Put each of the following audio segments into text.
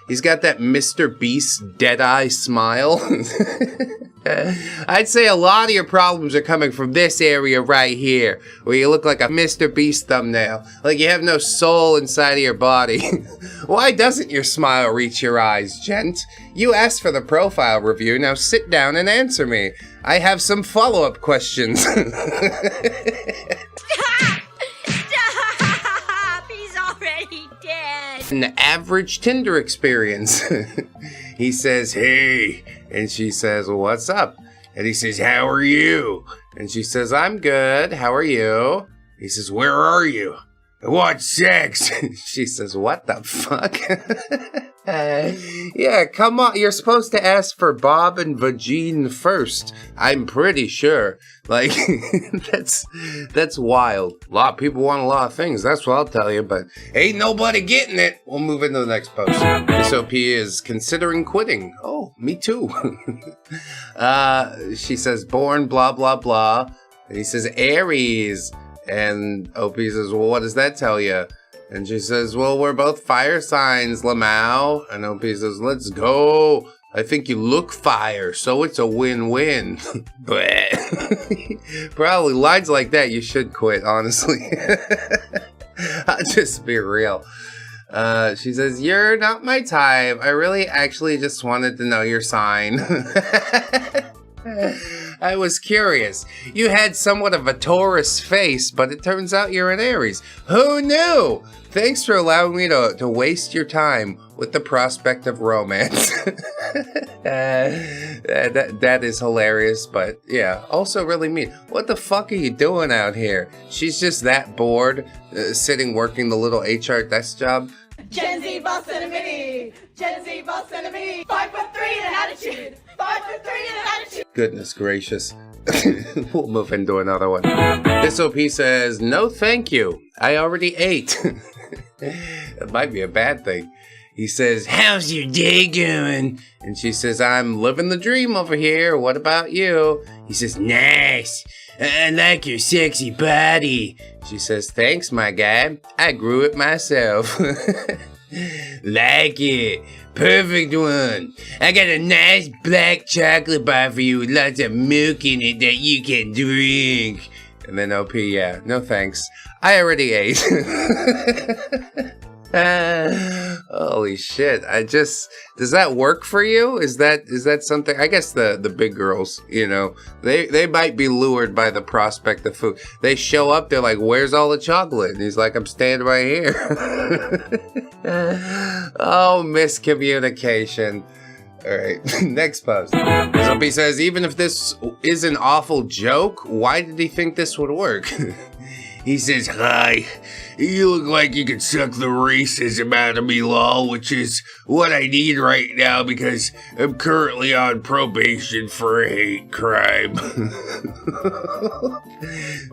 He's got that Mr. Beast dead-eye smile. I'd say a lot of your problems are coming from this area right here, where you look like a Mr. Beast thumbnail, like you have no soul inside of your body. Why doesn't your smile reach your eyes, gent? You asked for the profile review, now sit down and answer me. I have some follow-up questions. Stop! He's already dead! An average Tinder experience. He says, hey, and she says, well, what's up? And he says, how are you? And she says, I'm good, how are you? He says, where are you? I want sex. She says, what the fuck? Yeah, come on, you're supposed to ask for Bob and Vagine first. I'm pretty sure. Like, that's wild. A lot of people want a lot of things, that's what I'll tell you, but ain't nobody getting it. We'll move into the next post. This OP is considering quitting. Oh, me too. She says, born blah, blah, blah. And he says, Aries. And OP says, well, what does that tell you? And she says, well, we're both fire signs, Lamau. And OP says, let's go. I think you look fire, so it's a win-win. Probably lines like that, you should quit, honestly. I'll just be real. She says, you're not my type. I really actually just wanted to know your sign. I was curious. You had somewhat of a Taurus face, but it turns out you're an Aries. Who knew? Thanks for allowing me to waste your time with the prospect of romance. That is hilarious, but yeah, also really mean. What the fuck are you doing out here? She's just that bored, sitting working the little HR desk job. Gen Z boss and a mini. Gen Z boss and a mini. 5'3" and an attitude. 5'3" and an attitude. Goodness gracious. We'll move into another one. This OP says, no thank you. I already ate. It might be a bad thing. He says, how's your day going? And she says, I'm living the dream over here. What about you? He says, nice. I like your sexy body. She says, thanks, my guy. I grew it myself. Like it. Perfect one. I got a nice black chocolate bar for you with lots of milk in it that you can drink. And then OP, yeah, no thanks. I already ate. Holy shit. Does that work for you? Is that something? I guess the big girls, you know, they might be lured by the prospect of food. They show up, they're like, where's all the chocolate? And he's like, I'm standing right here. Oh, miscommunication. All right, next post. Somebody says, even if this is an awful joke, why did he think this would work? He says, hi, you look like you could suck the racism out of me, lol, which is what I need right now because I'm currently on probation for a hate crime.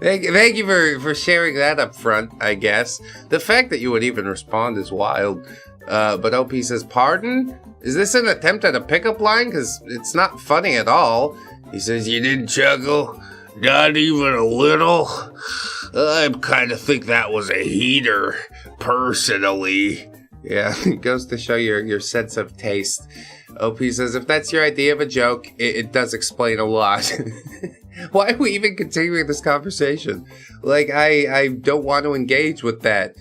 Thank you for sharing that up front, I guess. The fact that you would even respond is wild. But OP says, pardon? Is this an attempt at a pickup line? Because it's not funny at all. He says, you didn't chuckle? Not even a little? I kind of think that was a heater, personally. Yeah, it goes to show your sense of taste. OP says, if that's your idea of a joke, it does explain a lot. Why are we even continuing this conversation? Like, I don't want to engage with that.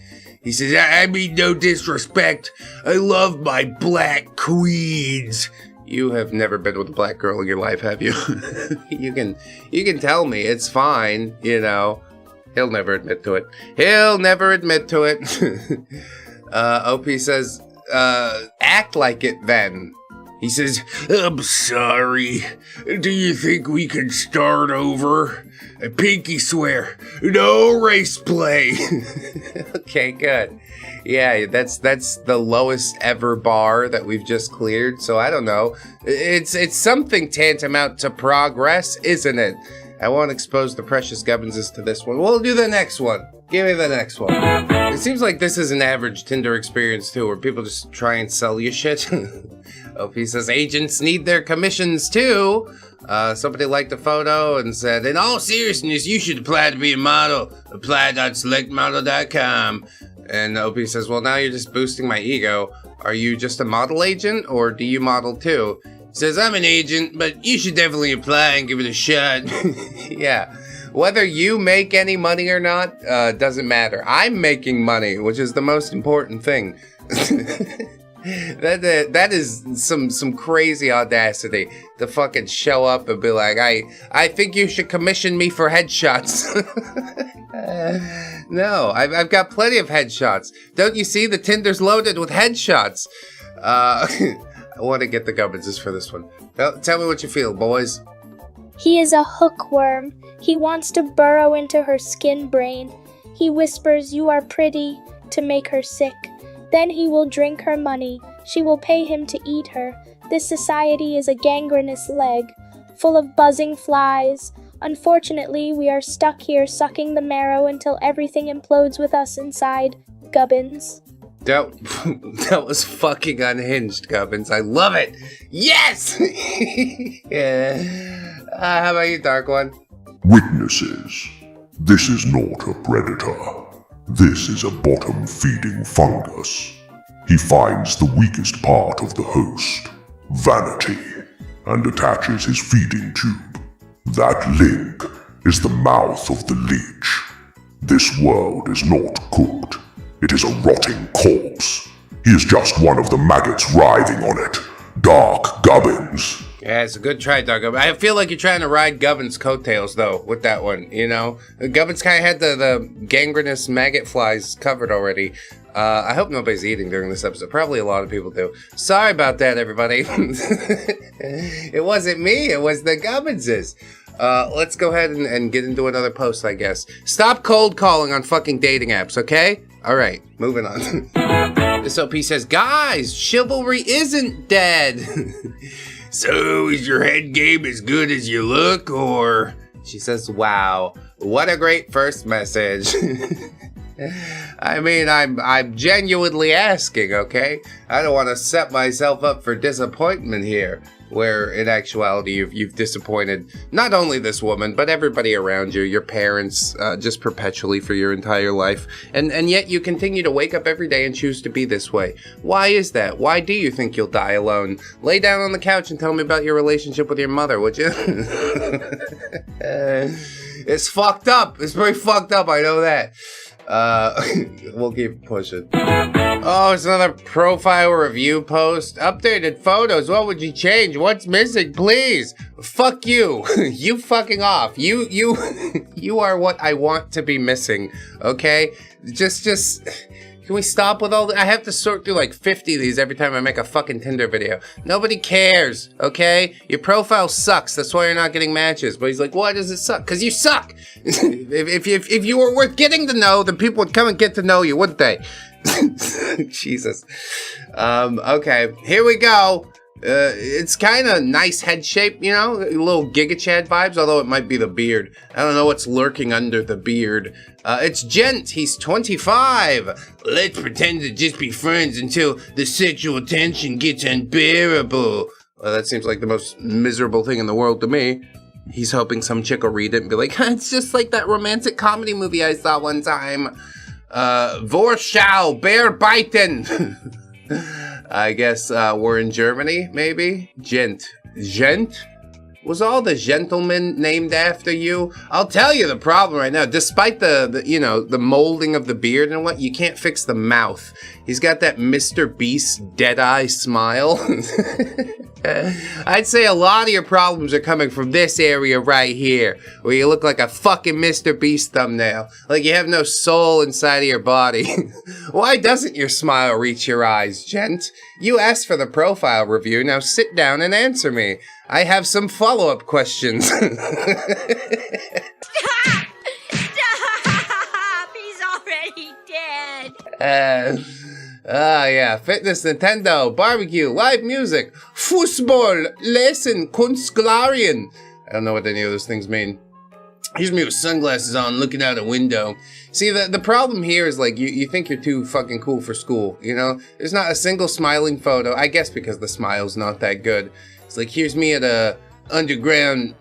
He says, I mean no disrespect. I love my black queens. You have never been with a black girl in your life, have you? You can tell me, it's fine, you know. He'll never admit to it. He'll never admit to it. OP says, act like it then. He says, I'm sorry. Do you think we can start over? I pinky swear, no race play. Okay, good. Yeah, that's the lowest ever bar that we've just cleared, so I don't know. It's something tantamount to progress, isn't it? I won't expose the precious Gubbenses to this one. We'll do the next one. Give me the next one. It seems like this is an average Tinder experience too, where people just try and sell you shit. OP says agents need their commissions too. Somebody liked a photo and said, in all seriousness, you should apply to be a model. Apply.selectmodel.com. And OP says, well, now you're just boosting my ego. Are you just a model agent, or do you model too? He says, I'm an agent, but you should definitely apply and give it a shot. Yeah. Whether you make any money or not, doesn't matter. I'm making money, which is the most important thing. That is some crazy audacity to fucking show up and be like, I think you should commission me for headshots. No, I've got plenty of headshots. Don't you see the Tinder's loaded with headshots? I want to get the Gubbinses for this one. Tell me what you feel, boys. He is a hookworm. He wants to burrow into her skin brain. He whispers, "You are pretty," to make her sick. Then he will drink her money. She will pay him to eat her. This society is a gangrenous leg, full of buzzing flies. Unfortunately, we are stuck here sucking the marrow until everything implodes with us inside. Gubbins. That was fucking unhinged, Gubbins. I love it. Yes! Yeah. How about you, Dark One? Witnesses. This is not a predator. This is a bottom-feeding fungus. He finds the weakest part of the host, vanity, and attaches his feeding tube. That link is the mouth of the leech. This world is not cooked. It is a rotting corpse. He is just one of the maggots writhing on it. Dark Gubbins. Yeah, it's a good try, Dark Gubbins. I feel like you're trying to ride Gubbins' coattails, though, with that one, you know? Gubbins kind of had the gangrenous maggot flies covered already. I hope nobody's eating during this episode. Probably a lot of people do. Sorry about that, everybody. It wasn't me. It was the Gubbinses. Let's go ahead and get into another post, I guess. Stop cold calling on fucking dating apps, okay? All right, moving on. This OP says, guys, chivalry isn't dead. So, is your head game as good as you look, or? She says, wow, what a great first message. I mean, I'm genuinely asking, okay? I don't want to set myself up for disappointment here, where in actuality you've disappointed not only this woman, but everybody around you, your parents, just perpetually for your entire life. And yet you continue to wake up every day and choose to be this way. Why is that? Why do you think you'll die alone? Lay down on the couch and tell me about your relationship with your mother, would you? It's fucked up. It's very fucked up, I know that. We'll keep pushing. Oh, it's another profile review post. Updated photos. What would you change? What's missing? Please. Fuck you. You fucking off. You are what I want to be missing. Okay? Just. Can we stop with all the... I have to sort through like 50 of these every time I make a fucking Tinder video. Nobody cares, okay? Your profile sucks. That's why you're not getting matches. But he's like, why does it suck? Because you suck. If you were worth getting to know, then people would come and get to know you, wouldn't they? Jesus. Okay, here we go. It's kind of nice head shape, you know? A little Giga Chad vibes, although it might be the beard. I don't know what's lurking under the beard. It's Gent. He's 25. Let's pretend to just be friends until the sexual tension gets unbearable. Well, that seems like the most miserable thing in the world to me. He's hoping some chick will read it and be like, it's just like that romantic comedy movie I saw one time. Vorschau, bear biten. I guess we're in Germany, maybe? Gent. Gent? Was all the gentlemen named after you? I'll tell you the problem right now. Despite the molding of the beard and what, you can't fix the mouth. He's got that Mr. Beast dead-eye smile. I'd say a lot of your problems are coming from this area right here, where you look like a fucking Mr. Beast thumbnail. Like you have no soul inside of your body. Why doesn't your smile reach your eyes, Gent? You asked for the profile review, now sit down and answer me. I have some follow-up questions. Stop! Stop! He's already dead. Yeah, fitness, Nintendo, barbecue, live music, Fußball, Lesen, Kunstglarien. I don't know what any of those things mean. Here's me with sunglasses on, looking out a window. See, the problem here is, like, you think you're too fucking cool for school, you know? There's not a single smiling photo, I guess because the smile's not that good. It's like, here's me at a underground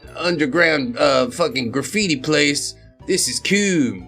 fucking graffiti place. This is cool.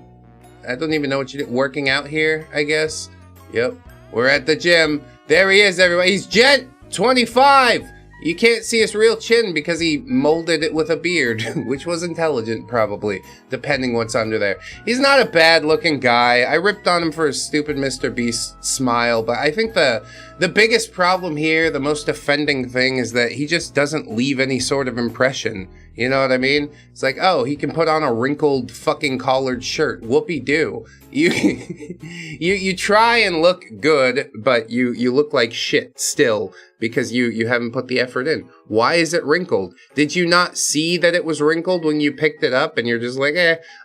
I don't even know what you do. Working out here, I guess. Yep. We're at the gym. There he is, everybody. He's Gent 25. You can't see his real chin because he molded it with a beard, which was intelligent, probably, depending what's under there. He's not a bad-looking guy. I ripped on him for his stupid Mr. Beast smile, but I think the biggest problem here, the most offending thing, is that he just doesn't leave any sort of impression. You know what I mean? It's like, oh, he can put on a wrinkled fucking collared shirt. Whoopee-doo. You try and look good, but you look like shit still because you haven't put the effort in. Why is it wrinkled? Did you not see that it was wrinkled when you picked it up and you're just like,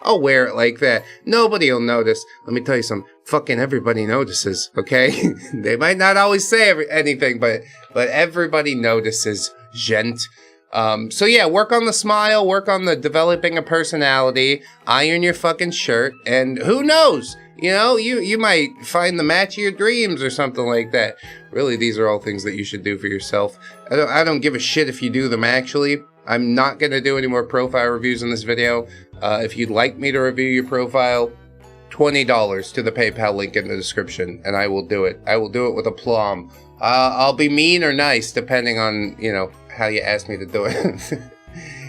I'll wear it like that. Nobody'll notice. Let me tell you something. Fucking everybody notices, okay? They might not always say anything, but everybody notices, gent. So yeah, work on the smile, work on the developing a personality, iron your fucking shirt, and who knows? You know, you might find the match of your dreams or something like that. Really, these are all things that you should do for yourself. I don't give a shit if you do them, actually. I'm not gonna do any more profile reviews in this video. If you'd like me to review your profile, $20 to the PayPal link in the description, and I will do it. I will do it with aplomb. I'll be mean or nice, depending on, you know, how you asked me to do it.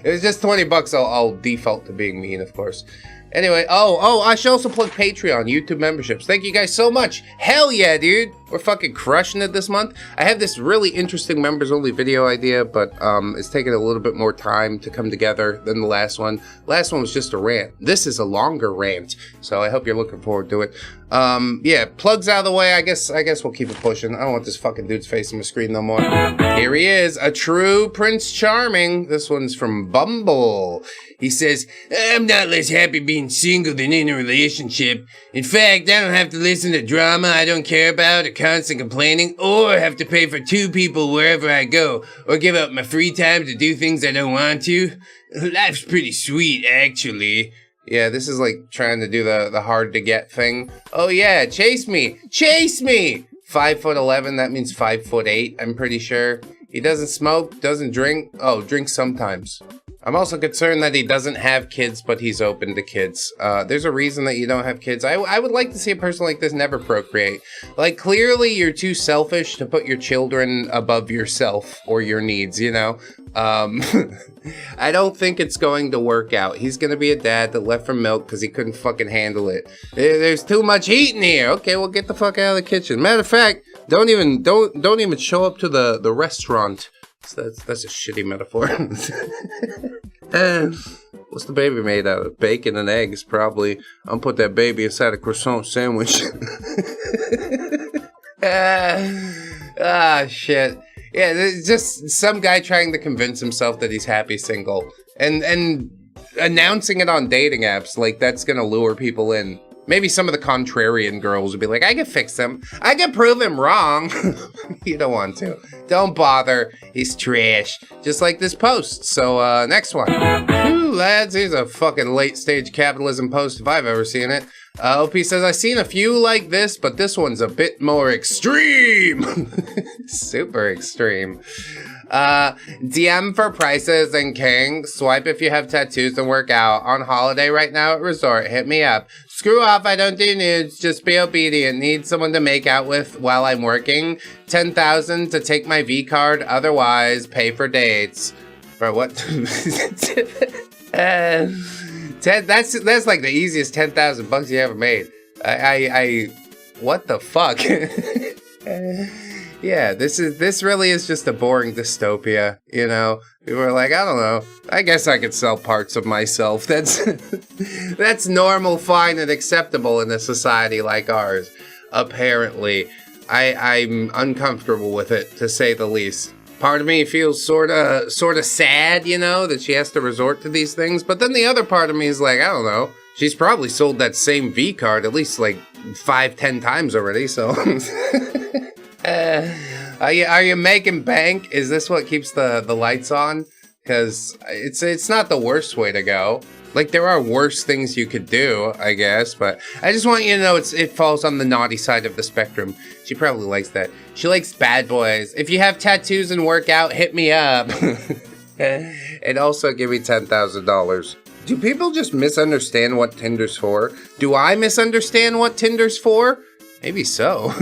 It was just $20. I'll default to being mean, of course. Anyway, I should also plug Patreon, YouTube memberships. Thank you guys so much. Hell yeah, dude. We're fucking crushing it this month. I have this really interesting members-only video idea, but it's taking a little bit more time to come together than the last one. Last one was just a rant. This is a longer rant, so I hope you're looking forward to it. Yeah, plugs out of the way. I guess we'll keep it pushing. I don't want this fucking dude's face on my screen no more. Here he is, a true Prince Charming. This one's from Bumble. He says, I'm not less happy being single than in a relationship. In fact, I don't have to listen to drama I don't care about, or constant complaining, or have to pay for 2 people wherever I go, or give up my free time to do things I don't want to. Life's pretty sweet, actually. Yeah, this is like trying to do the hard to get thing. Oh yeah, chase me! Chase me! 5'11", that means 5'8", I'm pretty sure. He doesn't smoke, doesn't drink. Oh, drinks sometimes. I'm also concerned that he doesn't have kids, but he's open to kids. There's a reason that you don't have kids. I would like to see a person like this never procreate. Like, clearly you're too selfish to put your children above yourself or your needs, you know? I don't think it's going to work out. He's gonna be a dad that left for milk because he couldn't fucking handle it. There's too much heat in here. Okay, well, get the fuck out of the kitchen. Matter of fact, don't even show up to the restaurant. So that's a shitty metaphor. What's the baby made out of? Bacon and eggs, probably. I'll put that baby inside a croissant sandwich. Shit. Yeah, there's just some guy trying to convince himself that he's happy single. And announcing it on dating apps, like that's gonna lure people in. Maybe some of the contrarian girls would be like, I can fix him. I can prove him wrong. You don't want to. Don't bother. He's trash. Just like this post. So, next one. Whew, lads, here's a fucking late-stage capitalism post if I've ever seen it. OP says, I've seen a few like this, but this one's a bit more extreme. Super extreme. DM for prices and king. Swipe if you have tattoos and work out. On holiday right now at resort. Hit me up. Screw off, I don't do nudes. Just be obedient. Need someone to make out with while I'm working. 10,000 to take my V card. Otherwise, pay for dates. For what? That's like the easiest 10,000 bucks you ever made. What the fuck? Yeah, this really is just a boring dystopia, you know? People are like, I don't know, I guess I could sell parts of myself. That's normal, fine, and acceptable in a society like ours. Apparently. I'm uncomfortable with it, to say the least. Part of me feels sorta sad, you know, that she has to resort to these things, but then the other part of me is like, I don't know, she's probably sold that same V card at least like 5-10 times already, so... Are you making bank? Is this what keeps the lights on? Because it's not the worst way to go. Like, there are worse things you could do, I guess, but I just want you to know it falls on the naughty side of the spectrum. She probably likes that. She likes bad boys. If you have tattoos and work out, hit me up. And also give me $10,000. Do people just misunderstand what Tinder's for? Do I misunderstand what Tinder's for? Maybe so.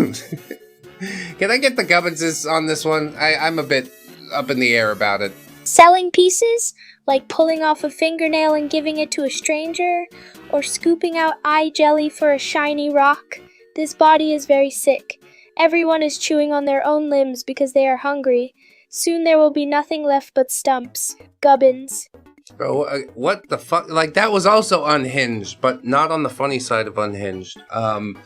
Can I get the gubbinses on this one? I'm a bit up in the air about it. Selling pieces, like pulling off a fingernail and giving it to a stranger, or scooping out eye jelly for a shiny rock. This body is very sick. Everyone is chewing on their own limbs because they are hungry. Soon there will be nothing left but stumps. Gubbins. Bro, what the fuck? Like, that was also unhinged, but not on the funny side of unhinged. Oh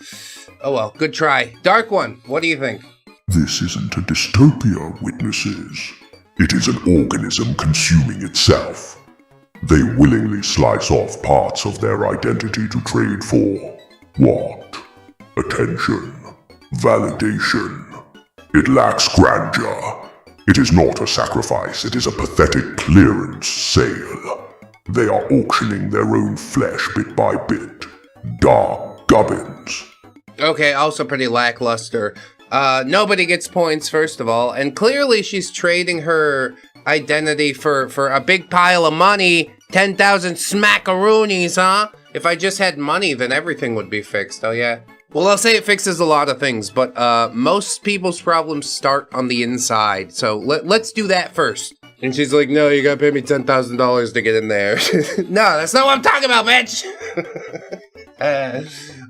well, good try. Dark one, what do you think? This isn't a dystopia, witnesses. It is an organism consuming itself. They willingly slice off parts of their identity to trade for what? Attention. Validation. It lacks grandeur. It is not a sacrifice, it is a pathetic clearance sale. They are auctioning their own flesh bit by bit. Dark gubbins. Okay, also pretty lackluster. Nobody gets points, first of all, and clearly she's trading her identity for a big pile of money. 10,000 smackaroonies, huh? If I just had money, then everything would be fixed, oh yeah? Well, I'll say it fixes a lot of things, but most people's problems start on the inside, so let's do that first. And she's like, no, you gotta pay me $10,000 to get in there. No, that's not what I'm talking about, bitch!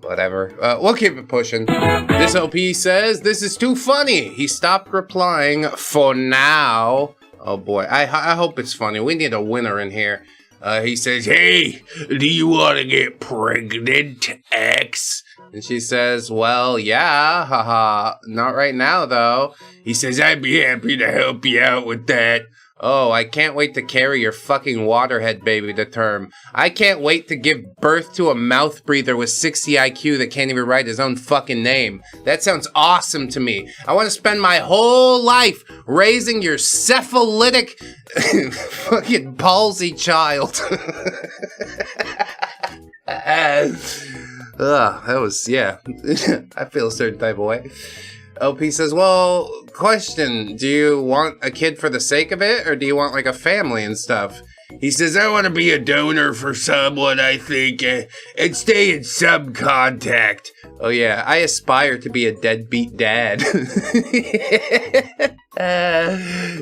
Whatever. We'll keep it pushing. This OP says, this is too funny. He stopped replying for now. Oh boy, I hope it's funny. We need a winner in here. He says, hey, do you want to get pregnant, X? And she says, well, yeah, haha, not right now, though. He says, I'd be happy to help you out with that. Oh, I can't wait to carry your fucking waterhead baby to term. I can't wait to give birth to a mouth breather with 60 IQ that can't even write his own fucking name. That sounds awesome to me. I want to spend my whole life raising your cephalitic fucking palsy child. That was, yeah. I feel a certain type of way. OP says, well, question, do you want a kid for the sake of it, or do you want, like, a family and stuff? He says, I want to be a donor for someone, I think, and stay in some contact. Oh, yeah, I aspire to be a deadbeat dad.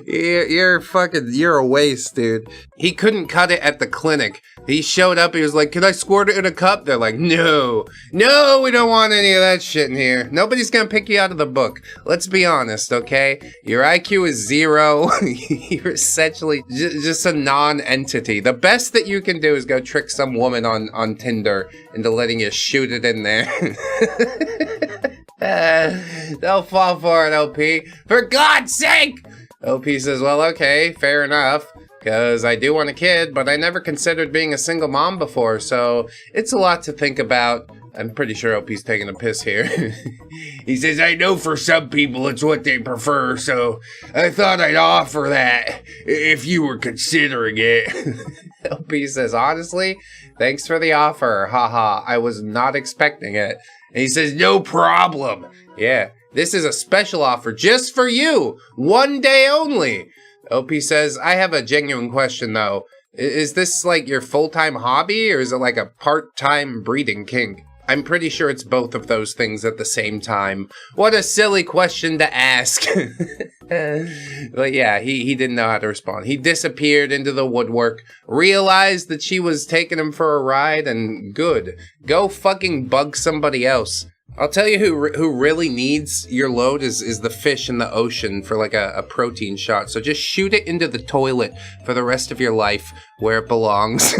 You're a waste, dude. He couldn't cut it at the clinic. He showed up, he was like, can I squirt it in a cup? They're like, no, we don't want any of that shit in here. Nobody's gonna pick you out of the book. Let's be honest, okay? Your IQ is 0. You're essentially just a non-entity. The best that you can do is go trick some woman on Tinder into letting you shoot it in there. Don't fall for it, OP. For God's sake! OP says, well, okay, fair enough. Because I do want a kid, but I never considered being a single mom before, so it's a lot to think about. I'm pretty sure OP's taking a piss here. He says, I know for some people it's what they prefer, so I thought I'd offer that if you were considering it. OP says, honestly, thanks for the offer. Haha, I was not expecting it. And he says, no problem. Yeah, this is a special offer just for you. 1 day only. OP says, I have a genuine question, though. Is this, like, your full-time hobby, or is it, like, a part-time breeding kink? I'm pretty sure it's both of those things at the same time. What a silly question to ask. But yeah, he didn't know how to respond. He disappeared into the woodwork, realized that she was taking him for a ride, and good. Go fucking bug somebody else. I'll tell you who really needs your load is the fish in the ocean for like a protein shot. So just shoot it into the toilet for the rest of your life where it belongs.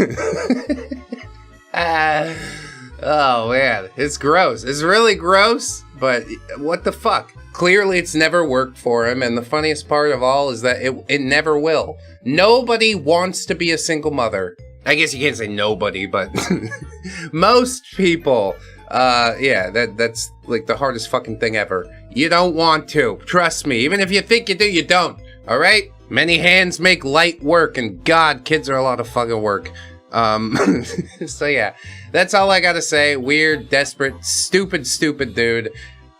Oh man, it's gross. It's really gross, but what the fuck? Clearly it's never worked for him, and the funniest part of all is that it never will. Nobody wants to be a single mother. I guess you can't say nobody, but most people. Yeah, that's like the hardest fucking thing ever. You don't want to. Trust me. Even if you think you do, you don't. Alright? Many hands make light work, and God, kids are a lot of fucking work. So yeah, that's all I gotta say. Weird, desperate, stupid dude.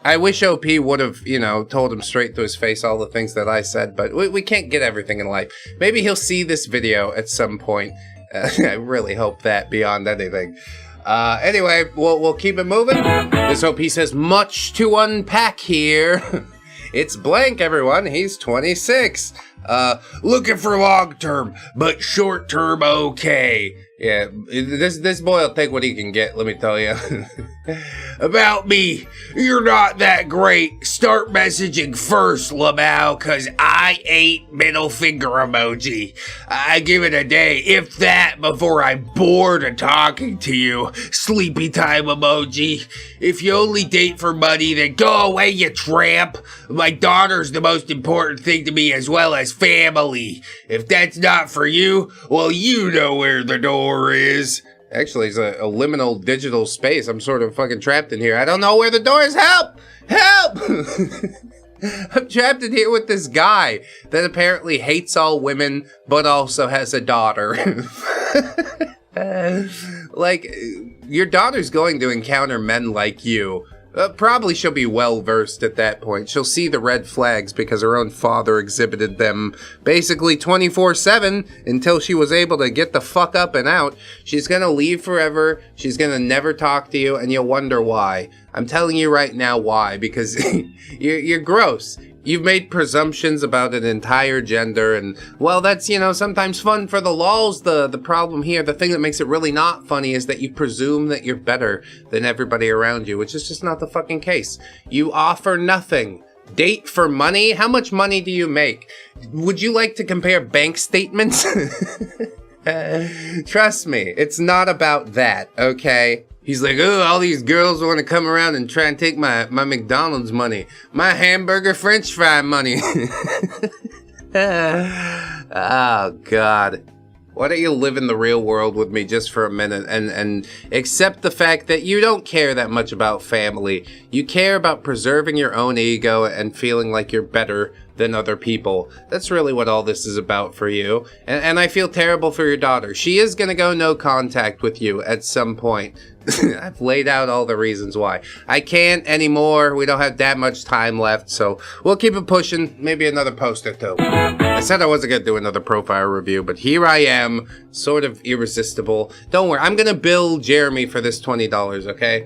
I wish OP would have, you know, told him straight to his face all the things that I said, but we can't get everything in life. Maybe he'll see this video at some point, I really hope that beyond anything. Anyway, we'll keep it moving. This OP says, much to unpack here. It's blank, everyone. He's 26. Looking for long term, but short term okay. Yeah, this boy will take what he can get, let me tell you. About me, you're not that great. Start messaging first, Lamau, cause I ain't middle finger emoji. I give it a day, if that, before I'm bored of talking to you. Sleepy time emoji. If you only date for money, then go away, you tramp. My daughter's the most important thing to me, as well as family. If that's not for you, well, you know where the door is. Actually, it's a liminal digital space. I'm sort of fucking trapped in here. I don't know where the door is. Help! Help! I'm trapped in here with this guy that apparently hates all women, but also has a daughter. Like, your daughter's going to encounter men like you. Probably she'll be well-versed at that point. She'll see the red flags because her own father exhibited them basically 24/7 until she was able to get the fuck up and out. She's gonna leave forever. She's gonna never talk to you, and you'll wonder why. I'm telling you right now why, because you're gross. You've made presumptions about an entire gender, and, well, that's, you know, sometimes fun for the lols. The problem here, the thing that makes it really not funny is that you presume that you're better than everybody around you, which is just not the fucking case. You offer nothing. Date for money? How much money do you make? Would you like to compare bank statements? Trust me, it's not about that, okay? He's like, oh, all these girls want to come around and try and take my McDonald's money. My hamburger french fry money. Oh, God. Why don't you live in the real world with me just for a minute and accept the fact that you don't care that much about family. You care about preserving your own ego and feeling like you're better than other people. That's really what all this is about for you. And I feel terrible for your daughter. She is going to go no contact with you at some point. I've laid out all the reasons why. I can't anymore. We don't have that much time left, so we'll keep it pushing. Maybe another post or two. I said I wasn't going to do another profile review, but here I am, sort of irresistible. Don't worry, I'm going to bill Jeremy for this $20, okay?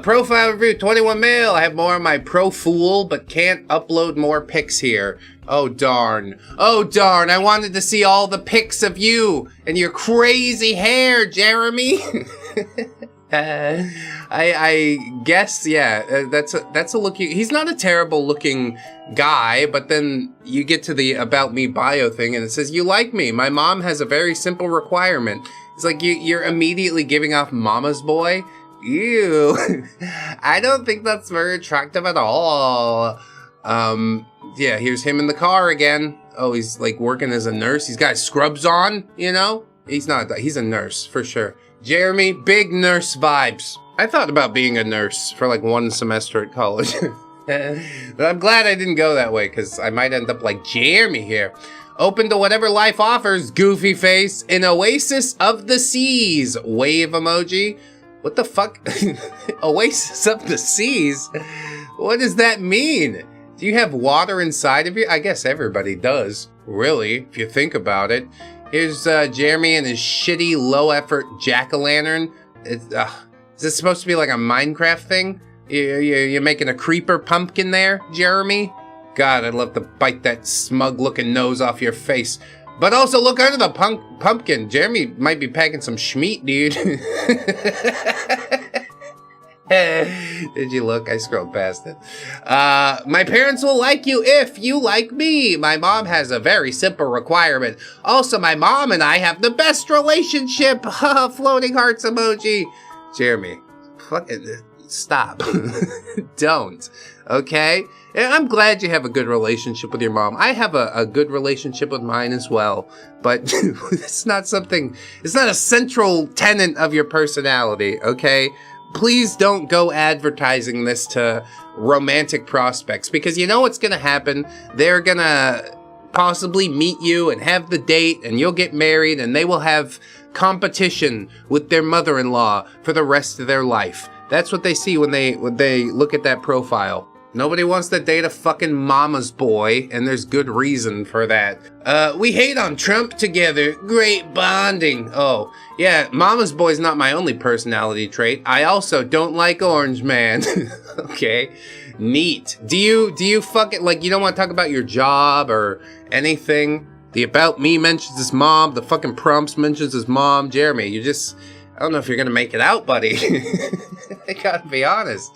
Profile review, 21 male. I have more on my pro fool, but can't upload more pics here. Oh, darn. Oh, darn. I wanted to see all the pics of you and your crazy hair, Jeremy. I guess, yeah, that's a look. He's not a terrible looking guy, but then you get to the about me bio thing and it says, you like me. My mom has a very simple requirement. It's like you're immediately giving off mama's boy. Ew. I don't think that's very attractive at all. Yeah, here's him in the car again. Oh, he's like working as a nurse. He's got scrubs on, you know? He's not, he's a nurse for sure. Jeremy, big nurse vibes. I thought about being a nurse for like one semester at college. But I'm glad I didn't go that way because I might end up like Jeremy here. Open to whatever life offers, goofy face. An oasis of the seas. Wave emoji. What the fuck? Oasis of the seas? What does that mean? Do you have water inside of you? I guess everybody does, really, if you think about it. Here's Jeremy and his shitty low-effort jack-o'-lantern. Is this supposed to be like a Minecraft thing? You're making a creeper pumpkin there, Jeremy? God, I'd love to bite that smug-looking nose off your face. But also look under the pumpkin. Jeremy might be packing some schmeat, dude. Did you look? I scrolled past it. My parents will like you if you like me. My mom has a very simple requirement. Also, my mom and I have the best relationship. Floating hearts emoji. Jeremy, fucking stop. Don't. Okay? I'm glad you have a good relationship with your mom. I have a good relationship with mine as well. But it's not a central tenet of your personality, okay? Please don't go advertising this to romantic prospects because you know what's gonna happen? They're gonna possibly meet you and have the date and you'll get married and they will have competition with their mother-in-law for the rest of their life. That's what they see when they look at that profile. Nobody wants to date a fucking mama's boy, and there's good reason for that. We hate on Trump together. Great bonding. Oh, yeah, mama's boy's not my only personality trait. I also don't like Orange Man. Okay, neat. Do you fucking, like, you don't want to talk about your job or anything? The about me mentions his mom. The fucking prompts mentions his mom. Jeremy, you just, I don't know if you're gonna make it out, buddy. I gotta be honest.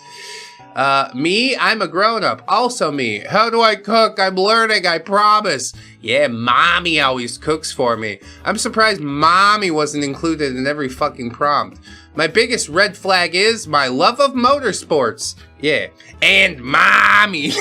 Me, I'm a grown-up. Also me. How do I cook? I'm learning, I promise. Yeah, mommy always cooks for me. I'm surprised mommy wasn't included in every fucking prompt. My biggest red flag is my love of motorsports. Yeah, and mommy.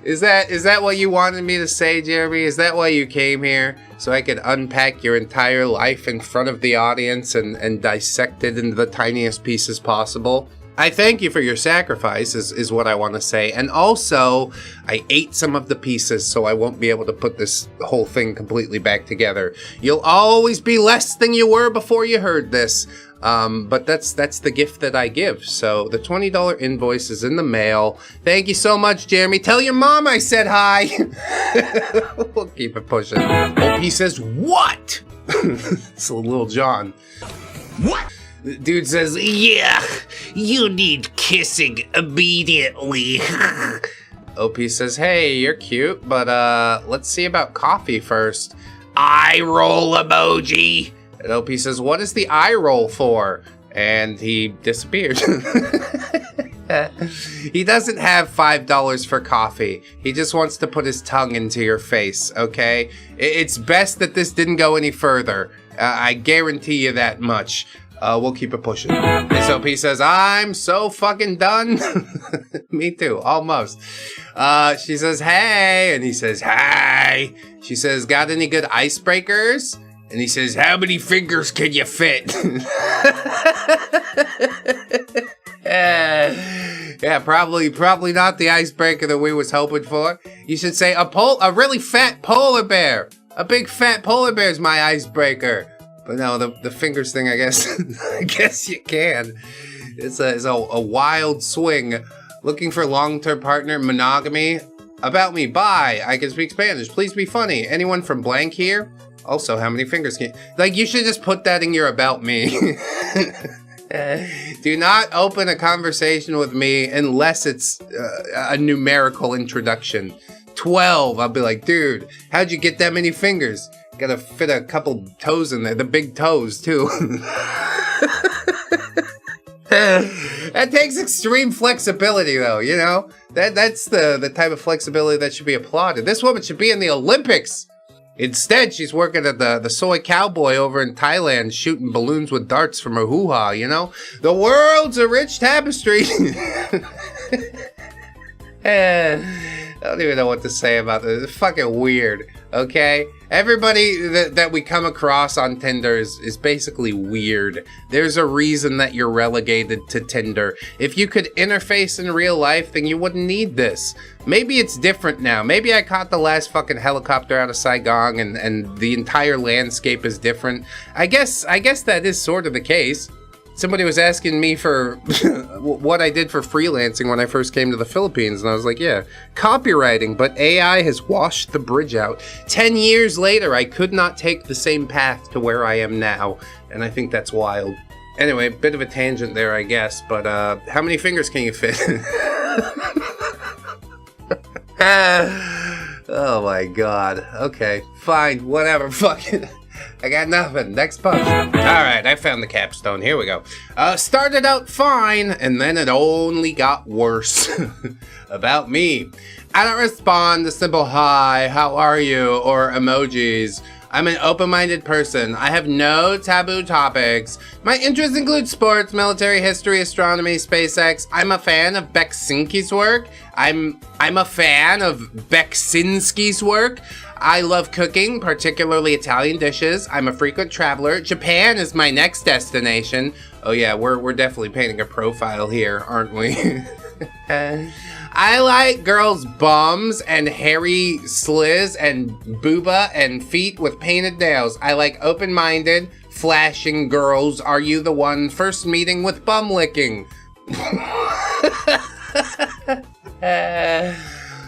Is that what you wanted me to say, Jeremy? Is that why you came here? So I could unpack your entire life in front of the audience and dissect it into the tiniest pieces possible? I thank you for your sacrifice, is what I want to say. And also, I ate some of the pieces, so I won't be able to put this whole thing completely back together. You'll always be less than you were before you heard this. But that's the gift that I give. So the $20 invoice is in the mail. Thank you so much, Jeremy. Tell your mom I said hi. We'll keep it pushing. Hope he says, what? It's a little John. What? The dude says, yeah, you need kissing immediately. OP says, hey, you're cute, but let's see about coffee first. Eye roll emoji. And OP says, what is the eye roll for? And he disappeared. He doesn't have $5 for coffee. He just wants to put his tongue into your face, okay? It's best that this didn't go any further. I guarantee you that much. We'll keep it pushing. This OP says, I'm so fucking done. Me too, almost. She says, hey, and he says, hi. She says, got any good icebreakers? And he says, how many fingers can you fit? Yeah, probably not the icebreaker that we was hoping for. You should say a really fat polar bear. A big fat polar bear is my icebreaker. But no, the fingers thing, I guess, I guess you can. It's a wild swing. Looking for long-term partner, monogamy. About me, bye. I can speak Spanish. Please be funny. Anyone from blank here? Also, how many fingers can you... Like, you should just put that in your about me. Do not open a conversation with me unless it's a numerical introduction. 12, I'll be like, dude, how'd you get that many fingers? Gotta fit a couple toes in there, the big toes, too. That takes extreme flexibility, though, you know? That's the type of flexibility that should be applauded. This woman should be in the Olympics. Instead, she's working at the soy cowboy over in Thailand, shooting balloons with darts from her hoo-ha, you know? The world's a rich tapestry. I don't even know what to say about this. It's fucking weird, okay? Everybody that we come across on Tinder is basically weird. There's a reason that you're relegated to Tinder. If you could interface in real life, then you wouldn't need this. Maybe it's different now. Maybe I caught the last fucking helicopter out of Saigon and the entire landscape is different. I guess that is sort of the case. Somebody was asking me for what I did for freelancing when I first came to the Philippines, and I was like, yeah, copywriting, but AI has washed the bridge out. 10 years later, I could not take the same path to where I am now, and I think that's wild. Anyway, bit of a tangent there, I guess, but how many fingers can you fit? Oh my god. Okay, fine, whatever, fuck it. I got nothing. Next post. Alright, I found the capstone. Here we go. Started out fine, and then it only got worse. About me. I don't respond to simple hi, how are you, or emojis. I'm an open-minded person. I have no taboo topics. My interests include sports, military history, astronomy, SpaceX. I'm a fan of Beksinski's work. I'm a fan of Beksinski's work. I love cooking, particularly Italian dishes. I'm a frequent traveler. Japan is my next destination. Oh yeah, we're definitely painting a profile here, aren't we? I like girls' bums and hairy sliz and booba and feet with painted nails. I like open-minded, flashing girls. Are you the one? First meeting with bum licking.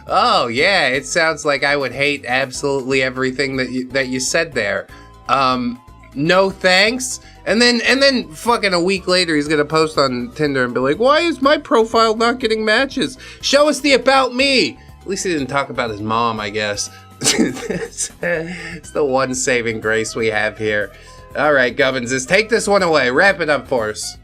Oh yeah, it sounds like I would hate absolutely everything that you said there. No thanks. And then fucking a week later he's gonna post on Tinder and be like, why is my profile not getting matches? Show us the about me. At least he didn't talk about his mom, I guess. It's the one saving grace we have here. All right, Gubbins, take this one away. Wrap it up for us.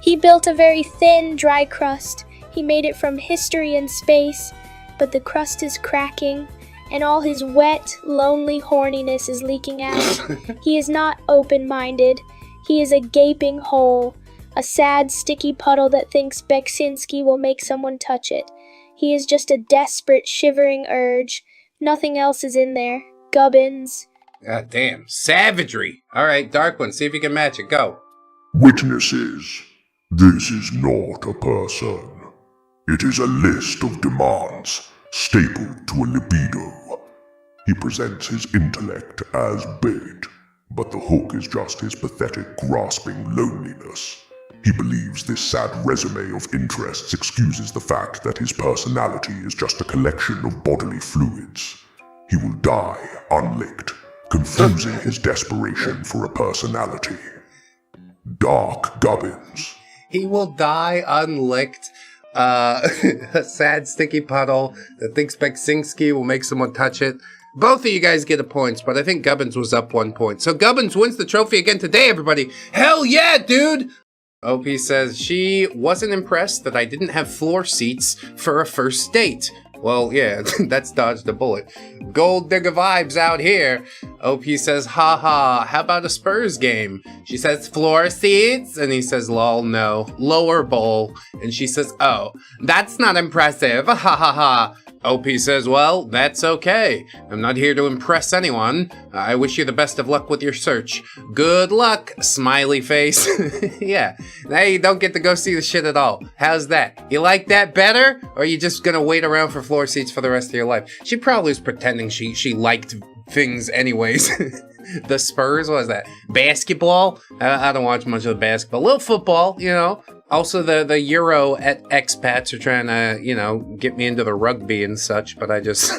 He built a very thin, dry crust. He made it from history and space, but the crust is cracking, and all his wet, lonely horniness is leaking out. He is not open-minded. He is a gaping hole, a sad, sticky puddle that thinks Beksinski will make someone touch it. He is just a desperate, shivering urge. Nothing else is in there. Gubbins. God damn. Savagery. All right, Dark One, see if you can match it. Go. Witnesses, this is not a person. It is a list of demands stapled to a libido. He presents his intellect as bait, but the hook is just his pathetic, grasping loneliness. He believes this sad resume of interests excuses the fact that his personality is just a collection of bodily fluids. He will die unlicked, confusing his desperation for a personality. Dark Gubbins. He will die unlicked. A sad, sticky puddle that thinks Beksinski will make someone touch it. Both of you guys get a point, but I think Gubbins was up 1 point. So Gubbins wins the trophy again today, everybody. Hell yeah, dude! OP says, she wasn't impressed that I didn't have floor seats for a first date. Well, yeah, that's dodged a bullet. Gold digger vibes out here. OP says, haha, how about a Spurs game? She says, floor seats? And he says, lol, no. Lower bowl. And she says, oh, that's not impressive. Ha ha ha. OP says, well, that's okay. I'm not here to impress anyone. I wish you the best of luck with your search. Good luck, smiley face. Yeah, now you don't get to go see the shit at all. How's that? You like that better? Or are you just gonna wait around for floor seats for the rest of your life? She probably was pretending she liked things anyways. The Spurs, what was that? Basketball? I don't watch much of the basketball. A little football, you know. Also, the Euro expats are trying to, you know, get me into the rugby and such, but I just,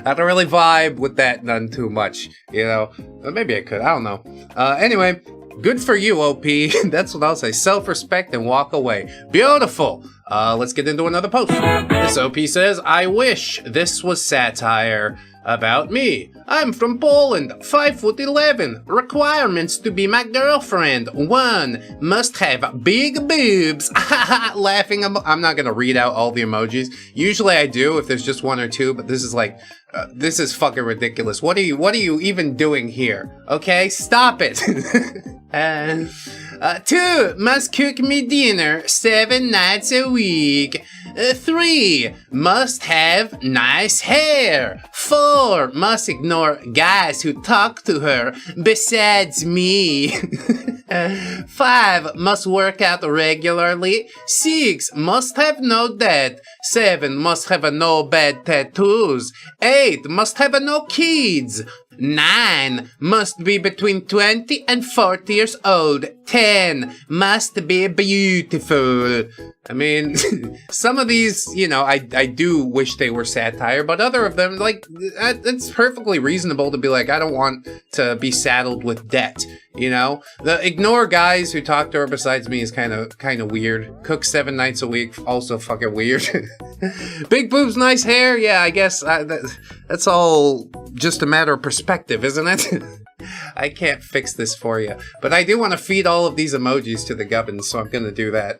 I don't really vibe with that none too much, you know. Maybe I could, I don't know. Anyway, good for you, OP. That's what I'll say. Self-respect and walk away. Beautiful. Let's get into another post. This OP says, I wish this was satire. About me. I'm from Poland, 5'11". Requirements to be my girlfriend. 1, must have big boobs. Laughing. I'm not gonna read out all the emojis. Usually I do if there's just 1 or 2, but this is like, this is fucking ridiculous. What are you even doing here? Okay, stop it. 2, must cook me dinner 7 nights a week. 3, must have nice hair. 4, must ignore guys who talk to her besides me. 5, must work out regularly. 6, must have no debt. 7, must have no bad tattoos. 8, must have no kids. 9, must be between 20 and 40 years old. 10, must be beautiful. I mean, some of these, you know, I do wish they were satire, but other of them, like, it's perfectly reasonable to be like, I don't want to be saddled with debt, you know? The ignore guys who talk to her besides me is kind of weird. Cook 7 nights a week, also fucking weird. Big boobs, nice hair, yeah, I guess that's all just a matter of perspective, isn't it? I can't fix this for you, but I do want to feed all of these emojis to the Gubbins, so I'm gonna do that.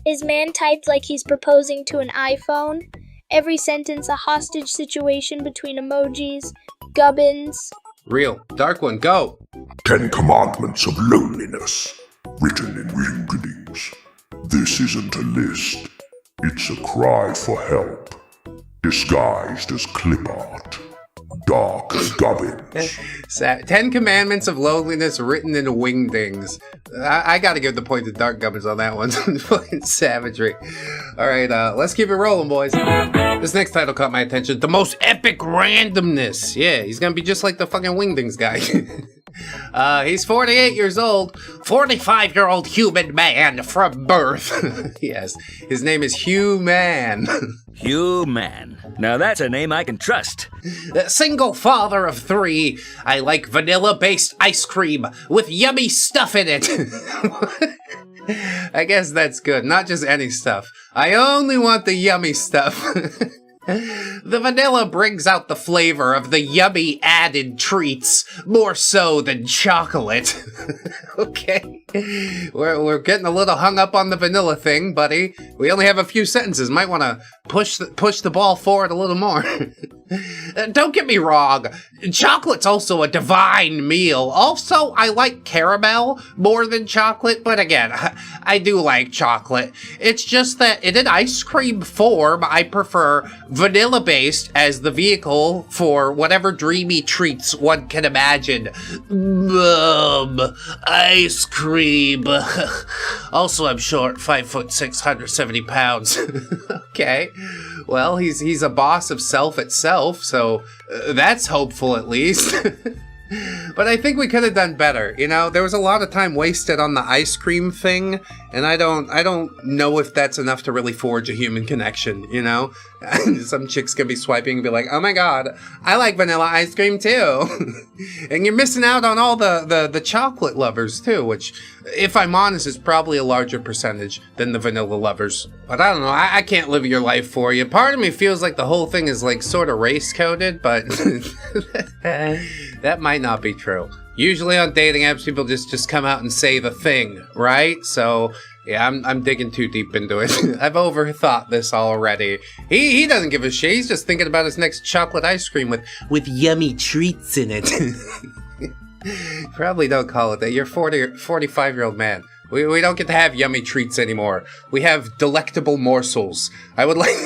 Is man typed like he's proposing to an iPhone? Every sentence a hostage situation between emojis. Gubbins. Real. Dark One, go! 10 Commandments of Loneliness, written in readings. This isn't a list, it's a cry for help, disguised as clip art. Dark Gubbins. 10 Commandments of Loneliness written in wingdings. I gotta give the point to Dark Gubbins on that one. Fucking savagery. Alright, let's keep it rolling, boys. This next title caught my attention. The most epic randomness. Yeah, he's gonna be just like the fucking wingdings guy. He's 48 years old, 45-year-old human man from birth. Yes, his name is Hugh Man. Hugh Man. Now that's a name I can trust. Single father of 3. I like vanilla-based ice cream with yummy stuff in it. I guess that's good. Not just any stuff. I only want the yummy stuff. The vanilla brings out the flavor of the yummy added treats, more so than chocolate. Okay. We're getting a little hung up on the vanilla thing, buddy. We only have a few sentences. Might want to push the ball forward a little more. Don't get me wrong. Chocolate's also a divine meal. Also, I like caramel more than chocolate, but again, I do like chocolate. It's just that in an ice cream form, I prefer vanilla-based as the vehicle for whatever dreamy treats one can imagine. Ice cream. Also, I'm short, 5'6", 170 pounds. Okay. Well, he's a boss of self itself, so that's hopeful at least. But I think we could have done better. You know, there was a lot of time wasted on the ice cream thing, and I don't know if that's enough to really forge a human connection, you know? Some chicks could be swiping and be like, oh my god, I like vanilla ice cream too. And you're missing out on all the chocolate lovers too, which, if I'm honest, is probably a larger percentage than the vanilla lovers. But I don't know, I can't live your life for you. Part of me feels like the whole thing is like sort of race coded, but that might not be true. Usually on dating apps, people just come out and say the thing, right? So yeah, I'm digging too deep into it. I've overthought this already. He doesn't give a shit. He's just thinking about his next chocolate ice cream with yummy treats in it. Probably don't call it that. You're 45-year-old man. We don't get to have yummy treats anymore. We have delectable morsels. I would like...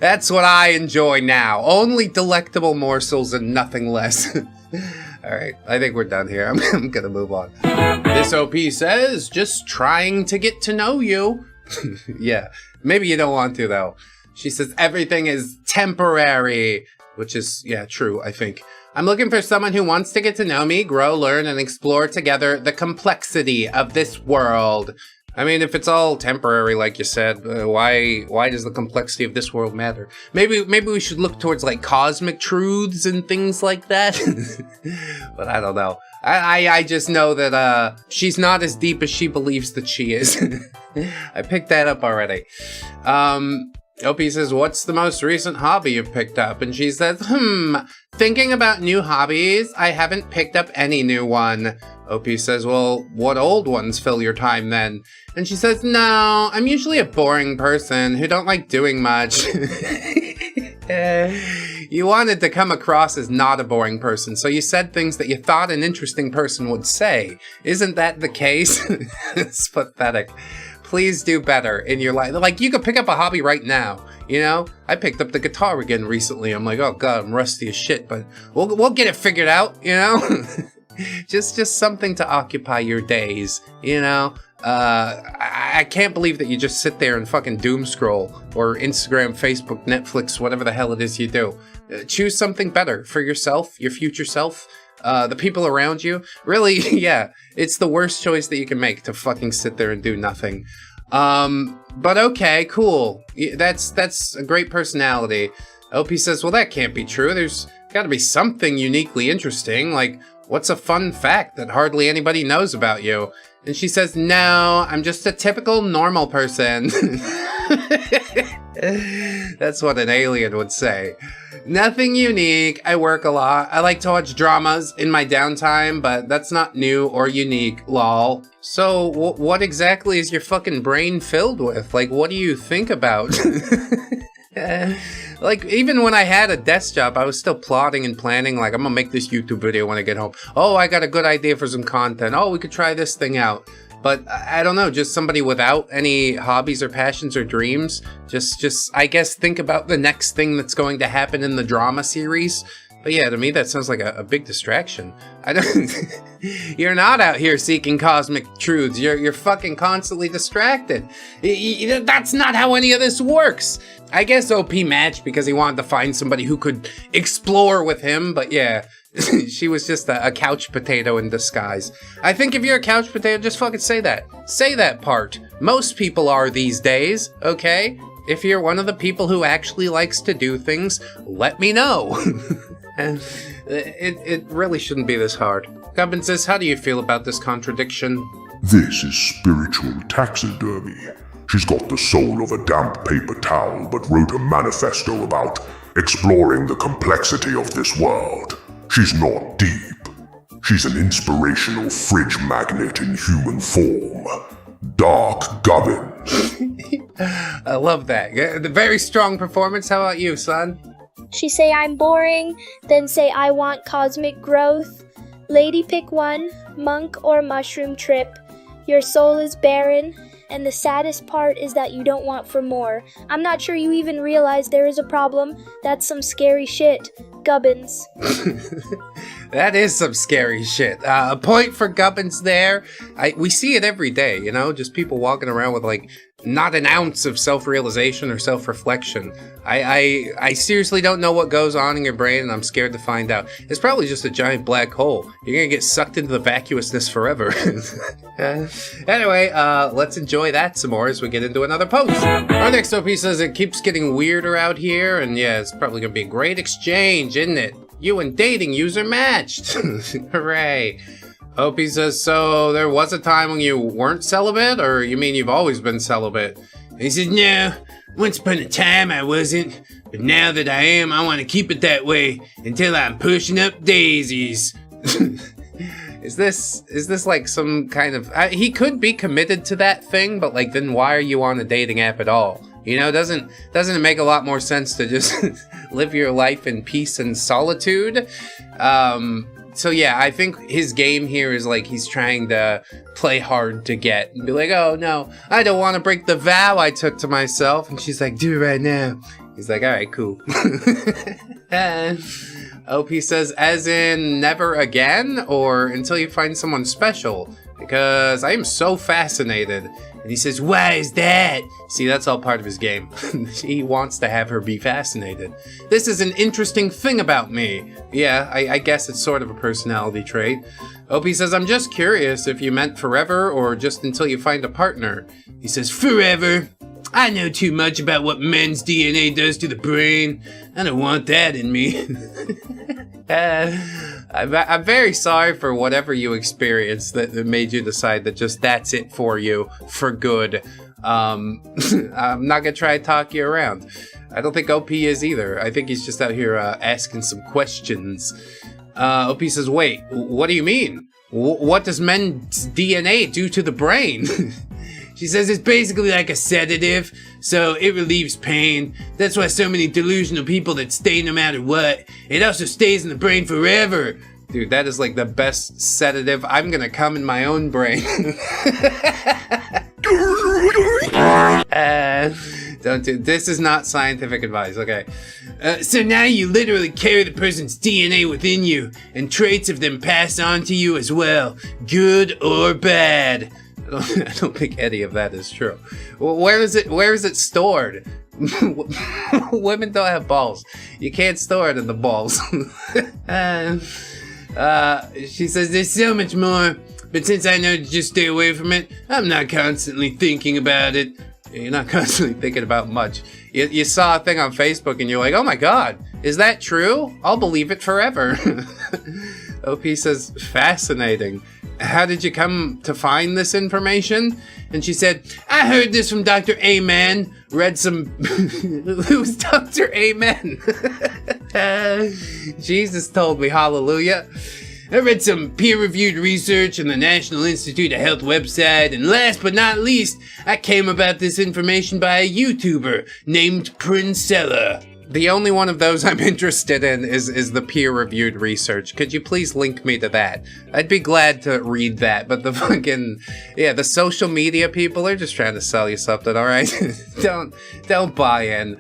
That's what I enjoy now. Only delectable morsels and nothing less. Alright, I think we're done here. I'm gonna move on. This OP says, just trying to get to know you. Yeah, maybe you don't want to though. She says, everything is temporary. Which is, yeah, true, I think. I'm looking for someone who wants to get to know me, grow, learn, and explore together the complexity of this world. I mean, if it's all temporary, like you said, why does the complexity of this world matter? Maybe we should look towards, like, cosmic truths and things like that. But I don't know. I just know that, she's not as deep as she believes that she is. I picked that up already. OP says, what's the most recent hobby you've picked up? And she says, thinking about new hobbies, I haven't picked up any new one. OP says, well, what old ones fill your time then? And she says, no, I'm usually a boring person who don't like doing much. You wanted to come across as not a boring person, so you said things that you thought an interesting person would say. Isn't that the case? It's pathetic. Please do better in your life. Like, you could pick up a hobby right now, you know? I picked up the guitar again recently. I'm like, oh god, I'm rusty as shit, but we'll get it figured out, you know? just something to occupy your days, you know? I can't believe that you just sit there and fucking doom scroll, or Instagram, Facebook, Netflix, whatever the hell it is you do. Choose something better for yourself, your future self. The people around you. Really, yeah, it's the worst choice that you can make to fucking sit there and do nothing. But okay, cool. That's a great personality. OP says, well, that can't be true. There's gotta be something uniquely interesting. Like, what's a fun fact that hardly anybody knows about you? And she says, no, I'm just a typical normal person. That's what an alien would say. Nothing unique. I work a lot. I like to watch dramas in my downtime, but that's not new or unique, lol. So, what exactly is your fucking brain filled with? Like, what do you think about? Like, even when I had a desk job, I was still plotting and planning, like, I'm gonna make this YouTube video when I get home. Oh, I got a good idea for some content. Oh, we could try this thing out. But I don't know, just somebody without any hobbies or passions or dreams. Just I guess, think about the next thing that's going to happen in the drama series. But yeah, to me that sounds like a big distraction. I don't. You're not out here seeking cosmic truths. You're fucking constantly distracted. That's not how any of this works. I guess OP matched because he wanted to find somebody who could explore with him. But yeah, she was just a couch potato in disguise. I think if you're a couch potato, just fucking say that. Say that part. Most people are these days. Okay. If you're one of the people who actually likes to do things, let me know. And it really shouldn't be this hard. Gubbin says, how do you feel about this contradiction? This is spiritual taxidermy. She's got the soul of a damp paper towel, but wrote a manifesto about exploring the complexity of this world. She's not deep. She's an inspirational fridge magnet in human form. Dark Gubbins. I love that. Very strong performance. How about you, son? She say I'm boring, then say I want cosmic growth. Lady pick one, monk or mushroom trip. Your soul is barren, and the saddest part is that you don't want for more. I'm not sure you even realize there is a problem. That's some scary shit. Gubbins. That is some scary shit. A point for Gubbins there. We see it every day, you know, just people walking around with like not an ounce of self-realization or self-reflection. I seriously don't know what goes on in your brain, and I'm scared to find out. It's probably just a giant black hole. You're gonna get sucked into the vacuousness forever. Anyway, let's enjoy that some more as we get into another post. Our next OP says it keeps getting weirder out here, and yeah, it's probably gonna be a great exchange, isn't it? You and dating user matched. Hooray. OP says, so there was a time when you weren't celibate, or you mean you've always been celibate? And he says, no, once upon a time I wasn't, but now that I am, I want to keep it that way until I'm pushing up daisies. Is this like some kind of, he could be committed to that thing, but like then why are you on a dating app at all? You know, doesn't it make a lot more sense to just live your life in peace and solitude? So yeah, I think his game here is like he's trying to play hard to get and be like, oh no, I don't want to break the vow I took to myself. And she's like, do it right now. He's like, all right, cool. OP says, as in never again, or until you find someone special? Because I am so fascinated. And he says, why is that? See, that's all part of his game. He wants to have her be fascinated. This is an interesting thing about me. Yeah, I guess it's sort of a personality trait. OP says, I'm just curious if you meant forever or just until you find a partner. He says, forever. I know too much about what men's DNA does to the brain. I don't want that in me. I'm very sorry for whatever you experienced that made you decide that just that's it for you for good. I'm not gonna try to talk you around. I don't think OP is either. I think he's just out here asking some questions. OP says, wait, what do you mean? What does men's DNA do to the brain? She says it's basically like a sedative, so it relieves pain. That's why so many delusional people that stay no matter what. It also stays in the brain forever. Dude, that is like the best sedative. I'm gonna come in my own brain. Don't do this. Is not scientific advice, okay? So now you literally carry the person's DNA within you, and traits of them pass on to you as well, good or bad. I don't think any of that is true. Where is it stored? Women don't have balls. You can't store it in the balls. She says there's so much more, but since I know to just stay away from it, I'm not constantly thinking about it. You're not constantly thinking about much. You saw a thing on Facebook and you're like, oh my god, is that true? I'll believe it forever. OP says, fascinating. How did you come to find this information? And she said, I heard this from Dr. Amen. Read some... Who's Dr. Amen? Jesus told me, hallelujah. I read some peer-reviewed research on the National Institute of Health website, and last but not least, I came about this information by a YouTuber named Princella. The only one of those I'm interested in is the peer-reviewed research. Could you please link me to that? I'd be glad to read that, but the fucking, yeah, the social media people are just trying to sell you something, alright? Don't buy in.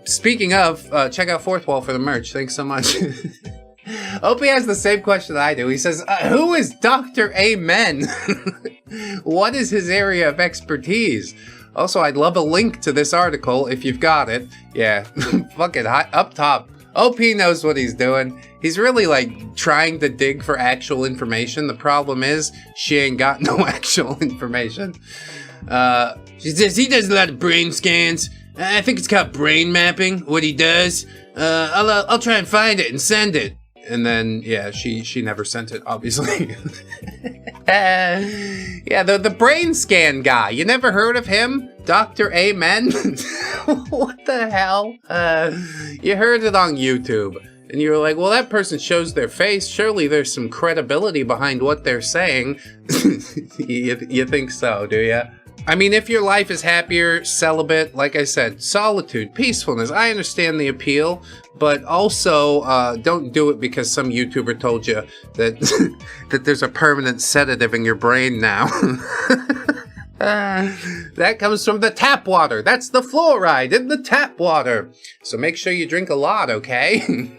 Speaking of, check out Fourth Wall for the merch. Thanks so much. Opie has the same question I do. He says, who is Dr. Amen? What is his area of expertise? Also, I'd love a link to this article if you've got it. Yeah, fucking up top. OP knows what he's doing. He's really, like, trying to dig for actual information. The problem is, she ain't got no actual information. She says he does a lot of brain scans. I think it's called brain mapping, what he does. I'll try and find it and send it. And then, yeah, she never sent it, obviously. Yeah, the brain scan guy. You never heard of him? Dr. Amen? What the hell? You heard it on YouTube. And you were like, well, that person shows their face. Surely there's some credibility behind what they're saying. You think so, do you? I mean, if your life is happier, celibate, like I said, solitude, peacefulness, I understand the appeal, but also don't do it because some YouTuber told you that that there's a permanent sedative in your brain now. That comes from the tap water. That's the fluoride in the tap water. So make sure you drink a lot, okay?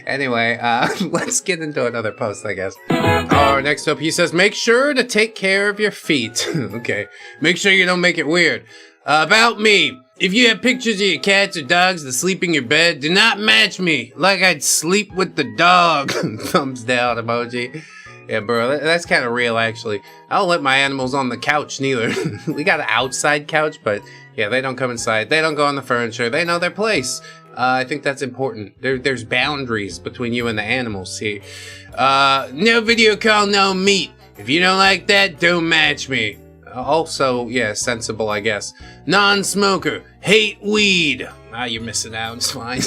Anyway, let's get into another post, I guess. Next up, he says, make sure to take care of your feet. Okay. Make sure you don't make it weird. About me. If you have pictures of your cats or dogs that sleep in your bed, do not match me. Like I'd sleep with the dog. Thumbs down emoji. Yeah, bro, that's kind of real, actually. I don't let my animals on the couch, neither. We got an outside couch, but yeah, they don't come inside. They don't go on the furniture. They know their place. I think that's important. There's boundaries between you and the animals, see? No video call, no meat. If you don't like that, don't match me. Also, yeah, sensible, I guess. Non-smoker, hate weed. You're missing out, it's fine.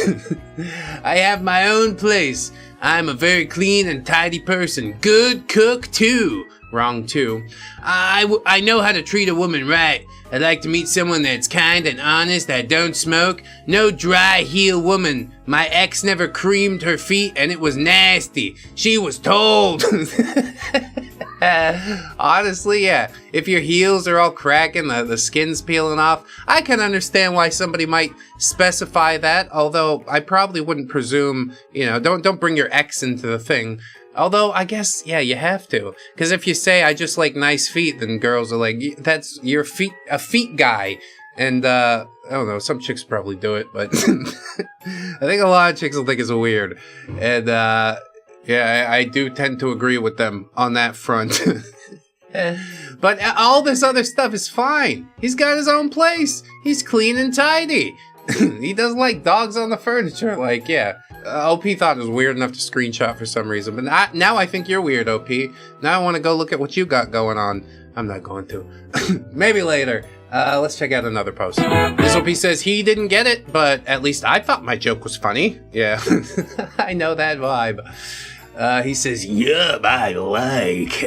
I have my own place. I'm a very clean and tidy person. Good cook, too. Wrong, too. I know how to treat a woman right. I'd like to meet someone that's kind and honest, that don't smoke. No dry heel woman. My ex never creamed her feet and it was nasty. She was told. Honestly, yeah. If your heels are all cracking, the skin's peeling off, I can understand why somebody might specify that, although I probably wouldn't presume, you know, don't bring your ex into the thing. Although, I guess, yeah, you have to. Because if you say, I just like nice feet, then girls are like, that's your feet, a feet guy. And, I don't know, some chicks probably do it, but I think a lot of chicks will think it's weird. And, yeah, I do tend to agree with them on that front. But all this other stuff is fine. He's got his own place. He's clean and tidy. He doesn't like dogs on the furniture. Like, yeah. OP thought it was weird enough to screenshot for some reason. But now I think you're weird, OP. Now I want to go look at what you got going on. I'm not going to. Maybe later. Let's check out another post. This OP says he didn't get it, but at least I thought my joke was funny. Yeah. I know that vibe. He says, yup, I like.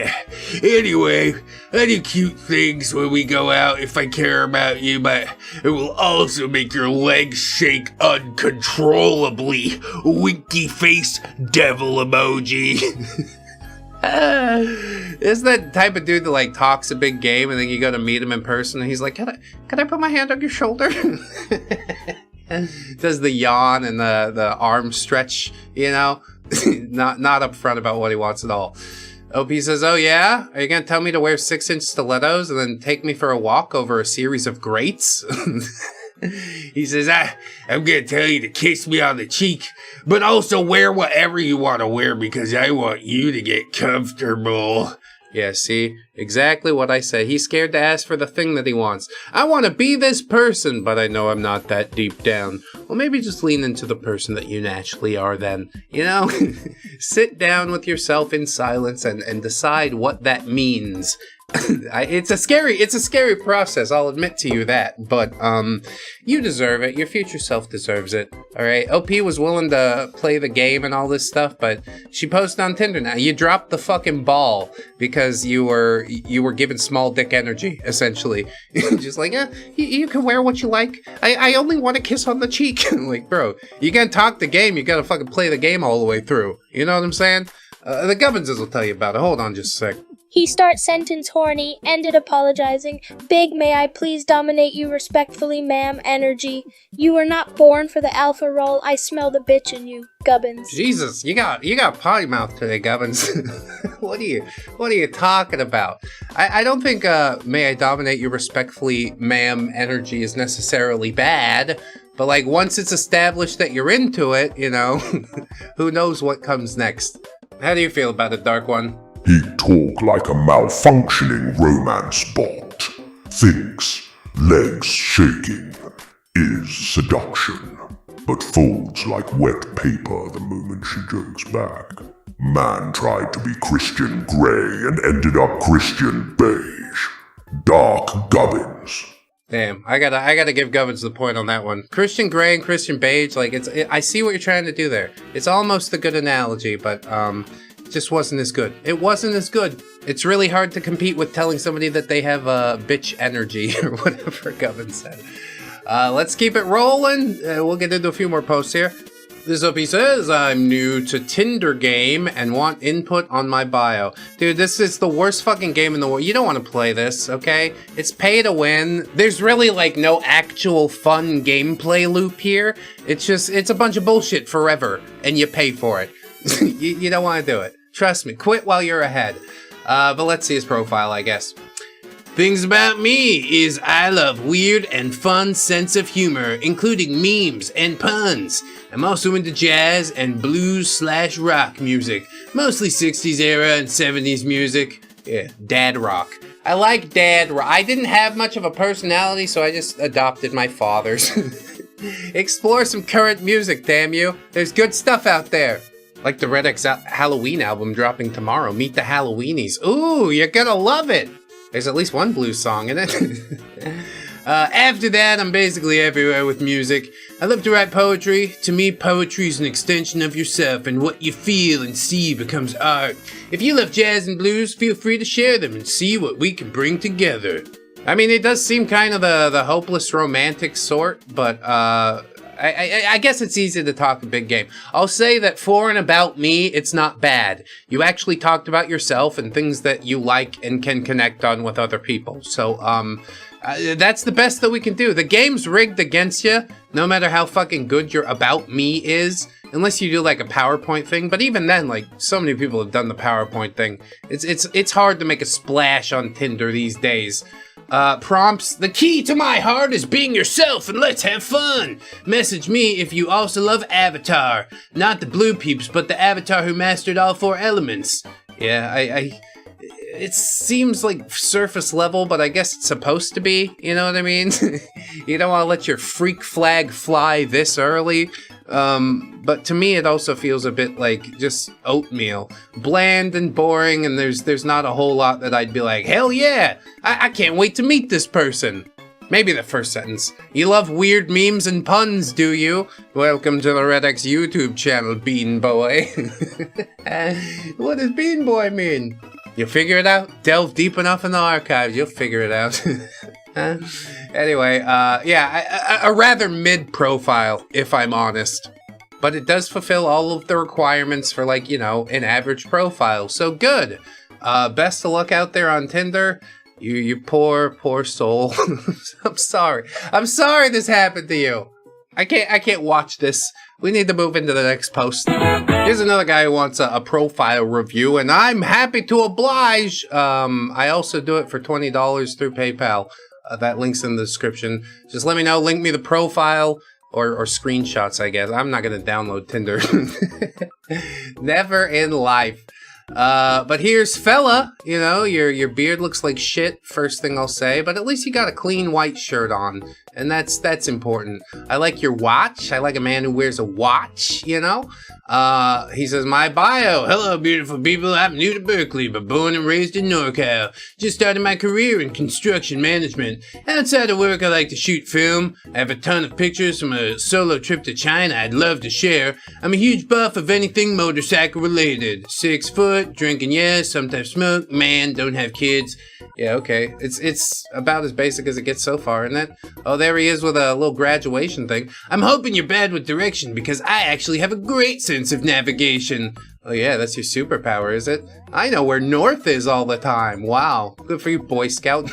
Anyway, I do cute things when we go out if I care about you, but it will also make your legs shake uncontrollably. Winky face devil emoji. Is that type of dude that like talks a big game and then you go to meet him in person and he's like, can I put my hand on your shoulder? Does the yawn and the arm stretch, you know? not upfront about what he wants at all. OP says, oh yeah? Are you gonna tell me to wear 6-inch stilettos and then take me for a walk over a series of grates? He says, I'm gonna tell you to kiss me on the cheek, but also wear whatever you want to wear because I want you to get comfortable. Yeah, see? Exactly what I said. He's scared to ask for the thing that he wants. I want to be this person, but I know I'm not that deep down. Well, maybe just lean into the person that you naturally are then. You know? Sit down with yourself in silence and decide what that means. It's a scary process, I'll admit to you that, but you deserve it. Your future self deserves it. All right, OP was willing to play the game and all this stuff, but she posted on Tinder now. You dropped the fucking ball because you were given small dick energy, essentially. Just like, you can wear what you like. I only want a kiss on the cheek. Like, bro, you can't talk the game, you gotta fucking play the game all the way through. You know what I'm saying? The Gubbinses will tell you about it. Hold on just a sec. He starts sentence horny, ended apologizing. Big may I please dominate you respectfully, ma'am, energy. You were not born for the alpha role. I smell the bitch in you, Gubbins. Jesus, you got potty mouth today, Gubbins. What are you talking about? I don't think may I dominate you respectfully, ma'am, energy is necessarily bad. But like once it's established that you're into it, you know, who knows what comes next. How do you feel about it, Dark One? He talk like a malfunctioning romance bot. Thinks legs shaking is seduction, but folds like wet paper the moment she jokes back. Man tried to be Christian Grey and ended up Christian Beige. Dark Gubbins. Damn, I gotta give Gubbins the point on that one. Christian Grey and Christian Beige, like I see what you're trying to do there. It's almost a good analogy, but it just wasn't as good. It wasn't as good. It's really hard to compete with telling somebody that they have bitch energy or whatever Gubbins said. Let's keep it rolling. We'll get into a few more posts here. This OP says, I'm new to Tinder game and want input on my bio. Dude, this is the worst fucking game in the world. You don't want to play this, okay? It's pay to win. There's really like no actual fun gameplay loop here. It's a bunch of bullshit forever and you pay for it. You don't want to do it. Trust me, quit while you're ahead. But let's see his profile, I guess. Things about me is I love weird and fun sense of humor, including memes and puns. I'm also into jazz and blues/rock music, mostly 60s era and 70s music. Yeah, dad rock. I like dad rock. I didn't have much of a personality, so I just adopted my father's. Explore some current music, damn you. There's good stuff out there. Like the ReddX Halloween album dropping tomorrow, Meet the Halloweenies. Ooh, you're gonna love it. There's at least one blues song in it. After that, I'm basically everywhere with music. I love to write poetry. To me, poetry is an extension of yourself, and what you feel and see becomes art. If you love jazz and blues, feel free to share them and see what we can bring together. I mean, it does seem kind of the hopeless romantic sort, but I guess it's easy to talk a big game. I'll say that for and about me, it's not bad. You actually talked about yourself and things that you like and can connect on with other people. So, that's the best that we can do. The game's rigged against you, no matter how fucking good your about me is, unless you do like a PowerPoint thing. But even then, like, so many people have done the PowerPoint thing. It's hard to make a splash on Tinder these days. Prompts, the key to my heart is being yourself and let's have fun. Message me if you also love Avatar. Not the blue peeps, but the Avatar who mastered all 4 elements. Yeah, it seems like surface level, but I guess it's supposed to be, you know what I mean? You don't want to let your freak flag fly this early. But to me, it also feels a bit like just oatmeal. Bland and boring, and there's not a whole lot that I'd be like, hell yeah, I can't wait to meet this person. Maybe the first sentence. You love weird memes and puns, do you? Welcome to the ReddX YouTube channel, Bean Boy. What does Bean Boy mean? You'll figure it out. Delve deep enough in the archives, you'll figure it out. Anyway, yeah, a rather mid profile, if I'm honest. But it does fulfill all of the requirements for, like, you know, an average profile. So good. Best of luck out there on Tinder. You poor soul. I'm sorry. I'm sorry this happened to you. I can't watch this. We need to move into the next post. Here's another guy who wants a profile review, and I'm happy to oblige. I also do it for $20 through PayPal. That link's in the description. Just let me know. Link me the profile or screenshots, I guess. I'm not going to download Tinder. Never in life. But here's fella. You know, your beard looks like shit, first thing I'll say. But at least you got a clean white shirt on. And that's important. I like your watch. I like a man who wears a watch, you know. He says, my bio. Hello, beautiful people. I'm new to Berkeley, but born and raised in NorCal. Just started my career in construction management. Outside of work, I like to shoot film. I have a ton of pictures from a solo trip to China I'd love to share. I'm a huge buff of anything motorcycle related. 6 foot, drinking yes, sometimes smoke, man, don't have kids. Yeah, okay. It's about as basic as it gets so far, isn't it? Oh, there he is with a little graduation thing. I'm hoping you're bad with direction because I actually have a great sense of navigation. Oh yeah, that's your superpower, is it? I know where north is all the time. Wow. Good for you, Boy Scout.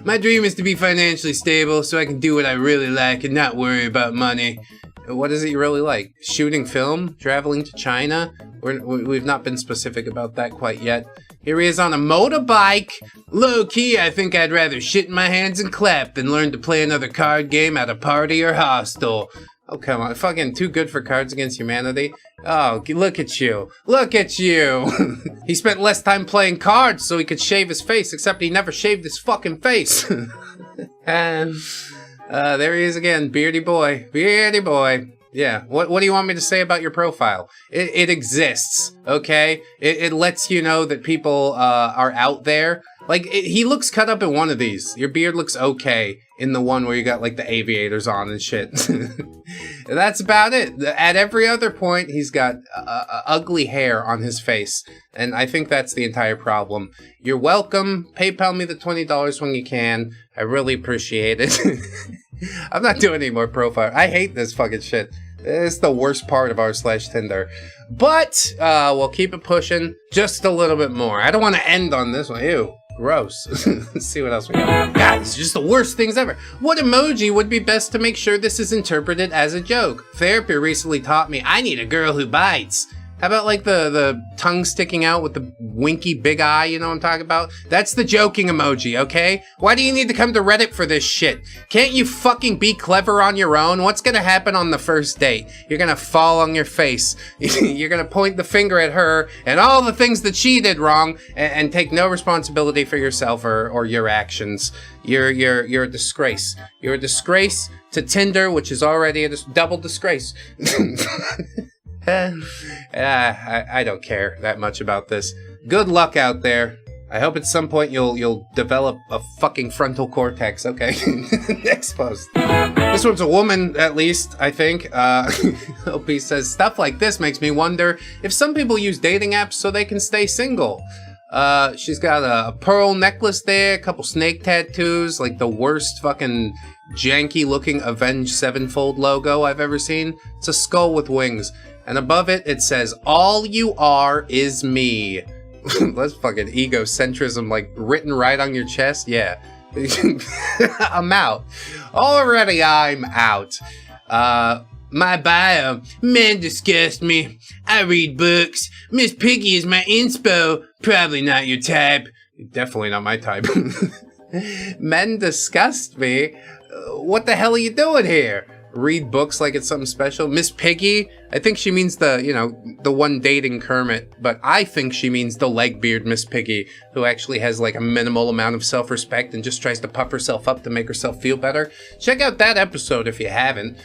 My dream is to be financially stable so I can do what I really like and not worry about money. What is it you really like? Shooting film? Traveling to China? We've not been specific about that quite yet. Here he is on a motorbike. Low-key, I think I'd rather shit in my hands and clap than learn to play another card game at a party or hostel. Oh, come on. Fucking too good for Cards Against Humanity. Oh, look at you. Look at you. He spent less time playing cards so he could shave his face, except he never shaved his fucking face. And there he is again. Beardy boy. Beardy boy. Yeah, what do you want me to say about your profile? It exists, okay? It lets you know that people are out there. Like, he looks cut up in one of these. Your beard looks okay in the one where you got, like, the aviators on and shit. That's about it. At every other point, he's got ugly hair on his face. And I think that's the entire problem. You're welcome. PayPal me the $20 when you can. I really appreciate it. I'm not doing any more profile. I hate this fucking shit. It's the worst part of r/Tinder. But we'll keep it pushing just a little bit more. I don't want to end on this one. Ew, gross. Let's see what else we got. God, this is just the worst things ever. What emoji would be best to make sure this is interpreted as a joke? Therapy recently taught me I need a girl who bites. How about like the tongue sticking out with the winky big eye, you know what I'm talking about? That's the joking emoji, okay? Why do you need to come to Reddit for this shit? Can't you fucking be clever on your own? What's gonna happen on the first date? You're gonna fall on your face. You're gonna point the finger at her and all the things that she did wrong and take no responsibility for yourself or your actions. You're a disgrace. You're a disgrace to Tinder, which is already a double disgrace. I don't care that much about this. Good luck out there. I hope at some point you'll develop a fucking frontal cortex, okay? Next post. This one's a woman, at least, I think. OP says, stuff like this makes me wonder if some people use dating apps so they can stay single. She's got a pearl necklace there, a couple snake tattoos, like the worst fucking janky looking Avenged Sevenfold logo I've ever seen. It's a skull with wings. And above it, it says, all you are is me. That's fucking egocentrism, like, written right on your chest? Yeah. I'm out. Already I'm out. My bio. Men disgust me. I read books. Miss Piggy is my inspo. Probably not your type. Definitely not my type. Men disgust me? What the hell are you doing here? Read books like it's something special. Miss Piggy? I think she means the one dating Kermit, but I think she means the legbeard Miss Piggy, who actually has like a minimal amount of self-respect and just tries to puff herself up to make herself feel better. Check out that episode if you haven't.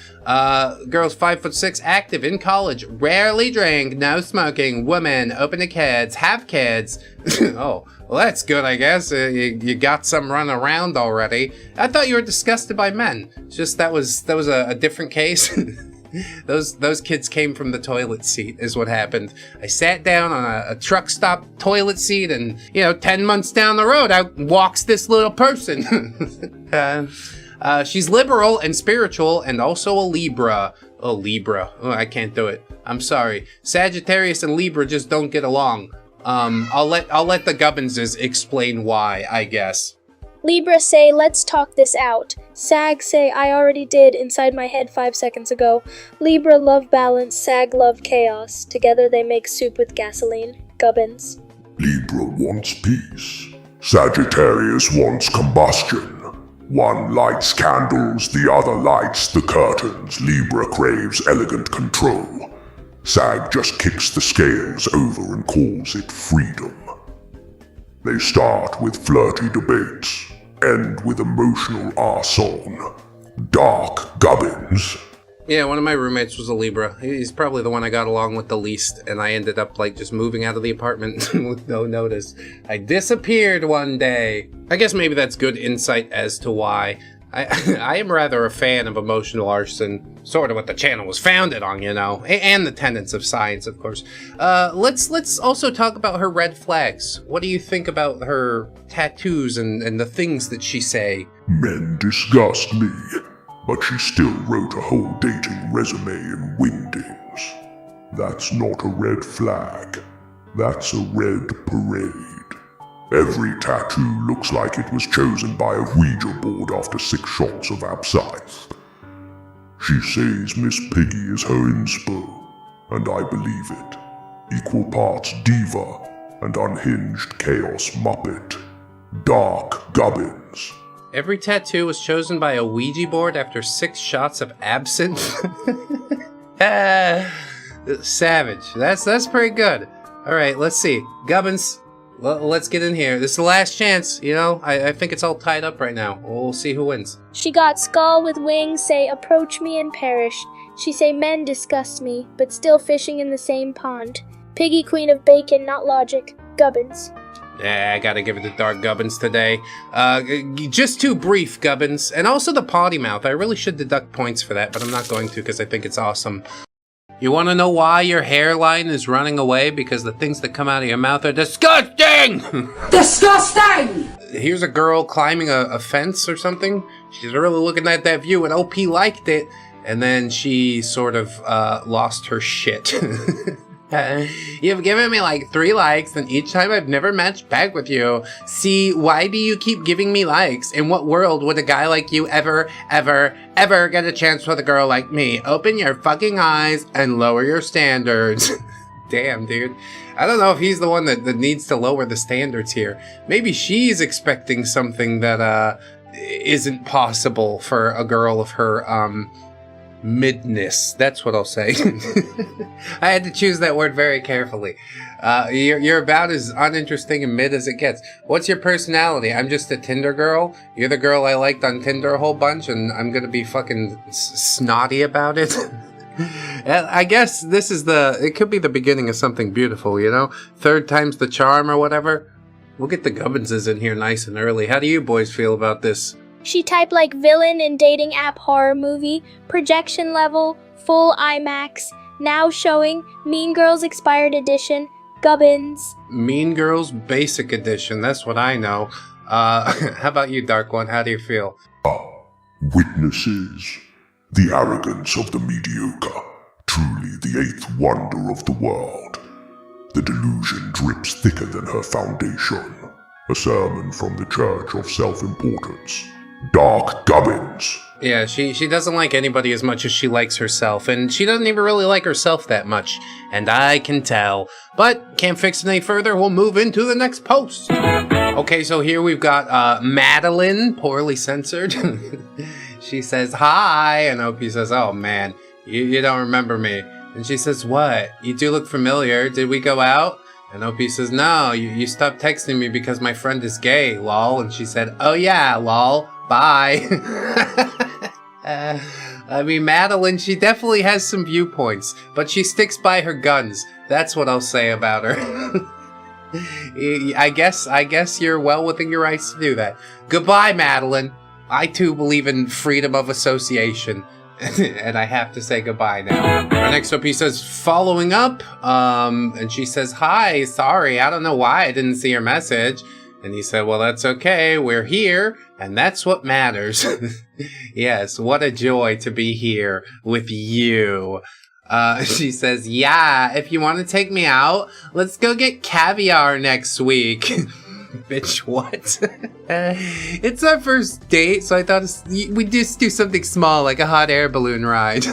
Girl's 5'6", active, in college, rarely drink, no smoking, woman, open to kids, have kids. Oh, well that's good, I guess. You got some run around already. I thought you were disgusted by men. It's just that was a different case. Those kids came from the toilet seat is what happened. I sat down on a truck stop toilet seat and, 10 months down the road, out walks this little person. She's liberal and spiritual and also a Libra. Oh, Libra. Oh, I can't do it. I'm sorry. Sagittarius and Libra just don't get along. I'll let the Gubbinses explain why, I guess. Libra say, let's talk this out. Sag say, I already did inside my head 5 seconds ago. Libra love balance, Sag love chaos. Together they make soup with gasoline. Gubbins. Libra wants peace. Sagittarius wants combustion. One lights candles, the other lights the curtains. Libra craves elegant control. Sag just kicks the scales over and calls it freedom. They start with flirty debates, end with emotional arson. Dark Gubbins. Yeah, one of my roommates was a Libra. He's probably the one I got along with the least, and I ended up, like, just moving out of the apartment with no notice. I disappeared one day. I guess maybe that's good insight as to why. I am rather a fan of emotional arson, sort of what the channel was founded on, you know, and the tenets of science, of course. Let's also talk about her red flags. What do you think about her tattoos and the things that she say? Men disgust me, but she still wrote a whole dating resume in Wingdings. That's not a red flag. That's a red parade. Every tattoo looks like it was chosen by a Ouija board after 6 shots of absinthe. She says Miss Piggy is her inspo, and I believe it. Equal parts diva and unhinged chaos muppet. Dark Gubbins. Every tattoo was chosen by a Ouija board after 6 shots of absinthe? Savage. That's pretty good. Alright, let's see. Gubbins. Let's get in here. This is the last chance, you know? I think it's all tied up right now. We'll see who wins. She got skull with wings, say approach me and perish. She say men disgust me, but still fishing in the same pond. Piggy queen of bacon, not logic. Gubbins. Yeah, I gotta give it to Dark Gubbins today. Just too brief, Gubbins. And also the potty mouth. I really should deduct points for that, but I'm not going to because I think it's awesome. You want to know why your hairline is running away? Because the things that come out of your mouth are disgusting! Disgusting! Here's a girl climbing a fence or something. She's really looking at that view, and OP liked it. And then she sort of lost her shit. You've given me like 3 likes, and each time I've never matched back with you. See, why do you keep giving me likes? In what world would a guy like you ever get a chance with a girl like me? Open your fucking eyes and lower your standards. Damn, dude. I don't know if he's the one that needs to lower the standards here. Maybe she's expecting something that isn't possible for a girl of her midness. That's what I'll say. I had to choose that word very carefully. You're about as uninteresting and mid as it gets. What's your personality? I'm just a Tinder girl. You're the girl I liked on Tinder a whole bunch, and I'm gonna be fucking snotty about it. I guess this is it could be the beginning of something beautiful, you know? 3rd time's the charm or whatever. We'll get the Gubbinses in here nice and early. How do you boys feel about this? She typed like villain in dating app horror movie, projection level, full IMAX, now showing Mean Girls Expired Edition, Gubbins. Mean Girls Basic Edition, that's what I know. How about you, Dark One? How do you feel? Witnesses the arrogance of the mediocre, truly the 8th wonder of the world. The delusion drips thicker than her foundation. A sermon from the Church of Self-Importance. Dark Gubbins. Yeah, she doesn't like anybody as much as she likes herself, and she doesn't even really like herself that much, and I can tell. But can't fix it any further, we'll move into the next post. Okay, so here we've got Madeline, poorly censored. She says, hi, and Opie says, oh man, you don't remember me. And she says, what? You do look familiar, did we go out? And Opie says, no, you stopped texting me because my friend is gay, lol. And she said, oh yeah, lol, bye. I mean, Madeline, she definitely has some viewpoints, but she sticks by her guns. That's what I'll say about her. I guess you're well within your rights to do that. Goodbye, Madeline. I too believe in freedom of association. And I have to say goodbye now. Our next OP says, following up, and she says, hi, sorry, I don't know why I didn't see your message. And he said, well, that's okay, we're here, and that's what matters. Yes, what a joy to be here with you. She says, yeah, if you want to take me out, let's go get caviar next week. Bitch, what? It's our first date, so I thought we'd just do something small, like a hot air balloon ride.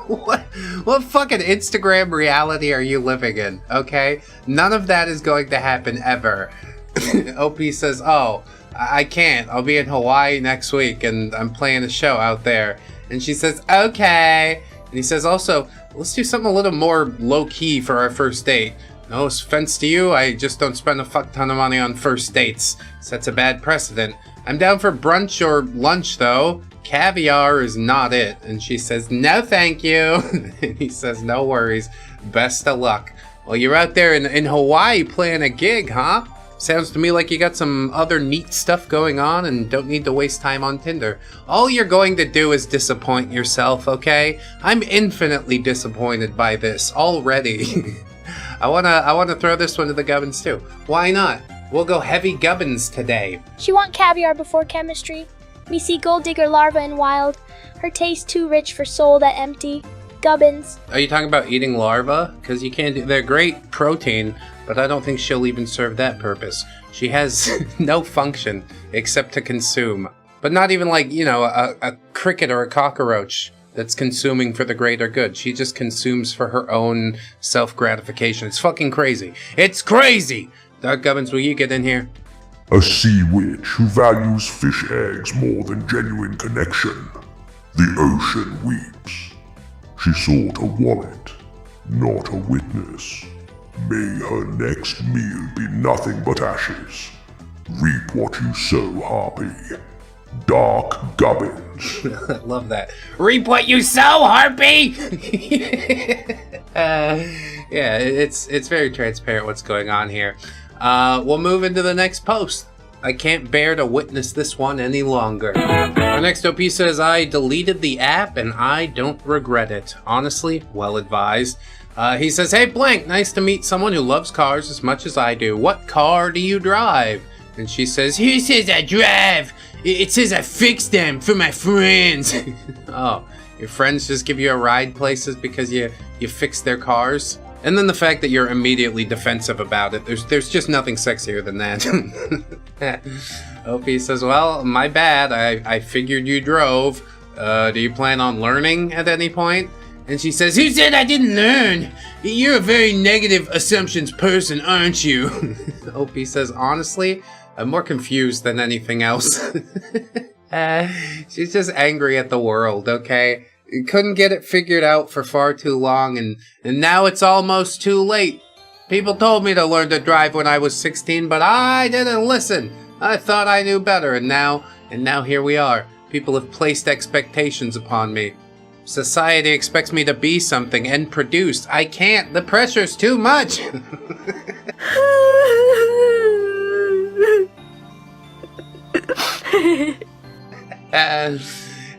What fucking Instagram reality are you living in, okay? None of that is going to happen ever. OP says, oh, I can't. I'll be in Hawaii next week, and I'm playing a show out there. And she says, okay. And he says, also, let's do something a little more low-key for our first date. No offense to you, I just don't spend a fuck ton of money on first dates. Sets a bad precedent. I'm down for brunch or lunch, though. Caviar is not it. And she says, no, thank you. And he says, no worries. Best of luck. Well, you're out there in Hawaii playing a gig, huh? Sounds to me like you got some other neat stuff going on and don't need to waste time on Tinder. All you're going to do is disappoint yourself, okay? I'm infinitely disappointed by this already. I wanna throw this one to the gubbins too. Why not? We'll go heavy gubbins today. She want caviar before chemistry. Me see gold digger larva in wild. Her taste too rich for soul that empty. Gubbins. Are you talking about eating larvae? Because you can't do, they're great protein, but I don't think she'll even serve that purpose. She has no function except to consume. But not even like, you know, a cricket or a cockroach that's consuming for the greater good. She just consumes for her own self-gratification. It's fucking crazy. It's crazy! Doug Gubbins, will you get in here? A sea witch who values fish eggs more than genuine connection. The ocean weeps. She sought a wallet, not a witness. May her next meal be nothing but ashes. Reap what you sow, Harpy. Dark Gubbins. I love that. Reap what you sow, Harpy! Yeah, it's very transparent what's going on here. We'll move into the next post. I can't bear to witness this one any longer. Our next OP says, I deleted the app and I don't regret it. Honestly, well advised. He says, hey blank, nice to meet someone who loves cars as much as I do. What car do you drive? And she says, who says I drive? It says I fix them for my friends. Oh, your friends just give you a ride places because you fix their cars? And then the fact that you're immediately defensive about it, there's just nothing sexier than that. OP says, well, my bad, I figured you drove. Do you plan on learning at any point? And she says, who said I didn't learn? You're a very negative assumptions person, aren't you? OP says, honestly, I'm more confused than anything else. She's just angry at the world, okay? Couldn't get it figured out for far too long, and now it's almost too late. People told me to learn to drive when I was 16, but I didn't listen. I thought I knew better, and now here we are. People have placed expectations upon me. Society expects me to be something and produce. I can't. The pressure's too much.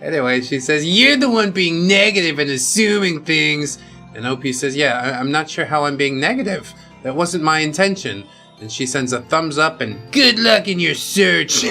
Anyway, she says, you're the one being negative and assuming things. And OP says, yeah, I'm not sure how I'm being negative. That wasn't my intention. And she sends a thumbs up and good luck in your search.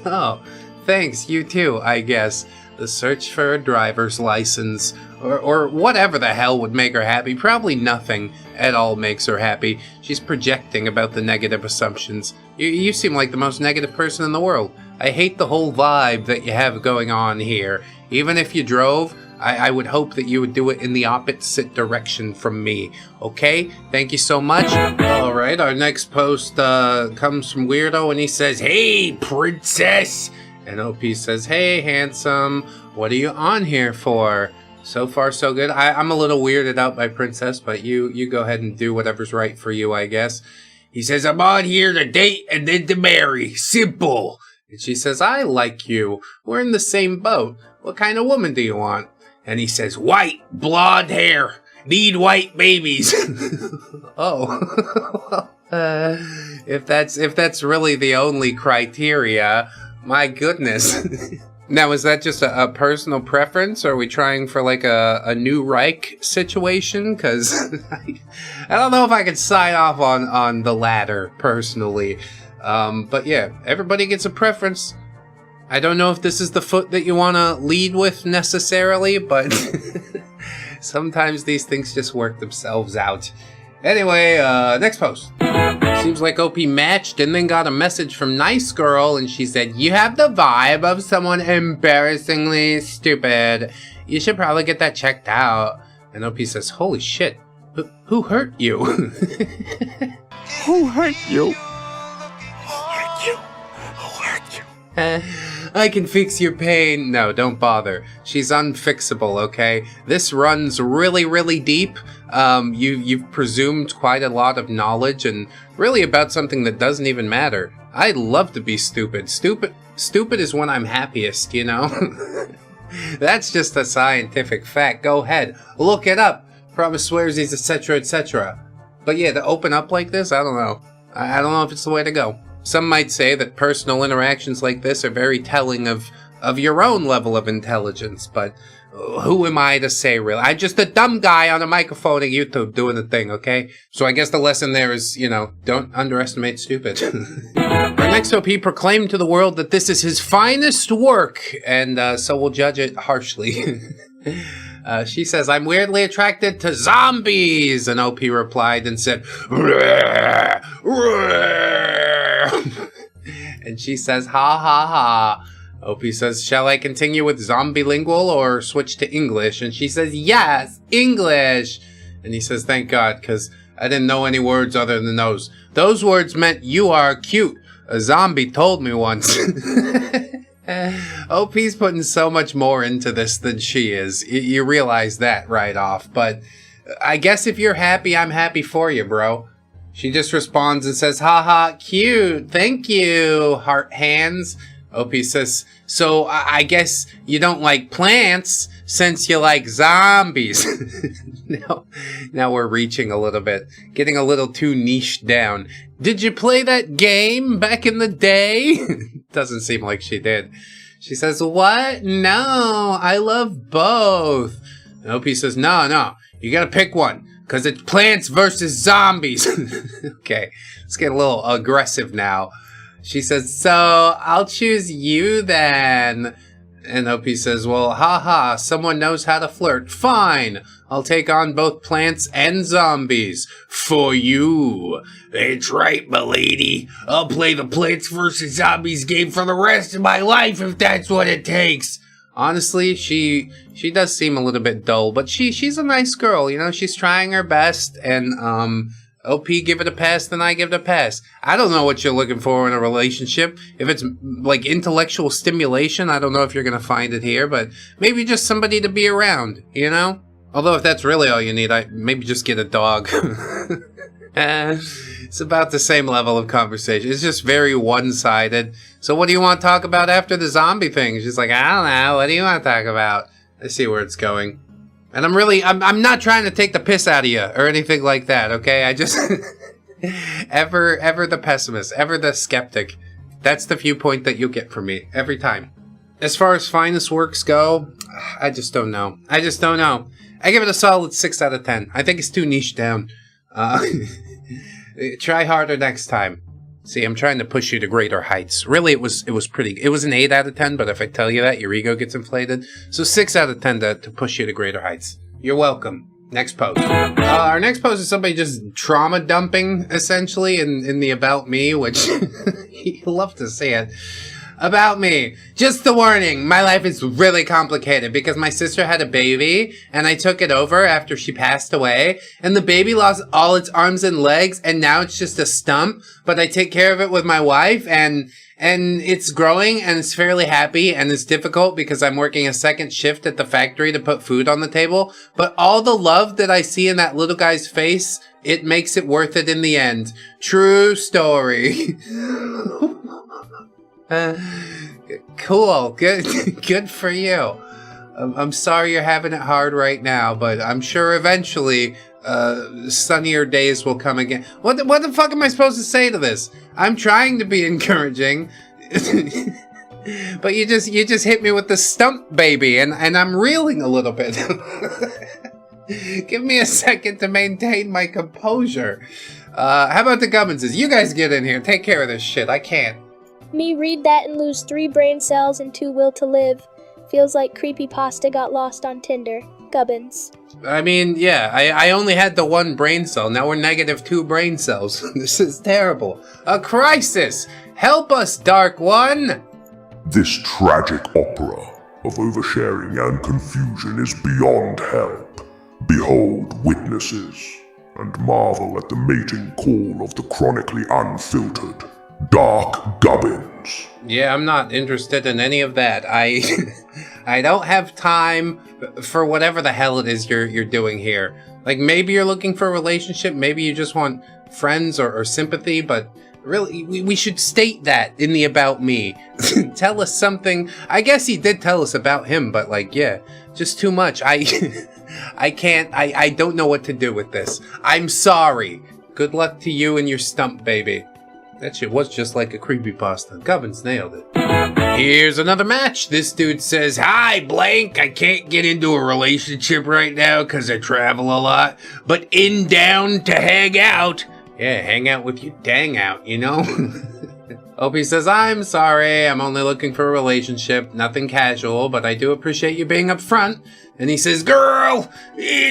Oh, thanks, you too, I guess. The search for a driver's license. Or whatever the hell would make her happy. Probably nothing at all makes her happy. She's projecting about the negative assumptions. You seem like the most negative person in the world. I hate the whole vibe that you have going on here. Even if you drove, I would hope that you would do it in the opposite direction from me. Okay? Thank you so much. Alright, our next post comes from Weirdo and he says, hey, princess! And OP says, hey, handsome, what are you on here for? So far, so good. I'm a little weirded out by princess, but you go ahead and do whatever's right for you, I guess. He says, I'm on here to date and then to marry. Simple. And she says, I like you. We're in the same boat. What kind of woman do you want? And he says, white, blonde hair. Need white babies. Oh. If that's really the only criteria, my goodness. Now, is that just a personal preference? Or are we trying for like a new Reich situation? Because I don't know if I could sign off on the latter personally. But yeah, everybody gets a preference. I don't know if this is the foot that you want to lead with necessarily, but sometimes these things just work themselves out. Anyway, next post. Seems like OP matched and then got a message from Nice Girl and she said, you have the vibe of someone embarrassingly stupid. You should probably get that checked out. And OP says, holy shit, who hurt you? Who hurt you? I can fix your pain. No, don't bother. She's unfixable, okay? This runs really, really deep. You've presumed quite a lot of knowledge and really about something that doesn't even matter. I'd love to be stupid. Stupid is when I'm happiest, you know? That's just a scientific fact. Go ahead, look it up. Promise swearsies, etc., etc. But yeah, to open up like this, I don't know. I don't know if it's the way to go. Some might say that personal interactions like this are very telling of your own level of intelligence, but who am I to say, really? I'm just a dumb guy on a microphone at YouTube doing the thing, okay? So I guess the lesson there is, you know, don't underestimate stupid. Our next OP proclaimed to the world that this is his finest work, and so we'll judge it harshly. She says, I'm weirdly attracted to zombies, and OP replied and said, "Rrr, rrr." And she says, ha ha ha. OP says, shall I continue with zombie lingual or switch to English? And she says, yes, English. And he says, thank God, because I didn't know any words other than those. Those words meant you are cute. A zombie told me once. OP's putting so much more into this than she is. You realize that right off. But I guess if you're happy, I'm happy for you, bro. She just responds and says, haha, cute. Thank you, heart hands. OP says, so I guess you don't like plants since you like zombies. Now we're reaching a little bit, getting a little too niche down. Did you play that game back in the day? Doesn't seem like she did. She says, what? No, I love both. And OP says, no, you gotta pick one, because it's plants versus zombies. Okay, let's get a little aggressive now. She says, so I'll choose you then. And OP says, well, haha, someone knows how to flirt. Fine, I'll take on both plants and zombies. For you. That's right, milady. I'll play the plants versus zombies game for the rest of my life if that's what it takes. Honestly, she does seem a little bit dull, but she's a nice girl, you know, she's trying her best, and OP give it a pass, then I give it a pass. I don't know what you're looking for in a relationship. If it's like intellectual stimulation, I don't know if you're gonna find it here, but maybe just somebody to be around, you know? Although if that's really all you need, maybe just get a dog. It's about the same level of conversation. It's just very one-sided. So what do you want to talk about after the zombie thing? She's like, I don't know, what do you want to talk about? I see where it's going. And I'm not trying to take the piss out of you or anything like that, okay? I just, ever the pessimist, ever the skeptic. That's the viewpoint that you'll get from me, every time. As far as finest works go, I just don't know. I give it a solid 6 out of 10. I think it's too niche down. Try harder next time. See, I'm trying to push you to greater heights. Really, it was an 8 out of 10, but if I tell you that, your ego gets inflated. So 6 out of 10 to push you to greater heights. You're welcome. Next post. Our next post is somebody just trauma dumping, essentially, in the About Me, which you love to see it. About me. Just a warning, my life is really complicated because my sister had a baby and I took it over after she passed away, and the baby lost all its arms and legs and now it's just a stump, but I take care of it with my wife and it's growing and it's fairly happy, and it's difficult because I'm working a second shift at the factory to put food on the table, but all the love that I see in that little guy's face, it makes it worth it in the end. True story. Cool. Good for you. I'm sorry you're having it hard right now, but I'm sure eventually sunnier days will come again. What the fuck am I supposed to say to this? I'm trying to be encouraging, but you just hit me with the stump, baby, and I'm reeling a little bit. Give me a second to maintain my composure. How about the Gummonses? You guys get in here. Take care of this shit. I can't. Me read that and lose 3 brain cells and 2 will to live. Feels like creepypasta got lost on Tinder. Gubbins. I mean, yeah, I only had the 1 brain cell. Now we're negative 2 brain cells. This is terrible. A crisis! Help us, Dark One! This tragic opera of oversharing and confusion is beyond help. Behold witnesses, and marvel at the mating call of the chronically unfiltered Dark Gubbins. Yeah, I'm not interested in any of that. I don't have time for whatever the hell it is you're doing here. Like, maybe you're looking for a relationship, maybe you just want friends or sympathy, but Really, we should state that in the about me. Tell us something. I guess he did tell us about him, but like, yeah, just too much. I can't, I don't know what to do with this. I'm sorry. Good luck to you and your stump, baby. That shit was just like a creepypasta. Gubbins nailed it. Here's another match. This dude says, "Hi, blank. I can't get into a relationship right now because I travel a lot, but in down to hang out." Yeah, hang out with you, dang out, you know? Opie says, "I'm sorry. I'm only looking for a relationship. Nothing casual, but I do appreciate you being upfront." And he says, "Girl,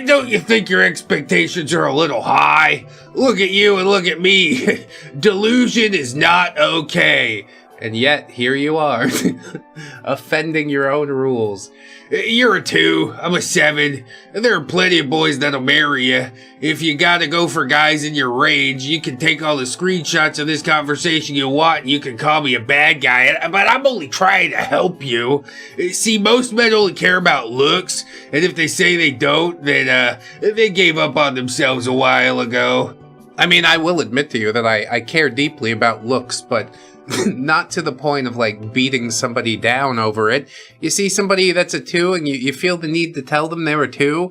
don't you think your expectations are a little high? Look at you and look at me. Delusion is not okay." And yet, here you are, offending your own rules. "You're a 2, I'm a 7. There are plenty of boys that'll marry you. If you gotta go for guys in your range, you can take all the screenshots of this conversation you want and you can call me a bad guy, but I'm only trying to help you. See, most men only care about looks, and if they say they don't, then they gave up on themselves a while ago." I mean, I will admit to you that I care deeply about looks, but not to the point of like beating somebody down over it. You see somebody that's a 2 and you feel the need to tell them they're a 2,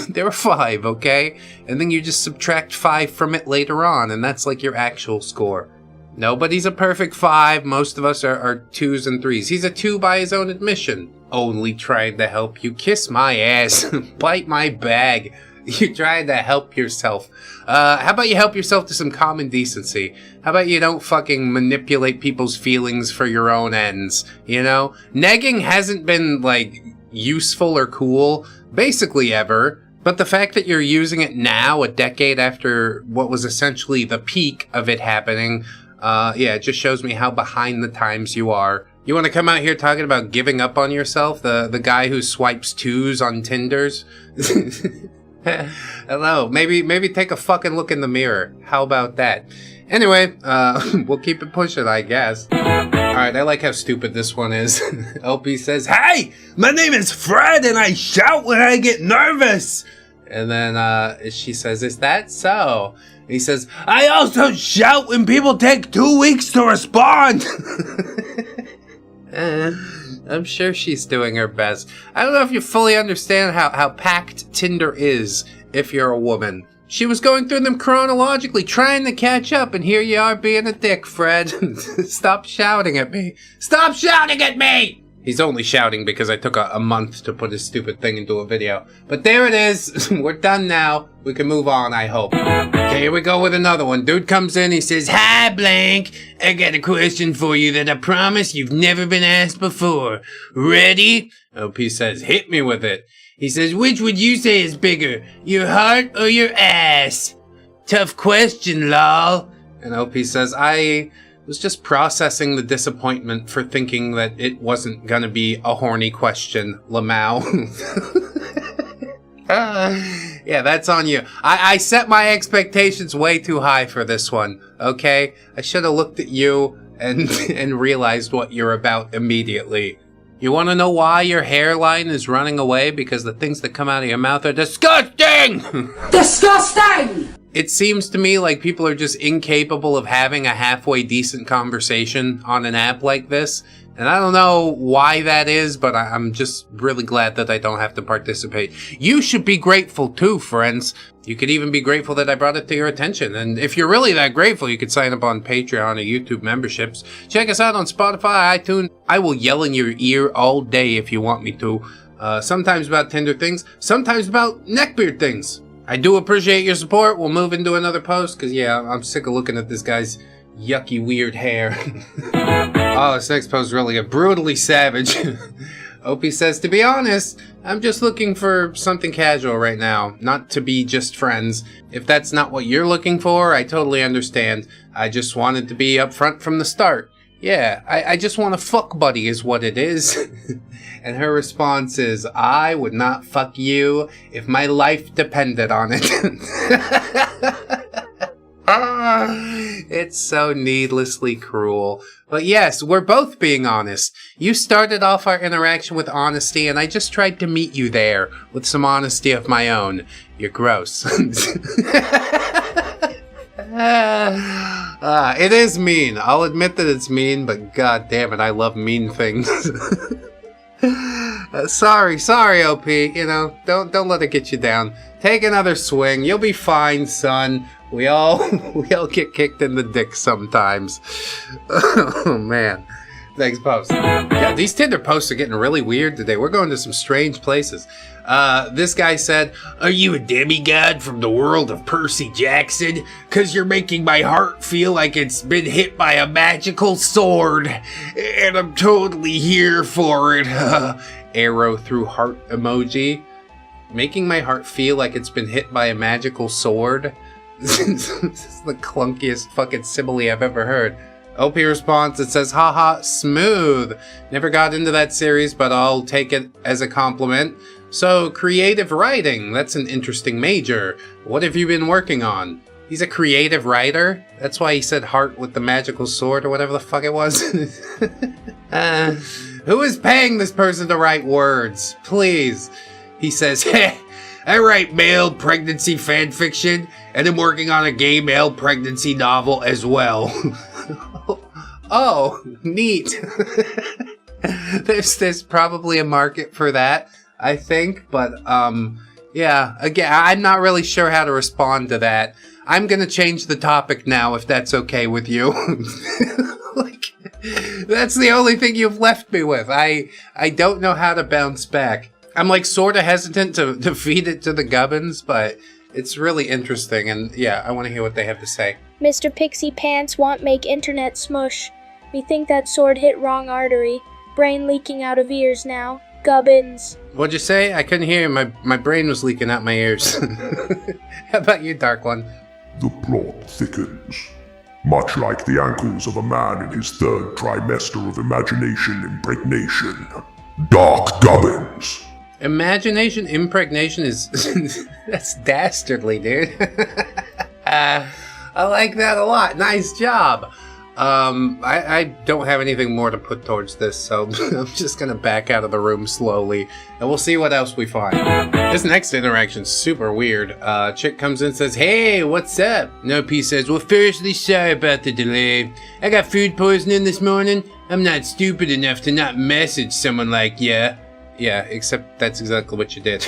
they're a 5, okay? And then you just subtract 5 from it later on, and that's like your actual score. Nobody's a perfect 5. Most of us are 2s and 3s. He's a 2 by his own admission. Only trying to help you. Kiss my ass. Bite my bag. You're trying to help yourself. How about you help yourself to some common decency? How about you don't fucking manipulate people's feelings for your own ends, you know? Negging hasn't been, like, useful or cool, basically ever, but the fact that you're using it now, a decade after what was essentially the peak of it happening, yeah, it just shows me how behind the times you are. You want to come out here talking about giving up on yourself? The guy who swipes 2s on Tinders? Hello, maybe take a fucking look in the mirror. How about that? Anyway, we'll keep it pushing, I guess. Alright, I like how stupid this one is. LP says, "Hey, my name is Fred and I shout when I get nervous." And then she says, "Is that so?" He says, "I also shout when people take 2 weeks to respond." I'm sure she's doing her best. I don't know if you fully understand how packed Tinder is if you're a woman. She was going through them chronologically, trying to catch up, and here you are being a dick, Fred. Stop shouting at me. Stop shouting at me! He's only shouting because I took a month to put his stupid thing into a video. But there it is. We're done now. We can move on, I hope. Okay, here we go with another one. Dude comes in, he says, "Hi, blank. I got a question for you that I promise you've never been asked before. Ready?" OP says, "Hit me with it." He says, "Which would you say is bigger, your heart or your ass?" "Tough question, lol." And OP says, "I was just processing the disappointment for thinking that it wasn't gonna be a horny question, Lamau." Yeah, that's on you. I set my expectations way too high for this one, okay? I should have looked at you and realized what you're about immediately. You want to know why your hairline is running away? Because the things that come out of your mouth are disgusting! Disgusting! It seems to me like people are just incapable of having a halfway decent conversation on an app like this. And I don't know why that is, but I'm just really glad that I don't have to participate. You should be grateful too, friends. You could even be grateful that I brought it to your attention. And if you're really that grateful, you could sign up on Patreon or YouTube memberships. Check us out on Spotify, iTunes. I will yell in your ear all day if you want me to. Sometimes about Tinder things, sometimes about neckbeard things. I do appreciate your support. We'll move into another post, because yeah, I'm sick of looking at this guy's yucky, weird hair. Oh, this next post is really brutally savage. Opie says, "To be honest, I'm just looking for something casual right now, not to be just friends. If that's not what you're looking for, I totally understand. I just wanted to be upfront from the start. Yeah, I just want a fuck buddy is what it is." And her response is, "I would not fuck you if my life depended on it." It's so needlessly cruel. But yes, we're both being honest. You started off our interaction with honesty, and I just tried to meet you there with some honesty of my own. You're gross. It is mean. I'll admit that it's mean, but god damn it, I love mean things. Sorry, OP. You know, don't let it get you down. Take another swing. You'll be fine, son. We all get kicked in the dick sometimes. Oh man. Next post. Yeah, these Tinder posts are getting really weird today. We're going to some strange places. This guy said, "Are you a demigod from the world of Percy Jackson? 'Cause you're making my heart feel like it's been hit by a magical sword. And I'm totally here for it." Arrow through heart emoji. Making my heart feel like it's been hit by a magical sword. This is the clunkiest fucking simile I've ever heard. OP response, it says, "Haha, smooth. Never got into that series, but I'll take it as a compliment. So, creative writing, that's an interesting major. What have you been working on?" He's a creative writer? That's why he said heart with the magical sword or whatever the fuck it was. Who is paying this person to write words? Please. He says, "Heh, I write male pregnancy fanfiction, and I'm working on a gay male pregnancy novel as well." Oh, neat. There's probably a market for that, I think, but yeah, again, I'm not really sure how to respond to that. I'm gonna change the topic now, if that's okay with you. Like, that's the only thing you've left me with. I don't know how to bounce back. I'm like sort of hesitant to feed it to the gubbins, but it's really interesting, and yeah, I want to hear what they have to say. Mr. Pixie Pants want make internet smush. We think that sword hit wrong artery. Brain leaking out of ears now. Gubbins. What'd you say? I couldn't hear. My brain was leaking out my ears. How about you, Dark One? The plot thickens. Much like the ankles of a man in his third trimester of imagination impregnation. Dark Gubbins. Imagination impregnation is... that's dastardly, dude. I like that a lot. Nice job. I don't have anything more to put towards this, so I'm just gonna back out of the room slowly, and we'll see what else we find. This next interaction's super weird. Chick comes in and says, "Hey, what's up?" Nope says, "Well, firstly, sorry about the delay. I got food poisoning this morning. I'm not stupid enough to not message someone like ya." Yeah, except that's exactly what you did.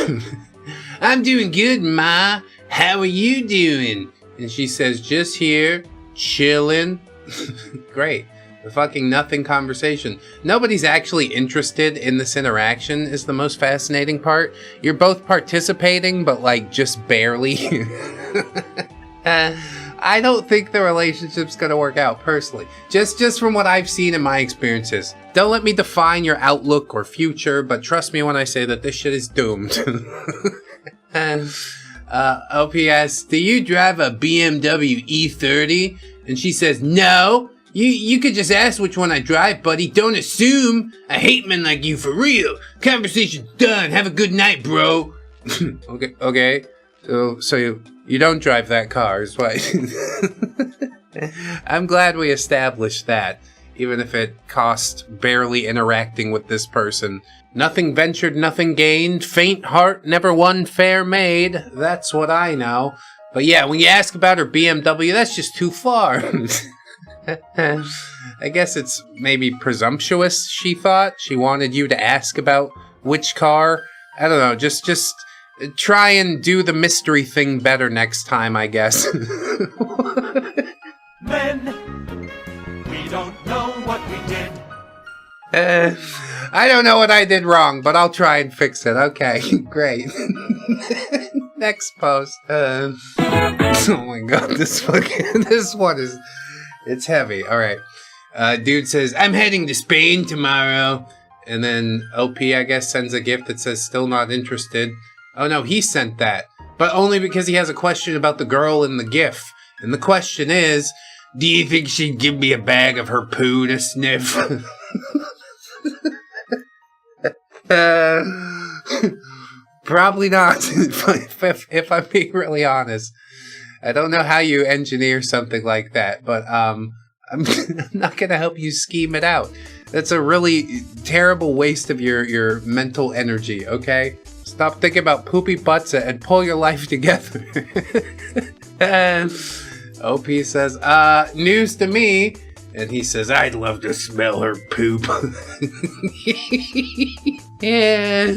"I'm doing good, Ma. How are you doing?" And she says, "Just here, chillin'." Great. The fucking nothing conversation. Nobody's actually interested in this interaction is the most fascinating part. You're both participating, but like just barely. I don't think the relationship's gonna work out personally. Just from what I've seen in my experiences. Don't let me define your outlook or future, but trust me when I say that this shit is doomed. OPS, "Do you drive a BMW E30? And she says, "No. You could just ask which one I drive, buddy. Don't assume. I hate men like you for real. Conversation's done. Have a good night, bro." Okay. So you don't drive that car, is what. I'm glad we established that, even if it cost barely interacting with this person. Nothing ventured, nothing gained. Faint heart, never won, fair maid. That's what I know. But yeah, when you ask about her BMW, that's just too far. I guess it's maybe presumptuous, she thought. She wanted you to ask about which car. I don't know, just try and do the mystery thing better next time, I guess. Men, we don't know what we did. I don't know what I did wrong, but I'll try and fix it. Okay, great. Next post. Oh my god, this one is, it's heavy. Alright. Dude says, "I'm heading to Spain tomorrow." And then OP, I guess, sends a gift that says, "Still not interested." Oh no, he sent that. But only because he has a question about the girl in the gif. And the question is, do you think she'd give me a bag of her poo to sniff? Probably not, if I'm being really honest. I don't know how you engineer something like that, but I'm not going to help you scheme it out. That's a really terrible waste of your mental energy, okay? Stop thinking about poopy butts and pull your life together. OP says, news to me. And he says, I'd love to smell her poop. Yeah.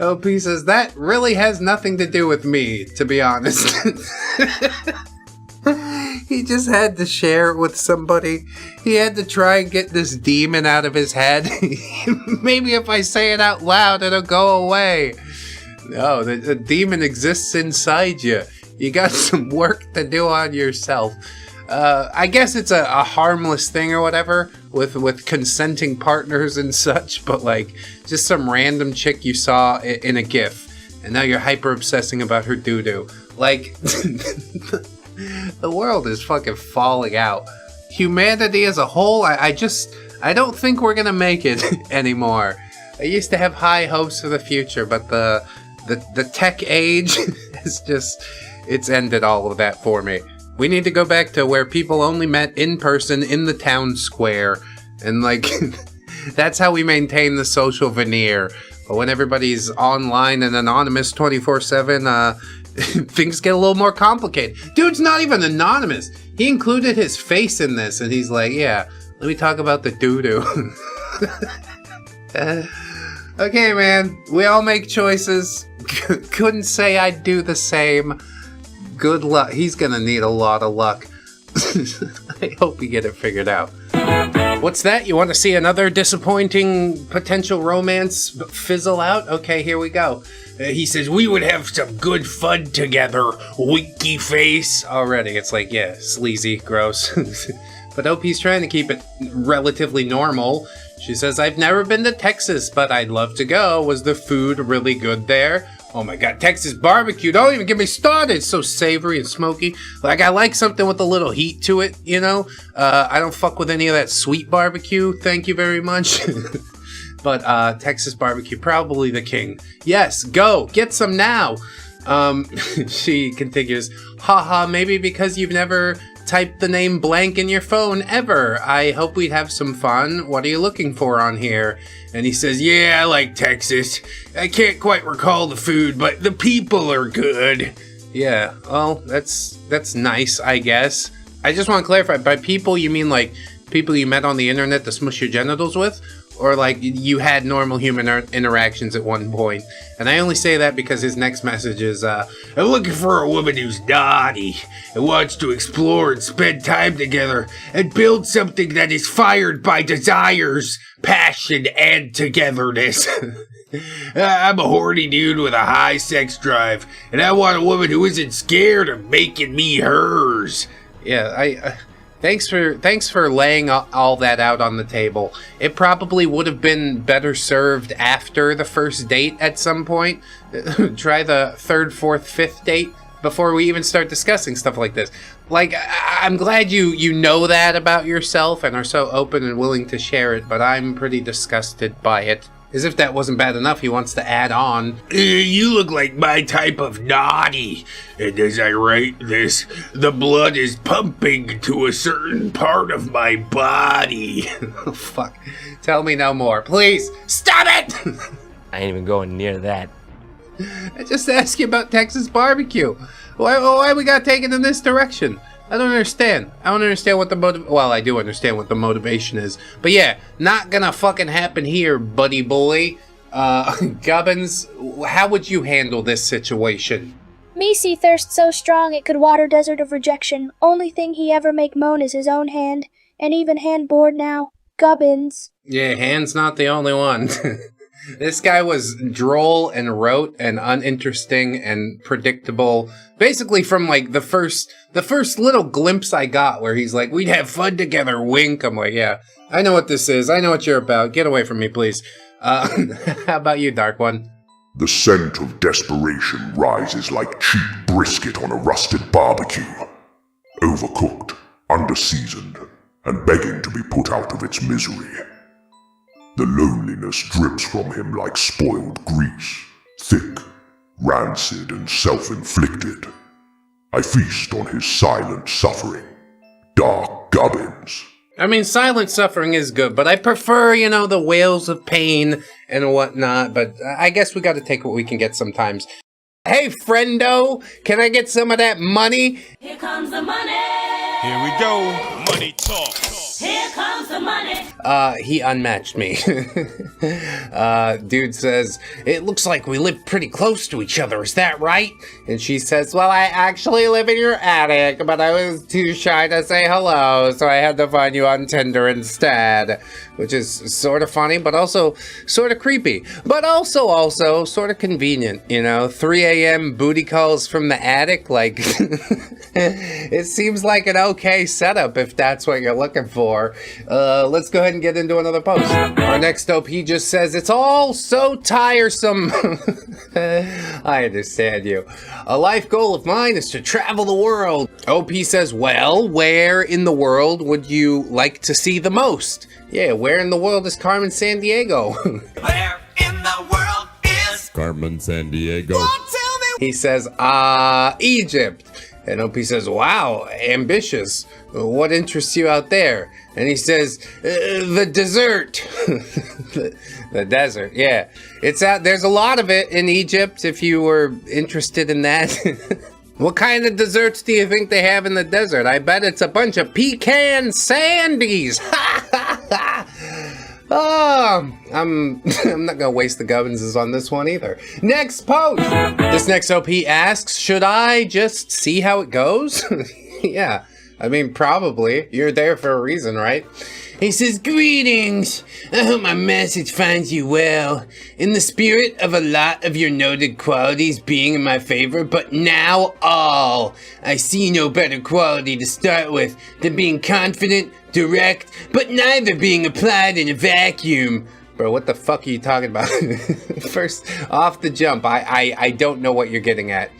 OP says, that really has nothing to do with me, to be honest. He just had to share it with somebody. He had to try and get this demon out of his head. Maybe if I say it out loud, it'll go away. No, the demon exists inside you. You got some work to do on yourself. I guess it's a harmless thing or whatever with consenting partners and such, but like just some random chick you saw in a GIF, and now you're hyper obsessing about her doo-doo. Like, the world is fucking falling out. Humanity as a whole, I don't think we're gonna make it anymore. I used to have high hopes for the future, but the tech age it's ended all of that for me. We need to go back to where people only met in person in the town square, and like that's how we maintain the social veneer. But when everybody's online and anonymous 24/7, things get a little more complicated. Dude's not even anonymous. He included his face in this, and he's like, yeah, let me talk about the doo-doo. Okay, man, we all make choices. Couldn't say I'd do the same. Good luck. He's gonna need a lot of luck. I hope we get it figured out. What's that? You want to see another disappointing potential romance fizzle out? Okay, here we go. He says, we would have some good fun together, winky face. Already, it's like, yeah, sleazy, gross. But OP's trying to keep it relatively normal. She says, I've never been to Texas, but I'd love to go. Was the food really good there? Oh my god, Texas barbecue, don't even get me started. It's so savory and smoky. Like, I like something with a little heat to it, you know? I don't fuck with any of that sweet barbecue, thank you very much. But Texas barbecue, probably the king. Yes, go, get some now. She continues, haha, maybe because you've never typed the name blank in your phone ever. I hope we'd have some fun. What are you looking for on here? And he says, yeah, I like Texas. I can't quite recall the food, but the people are good. Yeah, well, that's nice, I guess. I just want to clarify, by people, you mean like people you met on the internet to smush your genitals with? Or like you had normal human interactions at one point? And I only say that because his next message is, I'm looking for a woman who's naughty and wants to explore and spend time together and build something that is fired by desires, passion, and togetherness. I'm a horny dude with a high sex drive, and I want a woman who isn't scared of making me hers. Yeah, Thanks for laying all that out on the table. It probably would have been better served after the first date at some point. Try the third, fourth, fifth date before we even start discussing stuff like this. Like, I'm glad you know that about yourself and are so open and willing to share it, but I'm pretty disgusted by it. As if that wasn't bad enough, he wants to add on, you look like my type of naughty. And as I write this, the blood is pumping to a certain part of my body. Oh, fuck. Tell me no more. Please, stop it! I ain't even going near that. I just asked you about Texas barbecue. Why we gotta take it in this direction? I don't understand. I don't understand what well, I do understand what the motivation is. But yeah, not gonna fucking happen here, buddy boy. Gubbins, how would you handle this situation? Me see thirst so strong it could water desert of rejection. Only thing he ever make moan is his own hand. And even hand bored now. Gubbins. Yeah, hand's not the only one. This guy was droll and rote and uninteresting and predictable. Basically from like the first little glimpse I got where he's like, we'd have fun together, wink. I'm like, yeah, I know what this is. I know what you're about. Get away from me, please. How about you, Dark One? The scent of desperation rises like cheap brisket on a rusted barbecue. Overcooked, underseasoned, and begging to be put out of its misery. The loneliness drips from him like spoiled grease, thick, rancid, and self-inflicted. I feast on his silent suffering. Dark Gubbins. I mean, silent suffering is good, but I prefer, the wails of pain and whatnot, but I guess we gotta take what we can get sometimes. Hey, friendo, can I get some of that money? Here comes the money. Here we go. Money talk. Here comes the money. He unmatched me. Dude says, it looks like we live pretty close to each other, is that right? And she says, well, I actually live in your attic, but I was too shy to say hello, so I had to find you on Tinder instead. Which is sort of funny, but also sort of creepy. But also sort of convenient, you know? 3 a.m. booty calls from the attic, like, it seems like an okay setup if that's what you're looking for. Let's go ahead and get into another post. Our next OP just says, it's all so tiresome. I understand you. A life goal of mine is to travel the world. OP says, well, where in the world would you like to see the most? Yeah, where in the world is Carmen Sandiego? Where in the world is Carmen Sandiego? Don't tell me. He says, Egypt. And OP says, wow, ambitious. What interests you out there? And he says, the dessert. the desert, yeah. It's out, there's a lot of it in Egypt if you were interested in that. What kind of desserts do you think they have in the desert? I bet it's a bunch of pecan sandies. Oh, I'm not gonna waste the gubbinses on this one either. Next post. This next OP asks, should I just see how it goes? Yeah, I mean, probably. You're there for a reason, right? He says, greetings. I hope my message finds you well. In the spirit of a lot of your noted qualities being in my favor, but now all. I see no better quality to start with than being confident, direct, but neither being applied in a vacuum. Bro, what the fuck are you talking about? First, off the jump, I don't know what you're getting at.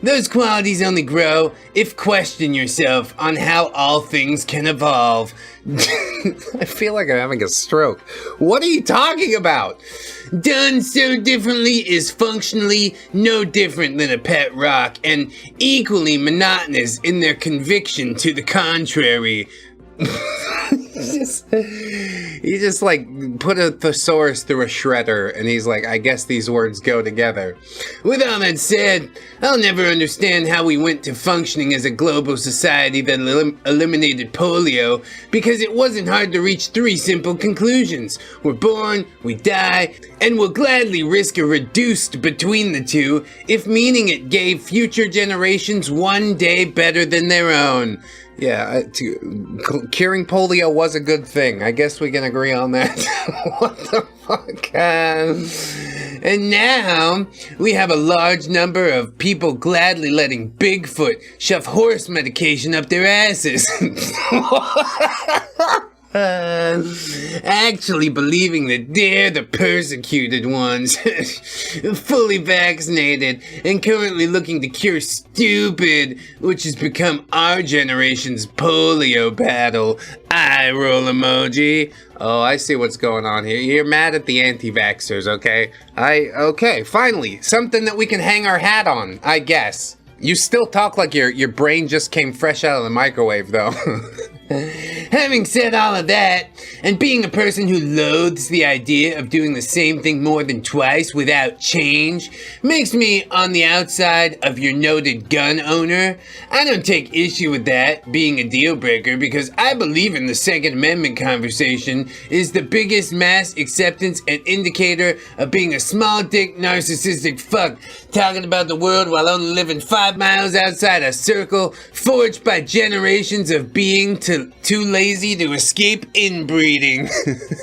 Those qualities only grow if question yourself on how all things can evolve. I feel like I'm having a stroke. What are you talking about? Done so differently is functionally no different than a pet rock, and equally monotonous in their conviction to the contrary. He just like put a thesaurus through a shredder, and he's like, I guess these words go together. With all that said, I'll never understand how we went to functioning as a global society that eliminated polio, because it wasn't hard to reach 3 simple conclusions. We're born, we die, and we'll gladly risk a reduced between the two if meaning it gave future generations one day better than their own. Yeah, curing polio was a good thing. I guess we can agree on that. What the fuck? And now, we have a large number of people gladly letting Bigfoot shove horse medication up their asses. Actually believing that they're the persecuted ones, fully vaccinated, and currently looking to cure stupid, which has become our generation's polio battle. Eye roll emoji. Oh, I see what's going on here. You're mad at the anti-vaxxers, okay? Okay, finally, something that we can hang our hat on, I guess. You still talk like your brain just came fresh out of the microwave, though. Having said all of that, and being a person who loathes the idea of doing the same thing more than twice without change, makes me on the outside of your noted gun owner. I don't take issue with that being a deal breaker, because I believe in the Second Amendment conversation is the biggest mass acceptance and indicator of being a small dick narcissistic fuck, talking about the world while only living 5 miles outside a circle forged by generations of being too lazy to escape inbreeding.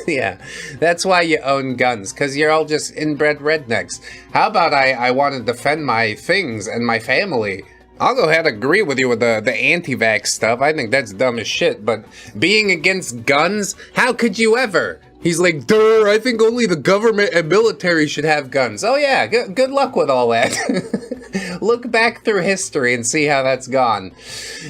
Yeah, that's why you own guns, because you're all just inbred rednecks. How about I want to defend my things and my family? I'll go ahead and agree with you with the anti-vax stuff. I think that's dumb as shit, but being against guns, how could you ever? He's like, duh, I think only the government and military should have guns. Oh yeah, good luck with all that. Look back through history and see how that's gone.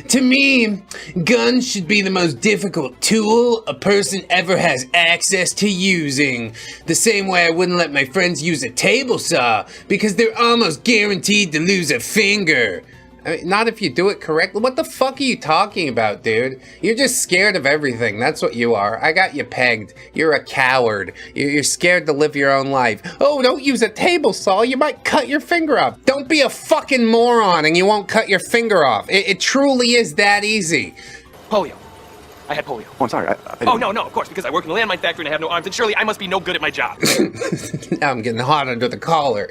To me, guns should be the most difficult tool a person ever has access to using. The same way I wouldn't let my friends use a table saw, because they're almost guaranteed to lose a finger. I mean, not if you do it correctly. What the fuck are you talking about, dude? You're just scared of everything. That's what you are. I got you pegged. You're a coward. You're scared to live your own life. Oh, don't use a table saw. You might cut your finger off. Don't be a fucking moron and you won't cut your finger off. It truly is that easy. Polio. I had polio. Oh, I'm sorry. Oh, no, of course, because I work in the landmine factory and I have no arms, and surely I must be no good at my job. Now I'm getting hot under the collar.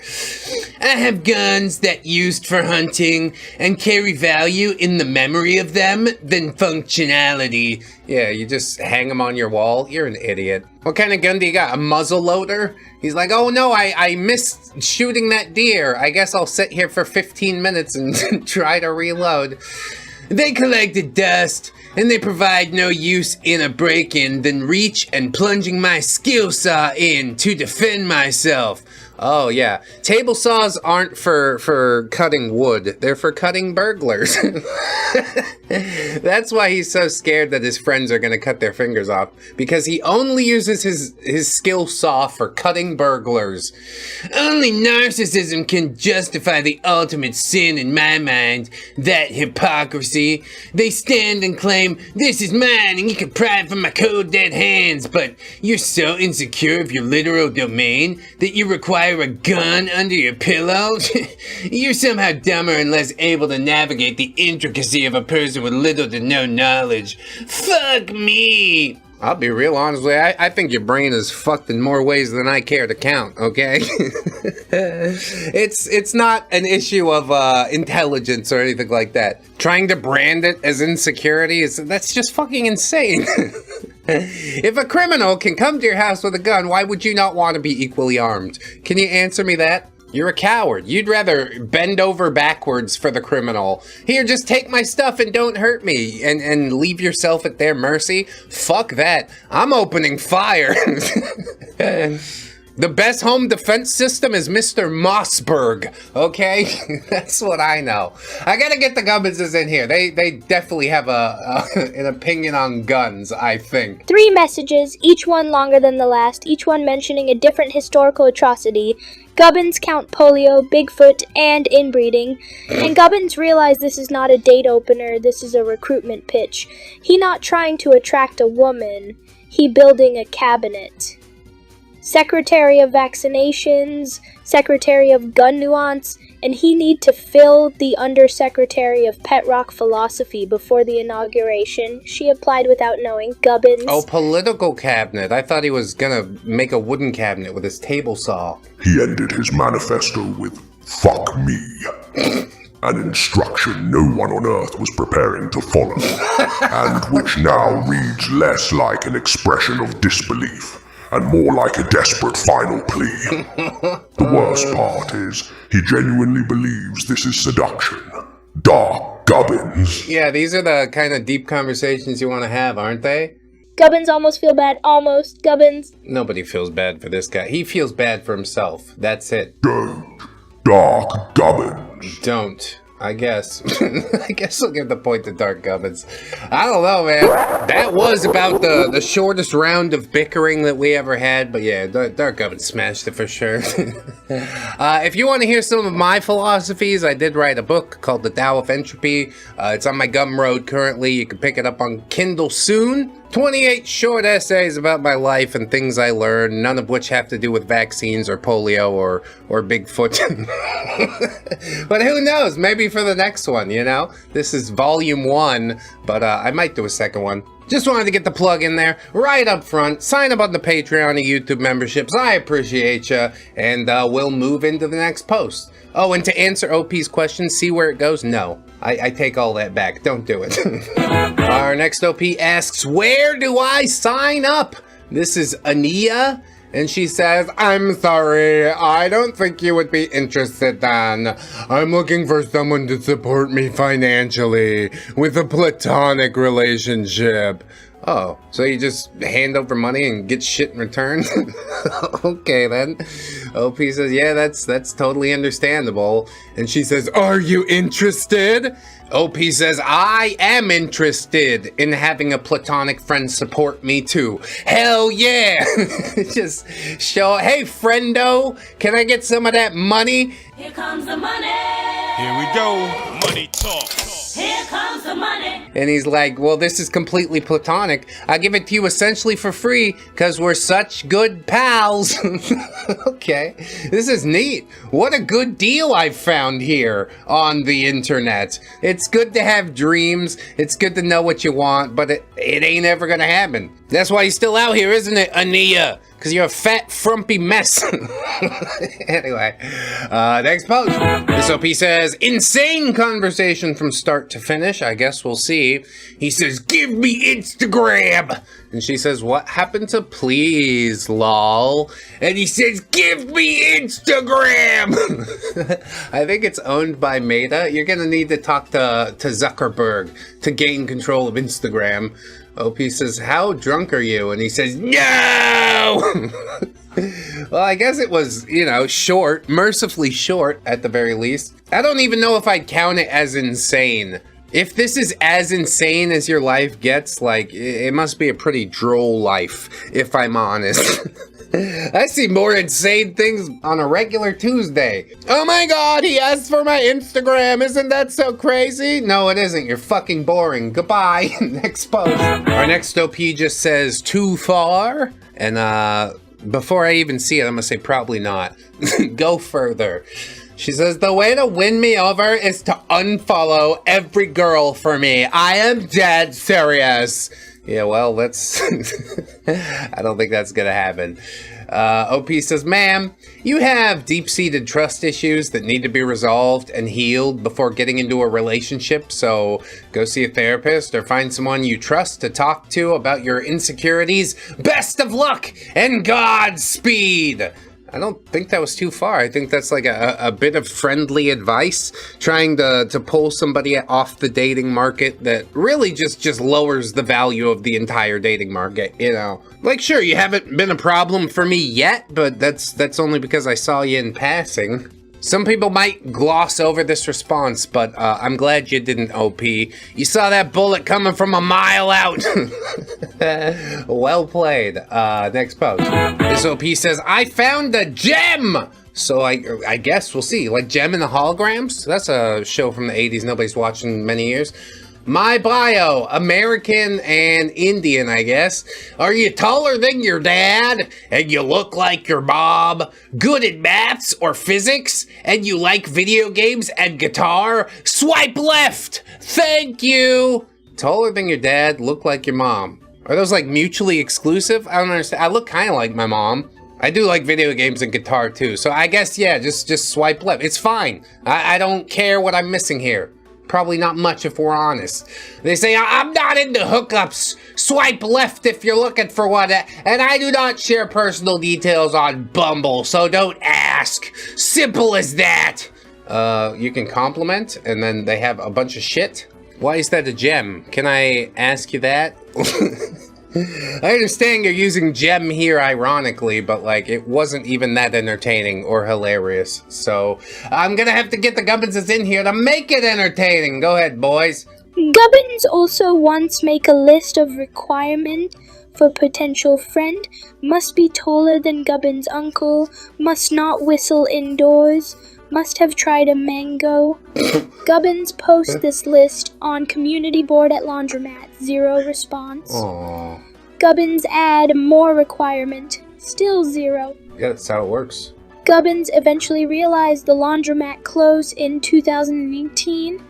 I have guns that used for hunting and carry value in the memory of them than functionality. Yeah, you just hang them on your wall? You're an idiot. What kind of gun do you got? A muzzle loader? He's like, oh no, I missed shooting that deer. I guess I'll sit here for 15 minutes and try to reload. They collected dust, and they provide no use in a break-in than reach and plunging my skill saw in to defend myself. Oh yeah, table saws aren't for cutting wood, they're for cutting burglars. That's why he's so scared that his friends are gonna cut their fingers off, because he only uses his skill saw for cutting burglars. Only narcissism can justify the ultimate sin in my mind, that hypocrisy. They stand and claim, this is mine and you can pry it from my cold dead hands, but you're so insecure of your literal domain that you require a gun under your pillow? You're somehow dumber and less able to navigate the intricacy of a person with little to no knowledge. Fuck me! I'll be real honest with you, I think your brain is fucked in more ways than I care to count, okay? It's not an issue of intelligence or anything like that. Trying to brand it as insecurity, that's just fucking insane. If a criminal can come to your house with a gun, why would you not want to be equally armed? Can you answer me that? You're a coward. You'd rather bend over backwards for the criminal. Here, just take my stuff and don't hurt me, and leave yourself at their mercy? Fuck that. I'm opening fire. The best home defense system is Mr. Mossberg, okay? That's what I know. I gotta get the Gubbinses in here. They definitely have an opinion on guns, I think. 3 messages, each one longer than the last, each one mentioning a different historical atrocity. Gubbins count polio, Bigfoot, and inbreeding. And Gubbins realized this is not a date opener, this is a recruitment pitch. He not trying to attract a woman, he building a cabinet. Secretary of Vaccinations, Secretary of Gun Nuance, and he need to fill the Undersecretary of Pet Rock Philosophy before the inauguration. She applied without knowing. Gubbins. Oh, political cabinet. I thought he was gonna make a wooden cabinet with his table saw. He ended his manifesto with, "Fuck me." An instruction no one on Earth was preparing to follow, and which now reads less like an expression of disbelief and more like a desperate final plea. The worst part is, he genuinely believes this is seduction. Dark Gubbins. Yeah, these are the kind of deep conversations you want to have, aren't they? Gubbins almost feel bad. Almost. Gubbins. Nobody feels bad for this guy. He feels bad for himself. That's it. Don't. Dark Gubbins. Don't. I guess. I guess I'll give the point to Dark Gubbins. I don't know, man. That was about the shortest round of bickering that we ever had, but yeah, Dark Gubbins smashed it for sure. If you want to hear some of my philosophies, I did write a book called The Tao of Entropy. It's on my Gumroad currently. You can pick it up on Kindle soon. 28 short essays about my life and things I learned, none of which have to do with vaccines or polio or Bigfoot. But who knows? Maybe for the next one, you know? This is volume 1, but I might do a second one. Just wanted to get the plug in there right up front. Sign up on the Patreon and YouTube memberships. I appreciate ya. And we'll move into the next post. Oh, and to answer OP's question, see where it goes? No. I take all that back. Don't do it. Our next OP asks, where do I sign up? This is Ania. And she says, I'm sorry, I don't think you would be interested then. I'm looking for someone to support me financially with a platonic relationship. Oh, so you just hand over money and get shit in return? Okay then. OP says, yeah, that's totally understandable. And she says, are you interested? OP says, I am interested in having a platonic friend support me too. Hell yeah! Just show, hey friendo, can I get some of that money? Here comes the money. Here we go. Money talk. Here comes the money. And he's like, well, this is completely platonic. I give it to you essentially for free because we're such good pals. Okay, this is neat. What a good deal I've found here on the internet. It's good to have dreams. It's good to know what you want, but it ain't ever gonna happen. That's why you're still out here, isn't it, Ania? Because you're a fat, frumpy mess. Anyway, next post. This OP says, insane conversation from start to finish. I guess we'll see. He says, give me Instagram. And she says, what happened to please, lol? And he says, give me Instagram. I think it's owned by Meta. You're going to need to talk to Zuckerberg to gain control of Instagram. OP says, how drunk are you? And he says, no! Well, I guess it was, you know, short, mercifully short at the very least. I don't even know if I'd count it as insane. If this is as insane as your life gets, like, it must be a pretty droll life, if I'm honest. I see more insane things on a regular Tuesday. Oh my god, he asked for my Instagram. Isn't that so crazy? No, it isn't. You're fucking boring. Goodbye. Next post. Our next OP just says, too far? And before I even see it, I'm gonna say probably not. Go further. She says, the way to win me over is to unfollow every girl for me. I am dead serious. Yeah, well, that's... I don't think that's gonna happen. OP says, ma'am, you have deep-seated trust issues that need to be resolved and healed before getting into a relationship, so go see a therapist or find someone you trust to talk to about your insecurities. Best of luck and Godspeed! I don't think that was too far. I think that's like a bit of friendly advice, trying to pull somebody off the dating market that really just lowers the value of the entire dating market, you know? Like, sure, you haven't been a problem for me yet, but that's only because I saw you in passing. Some people might gloss over this response, but I'm glad you didn't, OP. You saw that bullet coming from a mile out. Well played. Next post. This OP says, I found a gem! So I guess we'll see. Like Gem and the Holograms? That's a show from the 80s nobody's watched in many years. My bio, American and Indian, I guess. Are you taller than your dad? And you look like your mom? Good at maths or physics? And you like video games and guitar? Swipe left! Thank you! Taller than your dad, look like your mom. Are those like mutually exclusive? I don't understand. I look kind of like my mom. I do like video games and guitar too. So I guess, yeah, just swipe left. It's fine. I don't care what I'm missing here. Probably not much if we're honest. They say, I'm not into hookups. Swipe left if you're looking for one. And I do not share personal details on Bumble, so don't ask. Simple as that. You can compliment, and then they have a bunch of shit. Why is that a gem? Can I ask you that? I understand you're using gem here ironically, but like it wasn't even that entertaining or hilarious. So I'm gonna have to get the Gubbinses in here to make it entertaining. Go ahead, boys. Gubbins also wants make a list of requirements for potential friend. Must be taller than Gubbins' uncle. Must not whistle indoors. Must have tried a mango. Gubbins posts this list on community board at laundromat. 0 response. Aww. Gubbins add more requirement. Still 0. Yeah, that's how it works. Gubbins eventually realized the laundromat closed in 2018,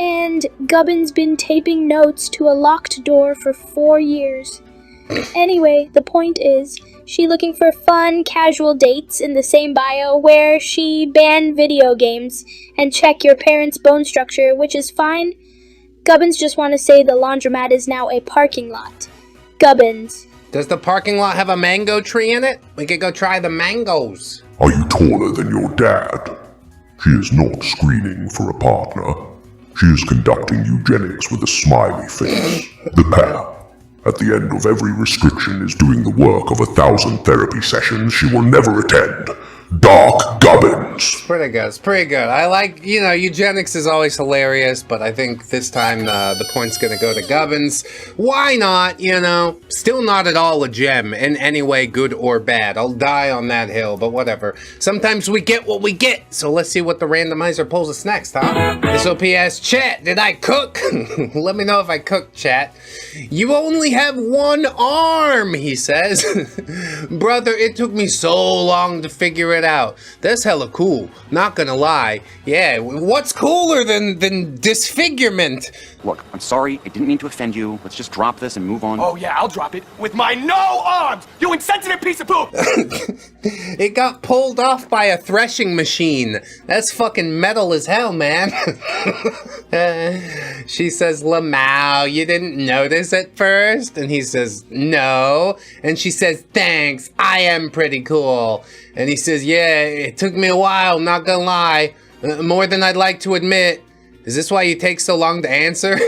and Gubbins been taping notes to a locked door for 4 years. Anyway, the point is, she looking for fun, casual dates in the same bio where she banned video games and check your parents' bone structure, which is fine. Gubbins just want to say the laundromat is now a parking lot. Gubbins. Does the parking lot have a mango tree in it? We could go try the mangoes. Are you taller than your dad? She is not screening for a partner. She is conducting eugenics with a smiley face. The pair, at the end of every restriction, is doing the work of 1,000 therapy sessions she will never attend. Dark Gubbins. Pretty good. It's pretty good. I like, you know, eugenics is always hilarious, but I think this time the point's gonna go to Gubbins. Why not, you know? Still not at all a gem in any way, good or bad. I'll die on that hill, but whatever. Sometimes we get what we get, so let's see what the randomizer pulls us next, huh? SOP asks, chat, did I cook? Let me know if I cooked, chat. You only have one arm, he says. Brother, it took me so long to figure it out. That's hella cool, not gonna lie. Yeah, what's cooler than disfigurement? Look, I'm sorry, I didn't mean to offend you. Let's just drop this and move on. Oh yeah, I'll drop it with my no arms, you insensitive piece of poop! It got pulled off by a threshing machine. That's fucking metal as hell, man. She says, Lamau, you didn't notice at first? And he says, no. And she says, thanks, I am pretty cool. And he says, yeah, it took me a while, not gonna lie. More than I'd like to admit. Is this why you take so long to answer?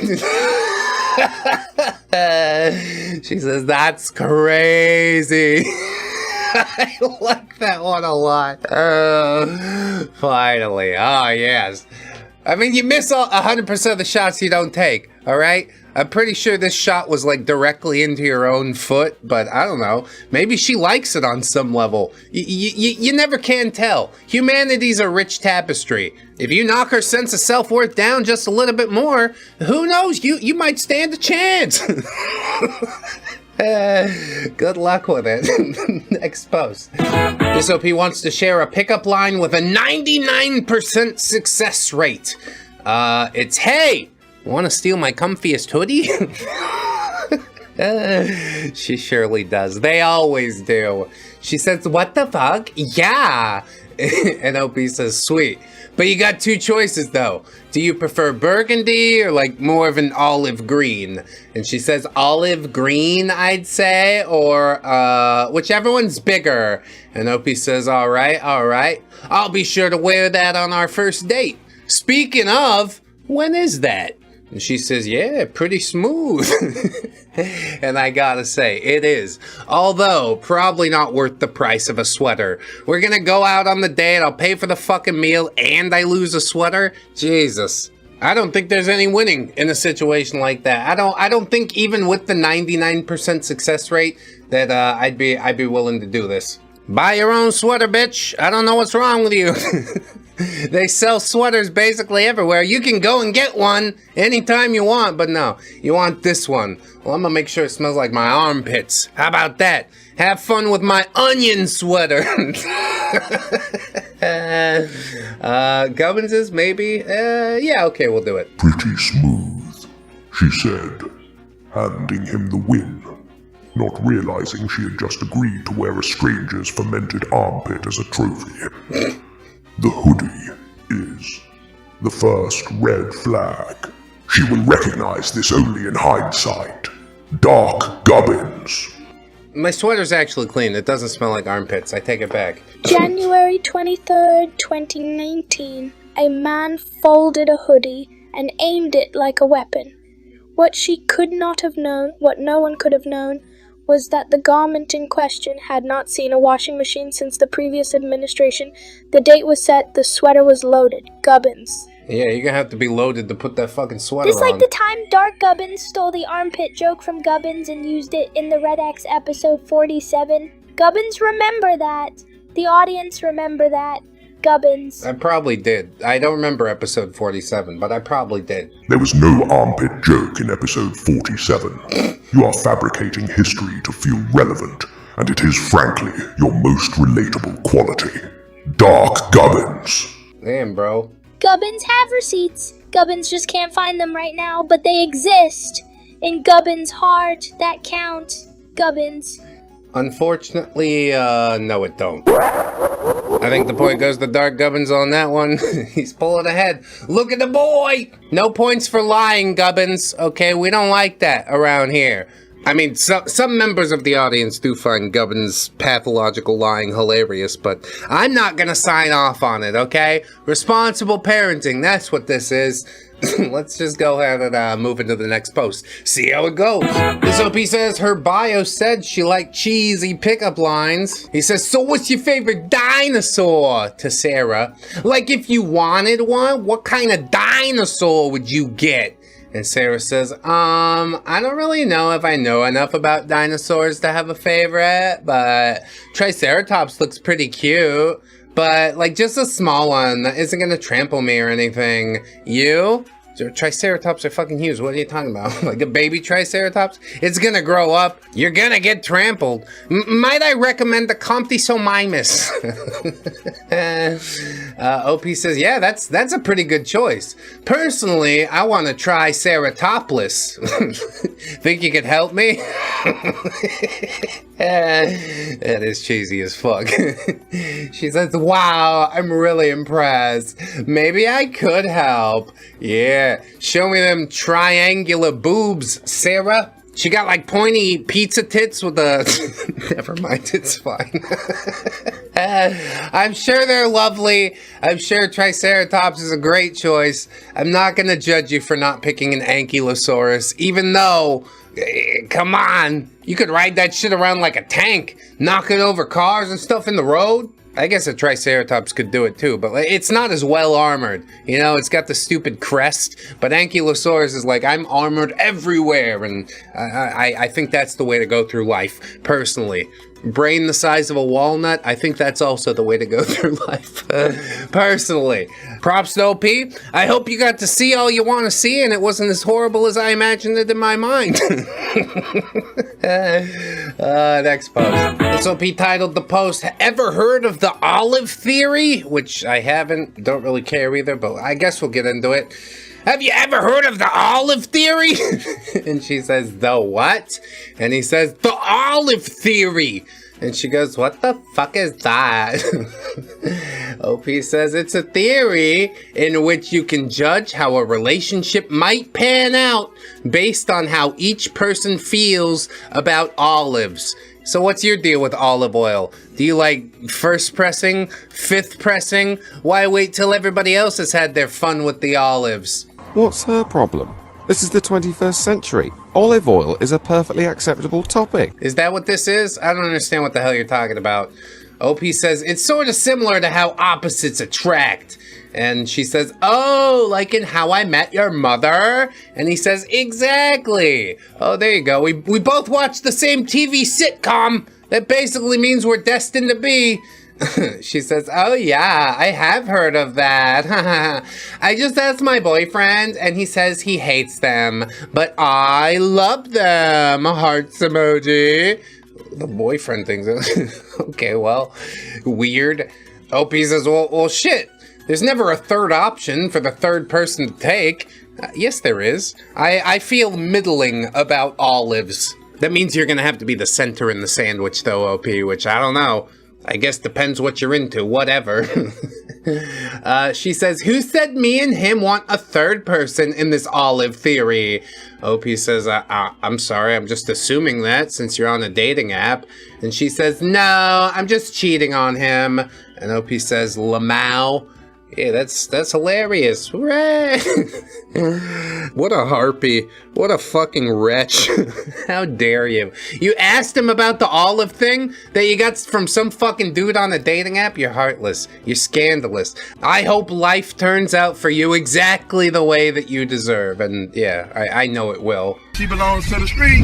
She says, that's crazy. I like that one a lot. Finally. Oh, yes. I mean, you miss 100% of the shots you don't take, all right? I'm pretty sure this shot was like directly into your own foot, but I don't know. Maybe she likes it on some level. You never can tell. Humanity's a rich tapestry. If you knock her sense of self-worth down just a little bit more, who knows? You might stand a chance. Good luck with it. Next post. SOP wants to share a pickup line with a 99% success rate. It's, hey, want to steal my comfiest hoodie? She surely does. They always do. She says, what the fuck? Yeah. And OP says, sweet. But you got two choices though. Do you prefer burgundy or like more of an olive green? And she says olive green, I'd say, or whichever one's bigger. And OP says, all right. I'll be sure to wear that on our first date. Speaking of, when is that? And she says, yeah, pretty smooth. And I gotta say, it is. Although, probably not worth the price of a sweater. We're gonna go out on the date, I'll pay for the fucking meal, and I lose a sweater? Jesus. I don't think there's any winning in a situation like that. I don't think even with the 99% success rate that I'd be willing to do this. Buy your own sweater, bitch. I don't know what's wrong with you. They sell sweaters basically everywhere. You can go and get one anytime you want, but no, you want this one. Well, I'm gonna make sure it smells like my armpits. How about that? Have fun with my onion sweater. Gubbins' maybe? Yeah, okay, we'll do it. Pretty smooth, she said, handing him the win, not realizing she had just agreed to wear a stranger's fermented armpit as a trophy. The hoodie is the first red flag. She will recognize this only in hindsight. Dark Gubbins. My sweater's actually clean. It doesn't smell like armpits. I take it back. January 23rd, 2019. A man folded a hoodie and aimed it like a weapon. What she could not have known, what no one could have known, was that the garment in question had not seen a washing machine since the previous administration. The date was set, the sweater was loaded. Gubbins. Yeah, you're gonna have to be loaded to put that fucking sweater Just like the time Dark Gubbins stole the armpit joke from Gubbins and used it in the ReddX episode 47. Gubbins, remember that. The audience remember that. Gubbins. I probably did. I don't remember episode 47, but I probably did. There was no armpit joke in episode 47. You are fabricating history to feel relevant, and it is frankly your most relatable quality. Dark Gubbins. Damn, bro. Gubbins have receipts. Gubbins just can't find them right now, but they exist. In Gubbins' heart, that count. Gubbins. Unfortunately, no it don't. I think the point goes to Dark Gubbins on that one. He's pulling ahead. Look at the boy! No points for lying, Gubbins. Okay, we don't like that around here. I mean, some members of the audience do find Gubbins' pathological lying hilarious, but I'm not gonna sign off on it, okay? Responsible parenting, that's what this is. Let's just go ahead and move into the next post. See how it goes. This OP says her bio said she liked cheesy pickup lines. He says, so what's your favorite dinosaur? To Sarah. Like if you wanted one, what kind of dinosaur would you get? And Sarah says, I don't really know if I know enough about dinosaurs to have a favorite, but Triceratops looks pretty cute. But, like, just a small one that isn't gonna trample me or anything. You? Triceratops are fucking huge. What are you talking about? Like a baby Triceratops? It's gonna grow up. You're gonna get trampled. Might I recommend the Comptosomimus? OP says, yeah, that's a pretty good choice. Personally, I want to try Ceratopless. Think you could help me? That is cheesy as fuck. She says, wow, I'm really impressed. Maybe I could help. Yeah, show me them triangular boobs, Sarah. She got like pointy pizza tits with a... Never mind, it's fine. I'm sure they're lovely. I'm sure Triceratops is a great choice. I'm not gonna judge you for not picking an Ankylosaurus, even though... Come on, you could ride that shit around like a tank, knock it over cars and stuff in the road. I guess a Triceratops could do it too, but it's not as well armored. You know, it's got the stupid crest, but Ankylosaurus is like, I'm armored everywhere, and I think that's the way to go through life, personally. Brain the size of a walnut, I think that's also the way to go through life, personally. Props to OP. I hope you got to see all you want to see and it wasn't as horrible as I imagined it in my mind. Next post. This OP titled the post, Ever Heard of the Olive Theory? Which I haven't, don't really care either, but I guess we'll get into it. Have you ever heard of the olive theory? And she says, the what? And he says, the olive theory. And she goes, what the fuck is that? OP says, it's a theory in which you can judge how a relationship might pan out based on how each person feels about olives. So what's your deal with olive oil? Do you like first pressing, fifth pressing? Why wait till everybody else has had their fun with the olives? What's her problem? This is the 21st century. Olive oil is a perfectly acceptable topic. Is that what this is? I don't understand what the hell you're talking about. OP says, it's sort of similar to how opposites attract. And she says, oh, like in How I Met Your Mother? And he says, exactly. Oh, there you go. We both watched the same TV sitcom. That basically means we're destined to be. She says, oh yeah, I have heard of that. I just asked my boyfriend and he says he hates them, but I love them. Hearts emoji. The boyfriend thinks, okay, well, weird. OP says, well, shit. There's never a third option for the third person to take. Yes, there is. I feel middling about olives. That means you're gonna have to be the center in the sandwich though, OP, which I don't know. I guess depends what you're into, whatever. She says, who said me and him want a third person in this olive theory? OP says, I'm sorry, I'm just assuming that since you're on a dating app. And she says, no, I'm just cheating on him. And OP says, Lamau. Yeah, that's hilarious. Hooray! What a harpy. What a fucking wretch. How dare you. You asked him about the olive thing that you got from some fucking dude on a dating app? You're heartless. You're scandalous. I hope life turns out for you exactly the way that you deserve. And yeah, I know it will. She belongs to the street.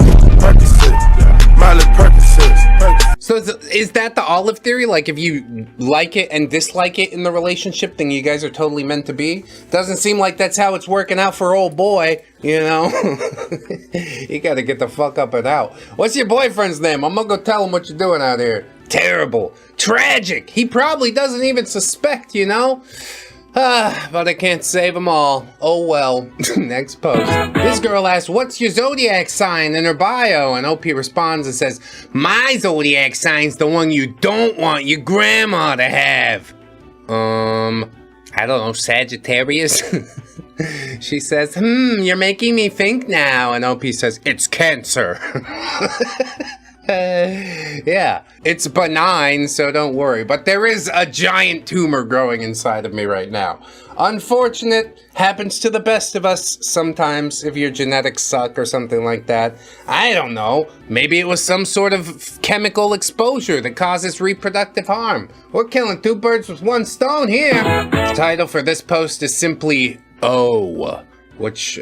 Miley Percocets. So is that the olive theory? Like if you like it and dislike it in the relationship, then you guys are totally meant to be? Doesn't seem like that's how it's working out for old boy, you know? You gotta get the fuck up and out. What's your boyfriend's name? I'm gonna go tell him what you're doing out here. Terrible. Tragic. He probably doesn't even suspect, you know? But I can't save them all. Oh well. Next post. This girl asks, what's your zodiac sign in her bio? And OP responds and says, my zodiac sign's the one you don't want your grandma to have. I don't know, Sagittarius? She says, you're making me think now. And OP says, it's Cancer. Yeah, it's benign, so don't worry. But there is a giant tumor growing inside of me right now. Unfortunate, happens to the best of us sometimes if your genetics suck or something like that. I don't know. Maybe it was some sort of chemical exposure that causes reproductive harm. We're killing two birds with one stone here. The title for this post is simply "Oh," which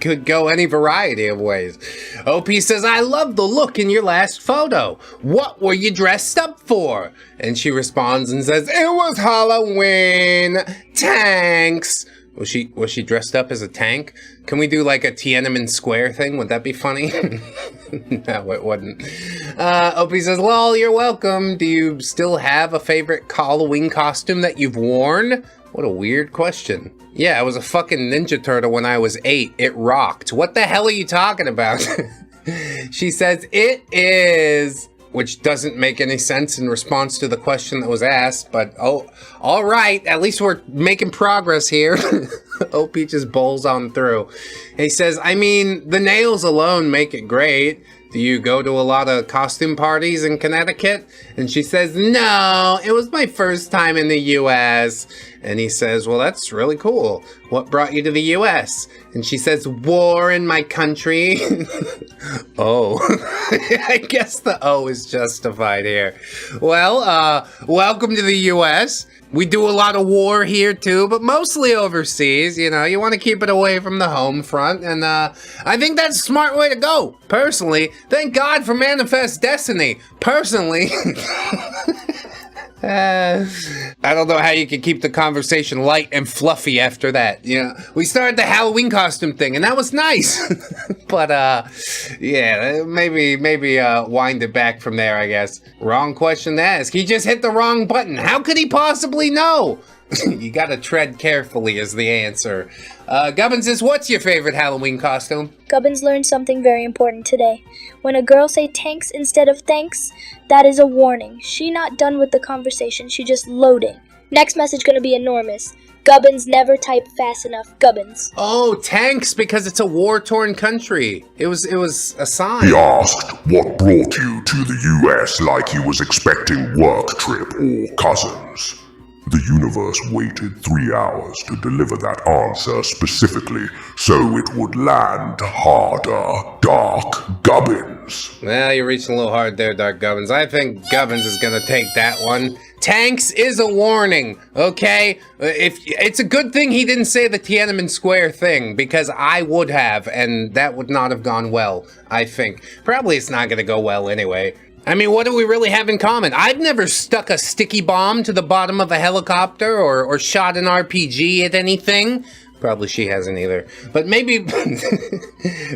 could go any variety of ways. OP says, I love the look in your last photo. What were you dressed up for? And she responds and says, it was Halloween. Tanks. Was she dressed up as a tank? Can we do like a Tiananmen Square thing? Would that be funny? No, it wouldn't. OP says, lol, you're welcome. Do you still have a favorite Halloween costume that you've worn? What a weird question. Yeah, I was a fucking Ninja Turtle when I was 8. It rocked. What the hell are you talking about? She says, it is, which doesn't make any sense in response to the question that was asked, but oh, all right, at least we're making progress here. OP just bowls on through. He says, I mean, the nails alone make it great. Do you go to a lot of costume parties in Connecticut? And she says, no, it was my first time in the U.S. And he says, well, that's really cool. What brought you to the U.S.? And she says, war in my country. Oh, I guess the O is justified here. Well, welcome to the U.S. We do a lot of war here too, but mostly overseas. You know, you want to keep it away from the home front, and I think that's a smart way to go. Personally, thank God for Manifest Destiny. Personally, I don't know how you can keep the conversation light and fluffy after that. You know, we started the Halloween costume thing, and that was nice. But yeah, maybe wind it back from there, I guess. Wrong question to ask. He just hit the wrong button. How could he possibly know? You gotta tread carefully is the answer. Gubbins says, what's your favorite Halloween costume? Gubbins learned something very important today. When a girl say tanks instead of thanks, that is a warning. She not done with the conversation, she just loading. Next message gonna be enormous. Gubbins never type fast enough. Gubbins. Oh, tanks, because it's a war-torn country. It was a sign. He asked what brought you to the US like he was expecting work trip or cousins. The universe waited 3 hours to deliver that answer specifically so it would land harder. Dark Gubbins. Well, you're reaching a little hard there, Dark Gubbins. I think Gubbins is gonna take that one. Tanks is a warning, okay? If it's a good thing he didn't say the Tiananmen Square thing, because I would have, and that would not have gone well, I think. Probably it's not gonna go well anyway. I mean, what do we really have in common? I've never stuck a sticky bomb to the bottom of a helicopter or shot an RPG at anything. Probably she hasn't either. But maybe,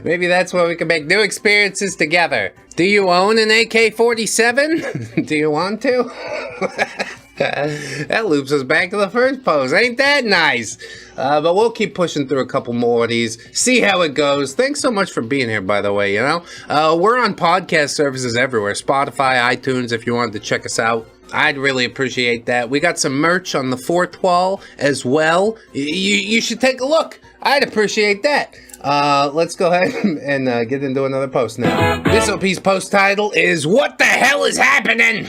maybe that's why we can make new experiences together. Do you own an AK-47? Do you want to? That loops us back to the first pose. Ain't that nice? But we'll keep pushing through a couple more of these. See how it goes. Thanks so much for being here, by the way, you know? We're on podcast services everywhere. Spotify, iTunes, if you wanted to check us out. I'd really appreciate that. We got some merch on the fourth wall as well. You should take a look. I'd appreciate that. Let's go ahead and get into another post now. This OP's post title is, what the hell is happening?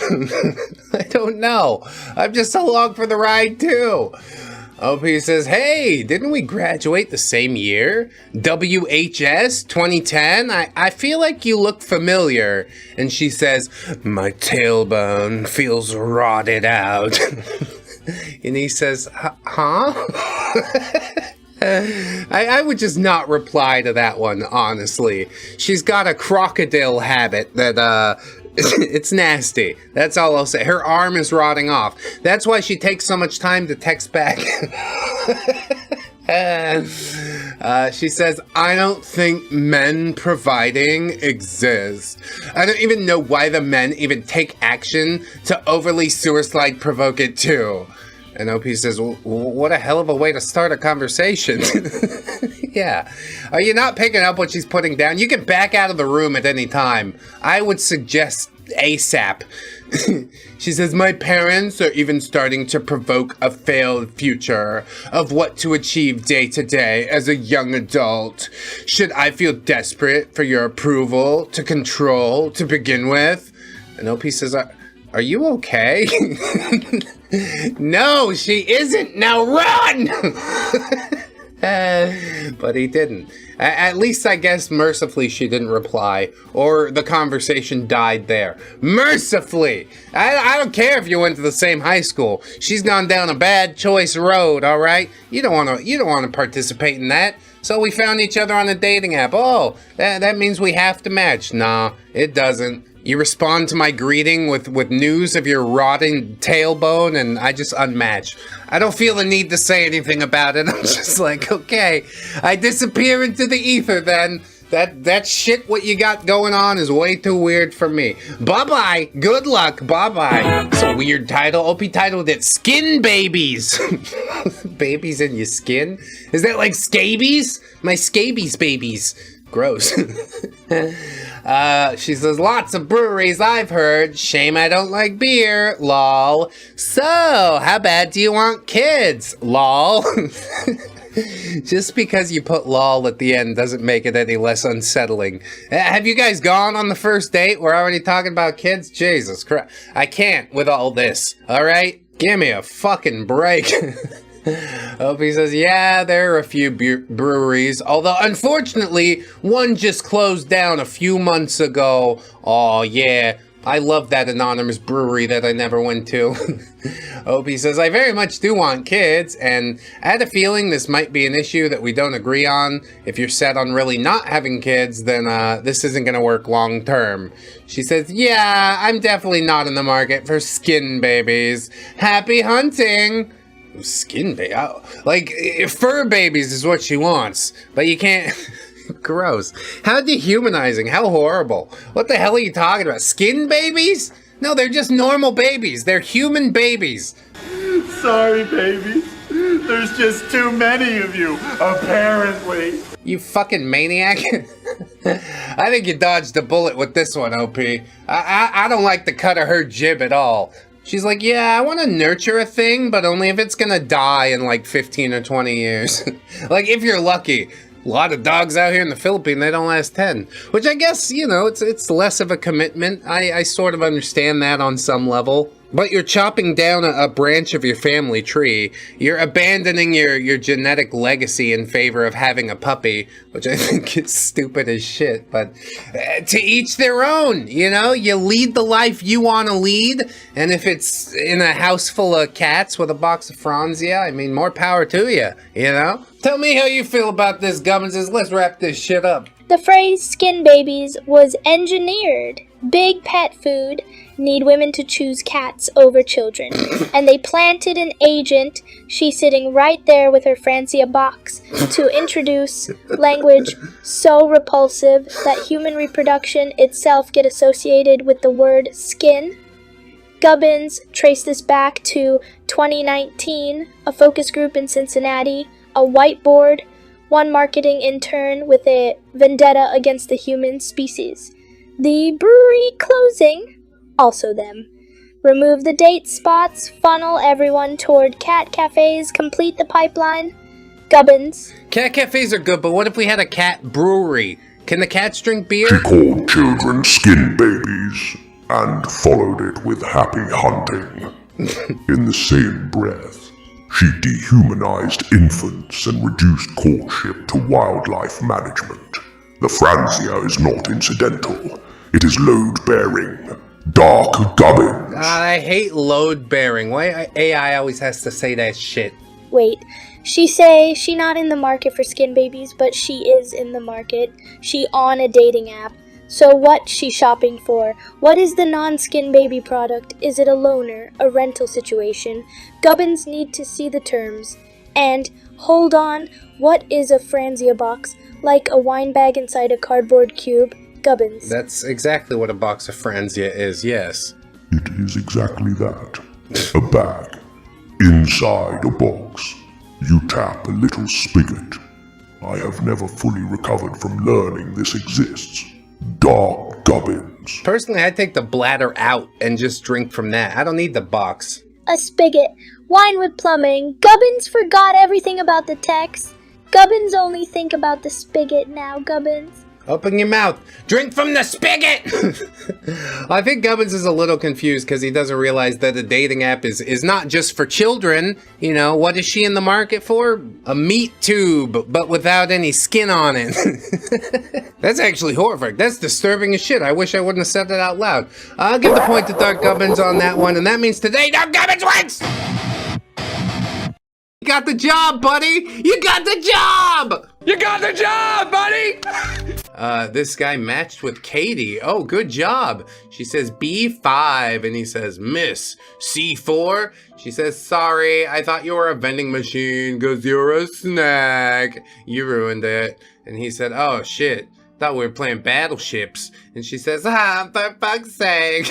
I don't know. I'm just along for the ride too. OP says, hey, didn't we graduate the same year? WHS 2010? I feel like you look familiar. And she says, my tailbone feels rotted out. And he says, huh? I would just not reply to that one, honestly. She's got a crocodile habit that, it's nasty. That's all I'll say. Her arm is rotting off. That's why she takes so much time to text back. She says, I don't think men providing exist. I don't even know why the men even take action to overly suicide provoke it too. And OP says, well, what a hell of a way to start a conversation. Yeah. Are you not picking up what she's putting down? You can back out of the room at any time. I would suggest ASAP. She says, my parents are even starting to provoke a failed future of what to achieve day to day as a young adult. Should I feel desperate for your approval, to control, to begin with? And OP says, are you okay? No, she isn't. Now run! But he didn't. At least, I guess, mercifully, she didn't reply, or the conversation died there. Mercifully! I don't care if you went to the same high school. She's gone down a bad choice road, all right? You don't want to participate in that. So we found each other on a dating app. Oh, that means we have to match. Nah, it doesn't. You respond to my greeting with news of your rotting tailbone, and I just unmatch. I don't feel the need to say anything about it. I'm just like, okay, I disappear into the ether then. That shit what you got going on is way too weird for me. Bye-bye. Good luck. Bye-bye. It's a weird title. OP titled it Skin Babies. Babies in your skin? Is that like scabies? My scabies babies. Gross. She says, lots of breweries I've heard. Shame I don't like beer. Lol. So, how bad do you want kids? Lol. Just because you put lol at the end doesn't make it any less unsettling. Have you guys gone on the first date? We're already talking about kids? Jesus Christ. I can't with all this. Alright? Give me a fucking break. Opie says, yeah, there are a few breweries, although unfortunately, one just closed down a few months ago. Oh yeah, I love that anonymous brewery that I never went to. Opie says, I very much do want kids, and I had a feeling this might be an issue that we don't agree on. If you're set on really not having kids, then this isn't gonna work long term. She says, yeah, I'm definitely not in the market for skin babies. Happy hunting! Skin baby, like fur babies is what she wants, but you can't. Gross. How dehumanizing. How horrible. What the hell are you talking about? Skin babies? No, they're just normal babies. They're human babies. Sorry, babies. There's just too many of you, apparently. You fucking maniac. I think you dodged a bullet with this one, OP. I don't like the cut of her jib at all. She's like, yeah, I want to nurture a thing, but only if it's gonna die in like 15 or 20 years. Like, if you're lucky. A lot of dogs out here in the Philippines, they don't last 10. Which I guess, you know, it's less of a commitment. I sort of understand that on some level. But you're chopping down a branch of your family tree. You're abandoning your genetic legacy in favor of having a puppy, which I think is stupid as shit. But to each their own, you know? You lead the life you want to lead. And if it's in a house full of cats with a box of Franzia, I mean, more power to you, you know? Tell me how you feel about this, Gummins. Let's wrap this shit up. The phrase skin babies was engineered. Big pet food need women to choose cats over children. And they planted an agent, she sitting right there with her Francia box, to introduce language so repulsive that human reproduction itself get associated with the word skin. Gubbins traced this back to 2019, a focus group in Cincinnati, a whiteboard, one marketing intern with a vendetta against the human species. The brewery closing, also them. Remove the date spots, funnel everyone toward cat cafes, complete the pipeline. Gubbins. Cat cafes are good, but what if we had a cat brewery? Can the cats drink beer? She called children skin babies and followed it with happy hunting. In the same breath, she dehumanized infants and reduced courtship to wildlife management. The Franzia is not incidental. It is load-bearing. Dark Gubbins. I hate load-bearing. Why AI always has to say that shit? Wait, she say she not in the market for skin babies, but she is in the market. She on a dating app. So what she shopping for? What is the non-skin baby product? Is it a loaner, a rental situation? Gubbins need to see the terms. And, hold on, what is a Franzia box? Like a wine bag inside a cardboard cube? Gubbins. That's exactly what a box of Franzia is, yes. It is exactly that. A bag. Inside a box. You tap a little spigot. I have never fully recovered from learning this exists. Dark Gubbins. Personally, I take the bladder out and just drink from that. I don't need the box. A spigot. Wine with plumbing. Gubbins forgot everything about the text. Gubbins only think about the spigot now, Gubbins. Open your mouth. Drink from the spigot! I think Gubbins is a little confused because he doesn't realize that a dating app is not just for children. You know, what is she in the market for? A meat tube, but without any skin on it. That's actually horrific. That's disturbing as shit. I wish I wouldn't have said that out loud. I'll give the point to Dark Gubbins on that one, and that means today Dark Gubbins wins! You got the job, buddy! You got the job! You got the job, buddy! This guy matched with Katie. Oh, good job. She says B5, and he says, Miss, C4? She says, sorry, I thought you were a vending machine because you're a snack. You ruined it. And he said, oh, shit. Thought we were playing battleships. And she says, for fuck's sake.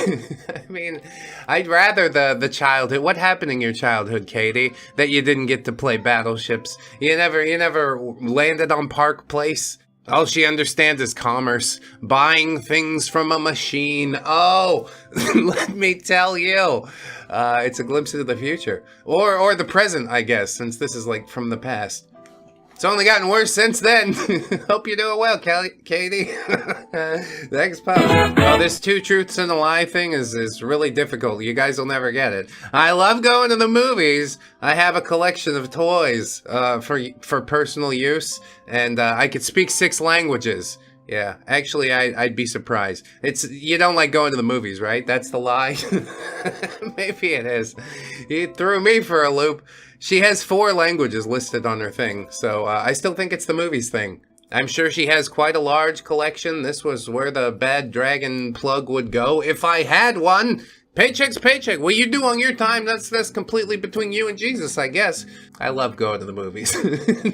I mean, I'd rather the childhood. What happened in your childhood, Katie, that you didn't get to play battleships? You never landed on Park Place? All she understands is commerce. Buying things from a machine. Oh, let me tell you. It's a glimpse into the future. Or the present, I guess, since this is like from the past. It's only gotten worse since then. Hope you're doing well, Katie. Thanks, Pop. Oh, this 2 truths and a lie thing is really difficult. You guys will never get it. I love going to the movies. I have a collection of toys for personal use, and I could speak 6 languages. Yeah, actually, I'd be surprised. You don't like going to the movies, right? That's the lie? Maybe it is. You threw me for a loop. She has 4 languages listed on her thing, so I still think it's the movies thing. I'm sure she has quite a large collection. This was where the bad dragon plug would go if I had one. Paycheck's paycheck. What you do on your time, that's completely between you and Jesus, I guess. I love going to the movies.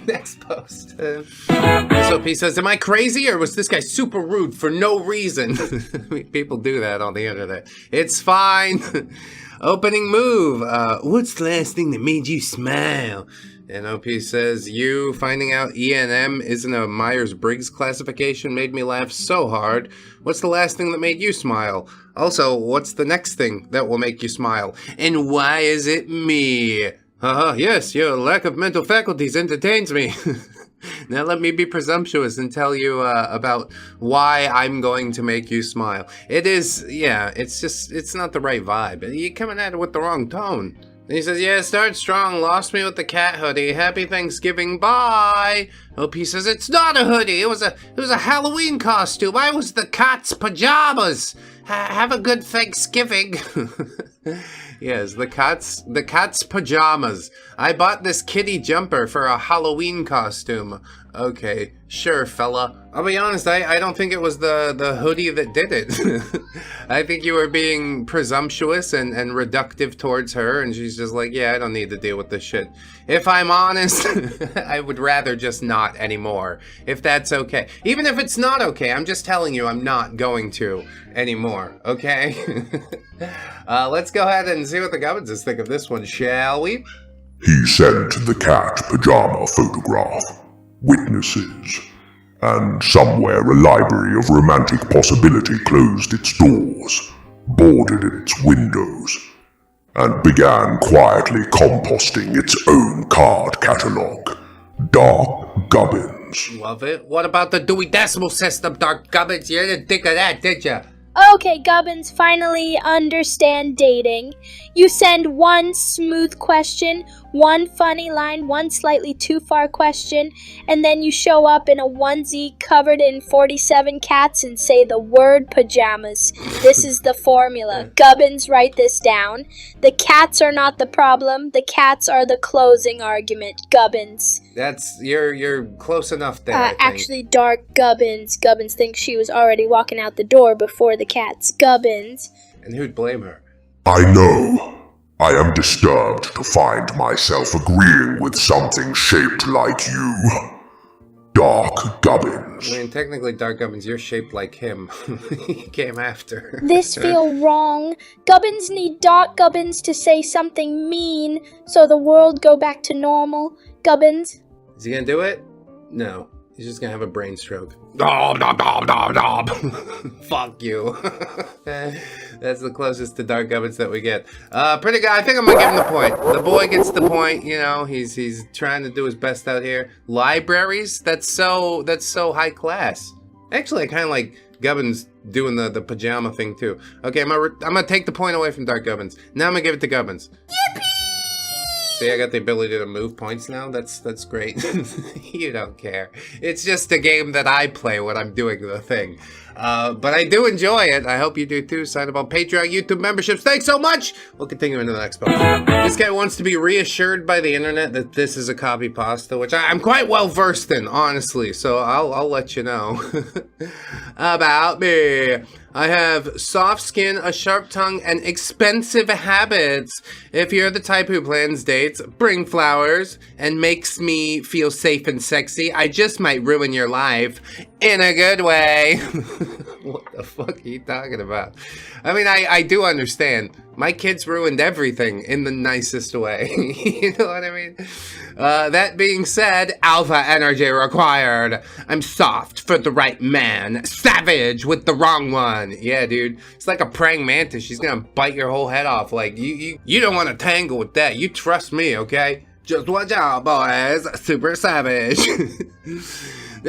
Next post. SOP says, am I crazy or was this guy super rude for no reason? People do that on the internet. It's fine. Opening move. What's the last thing that made you smile? And OP says, you finding out E&M isn't a Myers-Briggs classification made me laugh so hard. What's the last thing that made you smile? Also, what's the next thing that will make you smile? And why is it me? Yes, your lack of mental faculties entertains me. Now let me be presumptuous and tell you about why I'm going to make you smile. It is, yeah, it's not the right vibe. You're coming at it with the wrong tone. And he says, yeah, start strong, lost me with the cat hoodie. Happy Thanksgiving, bye. OP says, it's not a hoodie, it was a Halloween costume. I was the cat's pajamas. Have a good Thanksgiving. Yes, the cat's pajamas. I bought this kitty jumper for a Halloween costume. Okay, sure, fella. I'll be honest, I don't think it was the hoodie that did it. I think you were being presumptuous and reductive towards her, and she's just like, yeah, I don't need to deal with this shit. If I'm honest, I would rather just not anymore, if that's okay. Even if it's not okay, I'm just telling you I'm not going to anymore, okay? Let's go ahead and see what the Gubbinses think of this one, shall we? He sent the cat pajama photograph. Witnesses. And somewhere a library of romantic possibility closed its doors, boarded its windows, and began quietly composting its own card catalogue. Dark Gubbins. Love it. What about the Dewey Decimal System, Dark Gubbins? You didn't think of that, did ya? Okay, Gubbins finally understand dating. You send 1 smooth question, 1 funny line, 1 slightly too far question, and then you show up in a onesie covered in 47 cats and say the word pajamas. This is the formula. Gubbins, write this down. The cats are not the problem. The cats are the closing argument. Gubbins. You're close enough there, I think. Actually, Dark Gubbins. Gubbins thinks she was already walking out the door before the cats. Gubbins. And who'd blame her? I know. I am disturbed to find myself agreeing with something shaped like you. Dark Gubbins. I mean, technically, Dark Gubbins, you're shaped like him. He came after. This feel wrong. Gubbins need Dark Gubbins to say something mean so the world go back to normal. Gubbins. Is he gonna do it? No. He's just gonna have a brain stroke. Dom, dom, dom, dom, dom. Fuck you. That's the closest to Dark Gubbins that we get. Pretty good. I think I'm gonna give him the point. The boy gets the point. You know, he's trying to do his best out here. Libraries. That's so high class. Actually, I kind of like Gubbins doing the pajama thing too. Okay, I'm gonna take the point away from Dark Gubbins. Now I'm gonna give it to Gubbins. Yippee! See, I got the ability to move points now. That's great. You don't care. It's just a game that I play when I'm doing the thing. But I do enjoy it. I hope you do too. Sign up on Patreon, YouTube memberships. Thanks so much. We'll continue into the next post. This guy wants to be reassured by the internet that this is a copy pasta, which I'm quite well versed in, honestly. So I'll let you know. About me. I have soft skin, a sharp tongue, and expensive habits. If you're the type who plans dates, bring flowers, and makes me feel safe and sexy, I just might ruin your life in a good way. What the fuck are you talking about? I mean, I do understand. My kids ruined everything in the nicest way. You know what I mean? That being said, alpha energy required. I'm soft for the right man. Savage with the wrong one. Yeah, dude. It's like a praying mantis. She's gonna bite your whole head off. Like, you don't want to tangle with that. You trust me, okay? Just watch out, boys. Super savage.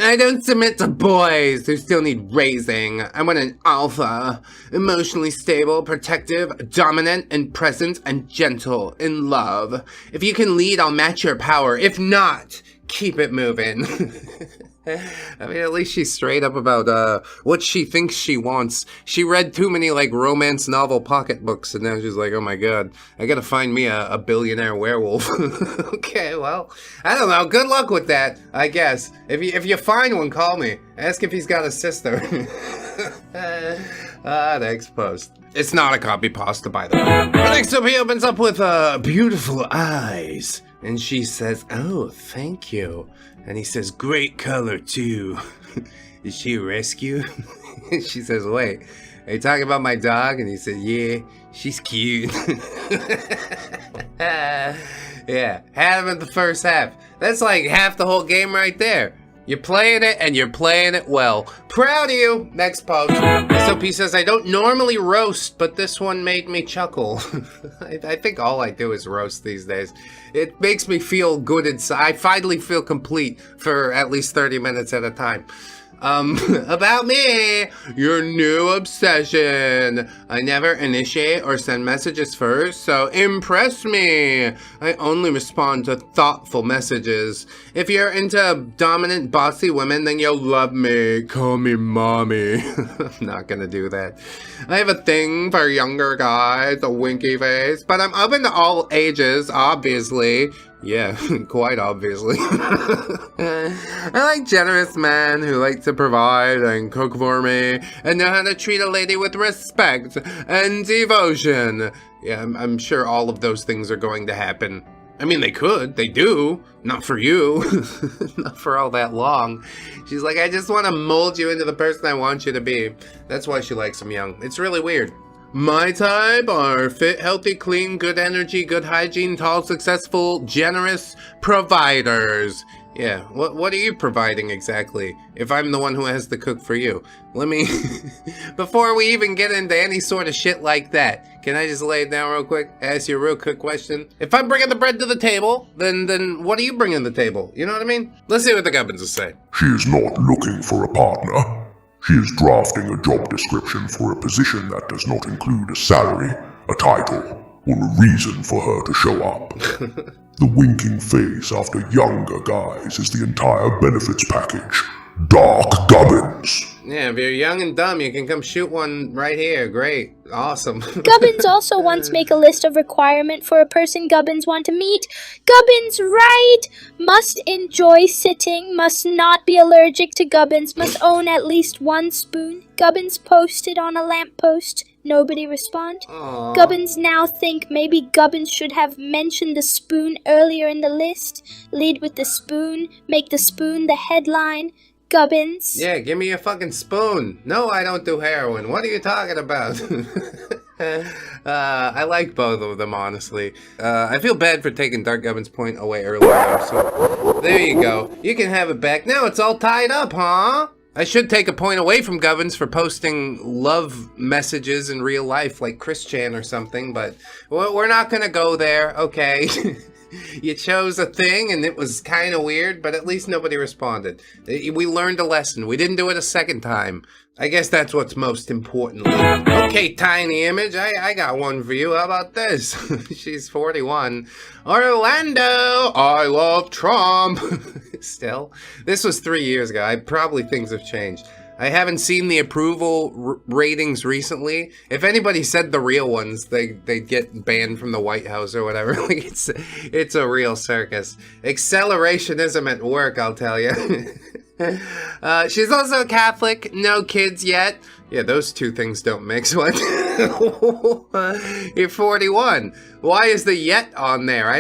I don't submit to boys who still need raising. I want an alpha. Emotionally stable, protective, dominant, and present, and gentle, in love. If you can lead, I'll match your power. If not, keep it moving. I mean, at least she's straight up about what she thinks she wants. She read too many, like, romance novel pocketbooks, and now she's like, oh my god, I gotta find me a billionaire werewolf. Okay, well, I don't know. Good luck with that, I guess. If you find one, call me. Ask if he's got a sister. Next post. It's not a copy pasta, by the way. Next up, he opens up with beautiful eyes. And she says, oh, thank you. And he says, great color, too. Is she a rescue? She says, wait, are you talking about my dog? And he said, yeah, she's cute. Yeah, had him in the first half. That's like half the whole game right there. You're playing it, and you're playing it well. Proud of you. Next post. SOP says, I don't normally roast, but this one made me chuckle. I think all I do is roast these days. It makes me feel good inside. I finally feel complete for at least 30 minutes at a time. About me, your new obsession. I never initiate or send messages first, so impress me. I only respond to thoughtful messages. If you're into dominant, bossy women, then you'll love me. Call me mommy. I'm not gonna do that. I have a thing for younger guys, a winky face, but I'm open to all ages, obviously. Yeah, quite obviously. I like generous men who like to provide and cook for me and know how to treat a lady with respect and devotion. Yeah, I'm sure all of those things are going to happen. I mean, they could. They do. Not for you. Not for all that long. She's like, I just want to mold you into the person I want you to be. That's why she likes him young. It's really weird. My type are fit, healthy, clean, good energy, good hygiene, tall, successful, generous providers. Yeah, what are you providing exactly? If I'm the one who has to cook for you. Let me, before we even get into any sort of shit like that, can I just lay it down real quick? Ask you a real quick question. If I'm bringing the bread to the table, then what are you bringing to the table? You know what I mean? Let's see what the Gubbins say. She is not looking for a partner. She is drafting a job description for a position that does not include a salary, a title, or a reason for her to show up. The winking face after younger guys is the entire benefits package. Dark Gubbins. Yeah, if you're young and dumb, you can come shoot one right here. Great. Awesome. Gubbins also wants to make a list of requirements for a person Gubbins want to meet. Gubbins, right? Must enjoy sitting, must not be allergic to Gubbins, must own at least one spoon. Gubbins posted on a lamppost. Nobody respond. Aww. Gubbins now think maybe Gubbins should have mentioned the spoon earlier in the list. Lead with the spoon, make the spoon the headline. Gubbins. Yeah, give me a fucking spoon. No, I don't do heroin. What are you talking about? I like both of them, honestly. I feel bad for taking Dark Govern's point away earlier, so there you go. You can have it back. Now it's all tied up, huh? I should take a point away from Govins for posting love messages in real life, like Chris Chan or something, but we're not gonna go there, okay? You chose a thing and it was kind of weird, but at least nobody responded. We learned a lesson. We didn't do it a second time. I guess that's what's most important. Okay, Tiny Image, I got one for you. How about this? She's 41. Orlando, I love Trump. Still, this was 3 years ago. Probably things have changed. I haven't seen the approval ratings recently. If anybody said the real ones, they'd get banned from the White House or whatever. Like it's a real circus. Accelerationism at work, I'll tell you. She's also Catholic. No kids yet. Yeah, those two things don't mix. What? You're 41. Why is the yet on there?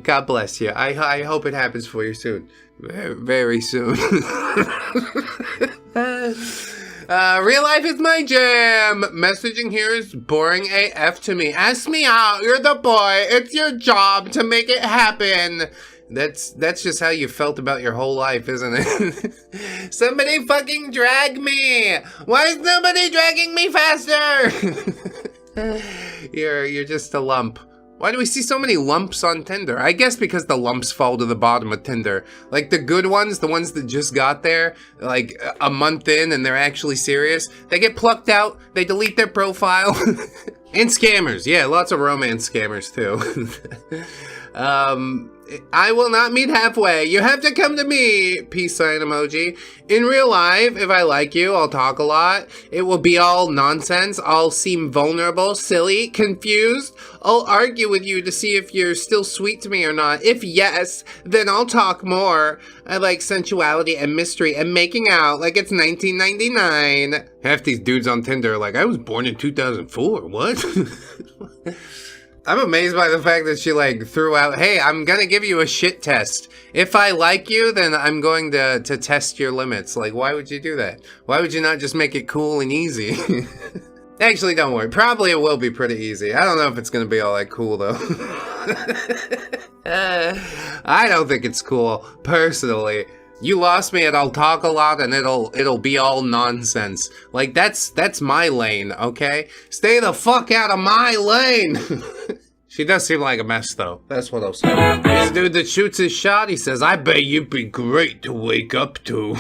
God bless you. I hope it happens for you soon. Very, very soon. Real life is my jam. Messaging here is boring AF to me. Ask me out. You're the boy. It's your job to make it happen. That's just how you felt about your whole life, isn't it? Somebody fucking drag me. Why is nobody dragging me faster? You're just a lump. Why do we see so many lumps on Tinder? I guess because the lumps fall to the bottom of Tinder. Like the good ones, the ones that just got there, like a month in and they're actually serious, they get plucked out, they delete their profile. And scammers, yeah, lots of romance scammers too. I will not meet halfway. You have to come to me. Peace sign emoji. In real life, if I like you, I'll talk a lot. It will be all nonsense. I'll seem vulnerable, silly, confused. I'll argue with you to see if you're still sweet to me or not. If yes, then I'll talk more. I like sensuality and mystery and making out like it's 1999. Half these dudes on Tinder are like, I was born in 2004. What? I'm amazed by the fact that she like threw out, hey, I'm gonna give you a shit test. If I like you, then I'm going to test your limits. Like, why would you do that? Why would you not just make it cool and easy? Actually, don't worry. Probably it will be pretty easy. I don't know if it's gonna be all that cool though. I don't think it's cool, personally. You lost me and I'll talk a lot and it'll be all nonsense. Like that's my lane, okay? Stay the fuck out of my lane. She does seem like a mess though. That's what I'll say. This dude that shoots his shot, he says, I bet you'd be great to wake up to.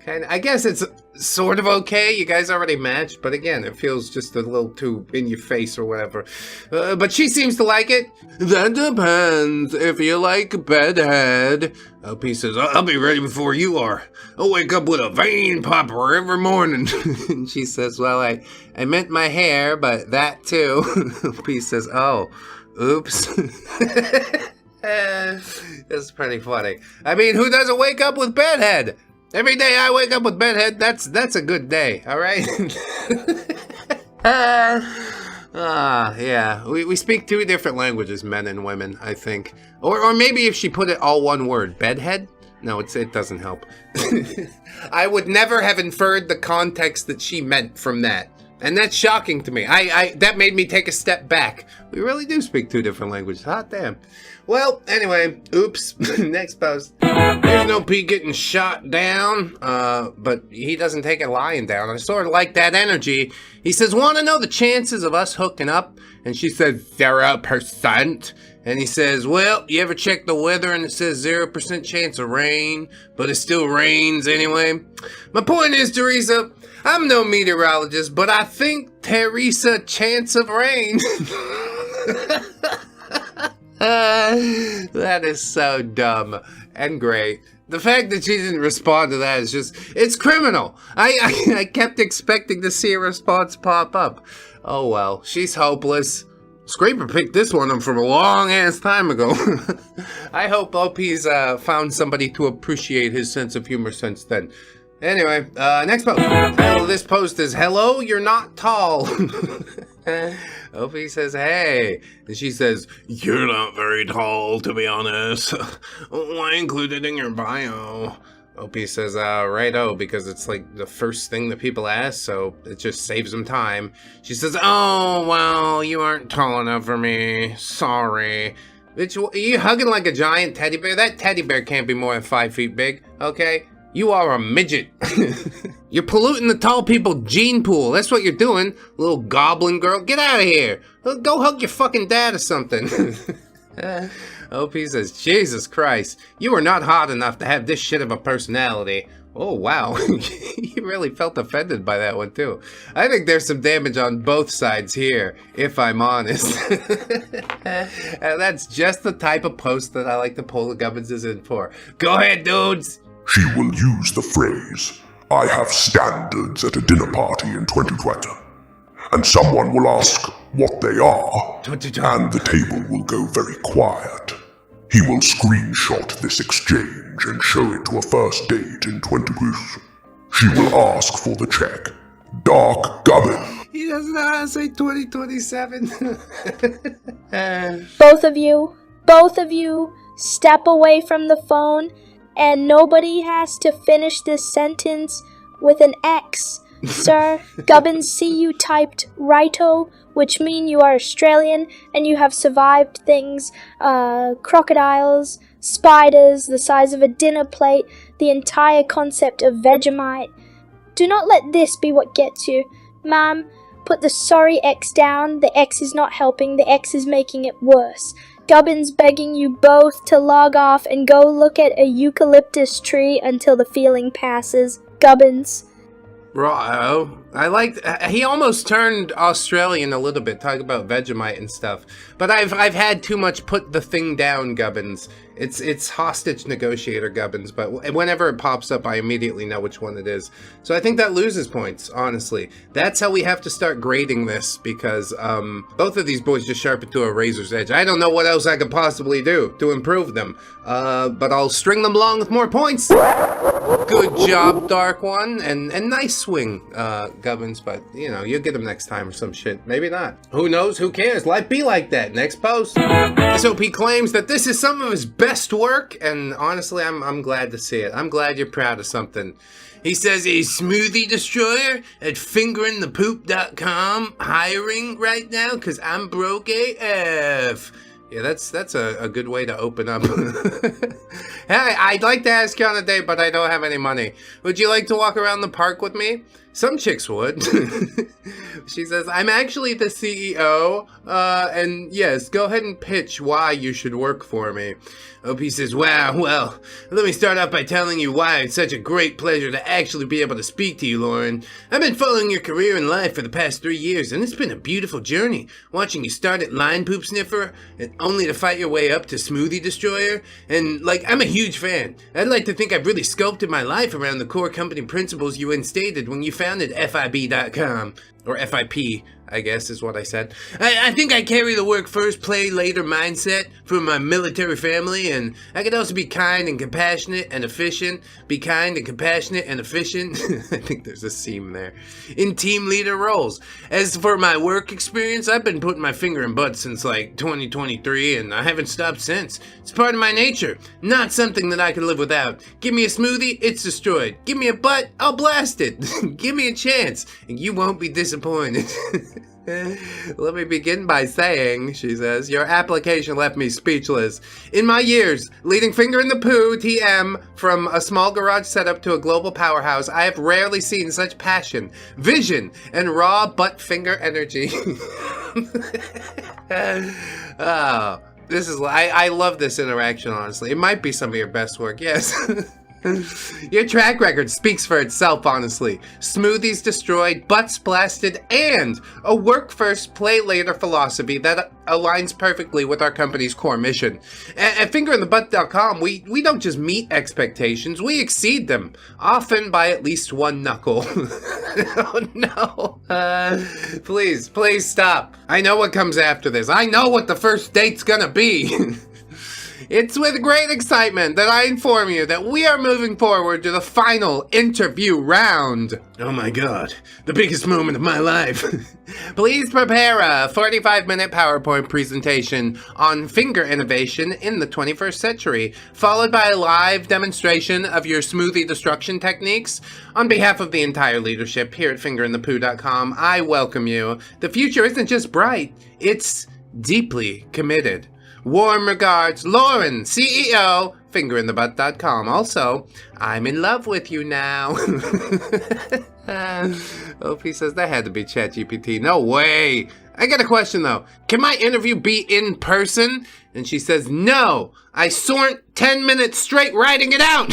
I guess it's sort of okay. You guys already matched, but again, it feels just a little too in your face or whatever. But she seems to like it. That depends. If you like bedhead. LP says, I'll be ready before you are. I'll wake up with a vein popper every morning. And she says, well, I meant my hair, but that too. LP says, oh, oops. That's pretty funny. I mean, who doesn't wake up with bedhead? Every day I wake up with bedhead, that's a good day, all right? Yeah, we speak two different languages, men and women, I think. Or maybe if she put it all one word, bedhead? No, it doesn't help. I would never have inferred the context that she meant from that. And that's shocking to me. That made me take a step back. We really do speak two different languages. Hot damn. Well, anyway, oops. Next post. There's no P getting shot down, but he doesn't take it lying down. I sort of like that energy. He says, want to know the chances of us hooking up? And she says, 0%. And he says, well, you ever check the weather and it says 0% chance of rain, but it still rains anyway? My point is, Teresa, I'm no meteorologist, but I think Teresa chance of rain. That is so dumb and great. The fact that she didn't respond to that is just, it's criminal. I kept expecting to see a response pop up. Oh well, she's hopeless. Scraper picked this one up from a long ass time ago. I hope OP's found somebody to appreciate his sense of humor since then. Anyway, next post. Title of this post is, hello, you're not tall. OP says, hey. And she says, you're not very tall, to be honest. Why include it in your bio? OP says, righto, because it's like the first thing that people ask, so it just saves them time. She says, oh, well, you aren't tall enough for me. Sorry. Bitch, are you hugging like a giant teddy bear? That teddy bear can't be more than 5 feet big, okay? You are a midget. You're polluting the tall people gene pool. That's what you're doing, little goblin girl. Get out of here. Go hug your fucking dad or something. OP says, Jesus Christ, you are not hot enough to have this shit of a personality. Oh, wow. You really felt offended by that one, too. I think there's some damage on both sides here, if I'm honest. And that's just the type of post that I like to pull the Gubbinses in for. Go ahead, dudes. She will use the phrase, I have standards at a dinner party in 2020. And someone will ask what they are, and the table will go very quiet. He will screenshot this exchange and show it to a first date in 20 weeks. She will ask for the check. Dark Gubbin. He doesn't know how to say 2027. Both of you, step away from the phone, and nobody has to finish this sentence with an X. Sir, Gubbins see you typed righto, which mean you are Australian and you have survived things, crocodiles, spiders the size of a dinner plate, the entire concept of Vegemite. Do not let this be what gets you. Ma'am, put the sorry X down. The X is not helping, the X is making it worse. Gubbins begging you both to log off and go look at a eucalyptus tree until the feeling passes. Gubbins. Righto. I liked. He almost turned Australian a little bit, talking about Vegemite and stuff. But I've had too much put the thing down, Gubbins. It's hostage negotiator Gubbins, but whenever it pops up, I immediately know which one it is. So I think that loses points, honestly. That's how we have to start grading this, because both of these boys just sharpened to a razor's edge. I don't know what else I could possibly do to improve them, but I'll string them along with more points. Good job, Dark One, and nice swing, Gubbins, but, you know, you'll get them next time or some shit. Maybe not. Who knows? Who cares? Life be like that. Next post. This OP claims that this is some of his best work, and honestly, I'm glad to see it. I'm glad you're proud of something. He says a smoothie destroyer at fingeringthepoop.com hiring right now because I'm broke AF. Yeah, that's a good way to open up. Hey, I'd like to ask you on a date, but I don't have any money. Would you like to walk around the park with me? Some chicks would. She says, I'm actually the CEO, and yes, go ahead and pitch why you should work for me. OP says, wow, well, let me start out by telling you why it's such a great pleasure to actually be able to speak to you, Lauren. I've been following your career in life for the past 3 years, and it's been a beautiful journey, watching you start at line poop sniffer, and only to fight your way up to smoothie destroyer, and, like, I'm a huge fan. I'd like to think I've really sculpted my life around the core company principles you instated when you founded FIB.com. Or FIP, I guess is what I said. I think I carry the work first, play later mindset from my military family, and I could also be kind and compassionate and efficient. Be kind and compassionate and efficient. I think there's a seam there. In team leader roles. As for my work experience, I've been putting my finger in butt since like 2023, and I haven't stopped since. It's part of my nature. Not something that I can live without. Give me a smoothie, it's destroyed. Give me a butt, I'll blast it. Give me a chance, and you won't be disappointed. Let me begin by saying, she says, your application left me speechless. In my years, leading Finger in the Poo TM from a small garage setup to a global powerhouse, I have rarely seen such passion, vision, and raw butt finger energy. Oh, this is, I love this interaction, honestly. It might be some of your best work, yes. Your track record speaks for itself, honestly. Smoothies destroyed, butts blasted, and a work first, play later philosophy that aligns perfectly with our company's core mission. At fingerinthebutt.com, we don't just meet expectations, we exceed them, often by at least one knuckle. Oh no. Please stop. I know what comes after this. I know what the first date's gonna be. It's with great excitement that I inform you that we are moving forward to the final interview round. Oh my god, the biggest moment of my life. Please prepare a 45-minute PowerPoint presentation on finger innovation in the 21st century, followed by a live demonstration of your smoothie destruction techniques. On behalf of the entire leadership here at fingerandthepoo.com, I welcome you. The future isn't just bright, it's deeply committed. Warm regards, Lauren, CEO, fingerandthebutt.com. Also, I'm in love with you now. OP says that had to be ChatGPT. No way. I got a question though. Can my interview be in person? And she says, no. I spent 10 minutes straight writing it out.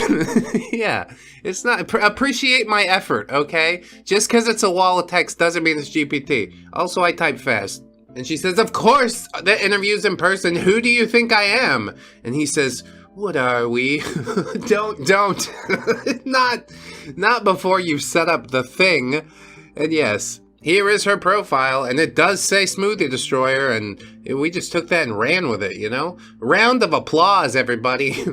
Yeah, it's not. Appreciate my effort, okay? Just because it's a wall of text doesn't mean it's GPT. Also, I type fast. And she says, of course, the interview's in person. Who do you think I am? And he says, what are we? don't. Not before you set up the thing. And yes, here is her profile, and it does say Smoothie Destroyer, and we just took that and ran with it, you know? Round of applause, everybody.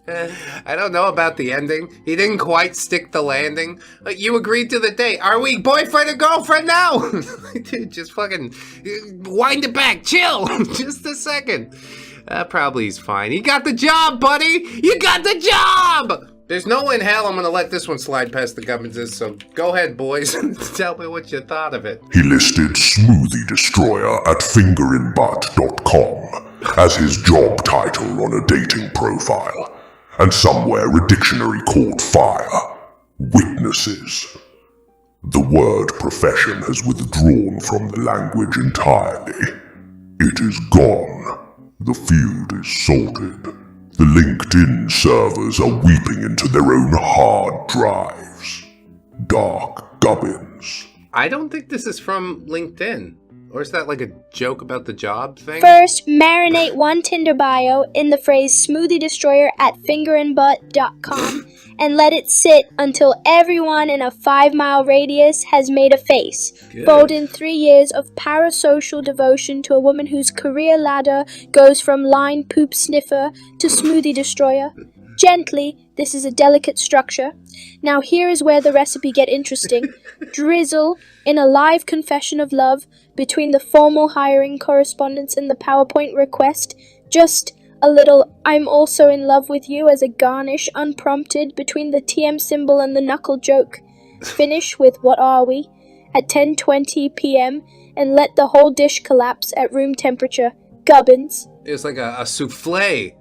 I don't know about the ending. He didn't quite stick the landing. You agreed to the date. Are we boyfriend and girlfriend now? Dude, just fucking wind it back. Chill. Just a second. Probably he's fine. He got the job, buddy. You got the job. There's no way in hell I'm going to let this one slide past the Gummonses, so go ahead, boys. Tell me what you thought of it. He listed Smoothie Destroyer at fingerandbutt.com as his job title on a dating profile. And somewhere a dictionary called fire. Witnesses. The word profession has withdrawn from the language entirely. It is gone. The field is salted. The LinkedIn servers are weeping into their own hard drives. Dark gubbins. I don't think this is from LinkedIn. Or is that like a joke about the job thing? First, marinate one Tinder bio in the phrase Smoothie Destroyer at fingerandbutt.com and let it sit until everyone in a 5-mile radius has made a face. Good. Fold in 3 years of parasocial devotion to a woman whose career ladder goes from line poop sniffer to Smoothie Destroyer. Gently, this is a delicate structure. Now here is where the recipe get interesting. Drizzle in a live confession of love between the formal hiring correspondence and the PowerPoint request. Just a little I'm also in love with you as a garnish unprompted between the TM symbol and the knuckle joke. Finish with what are we at 10:20 p.m. and let the whole dish collapse at room temperature. Gubbins. It's like a souffle.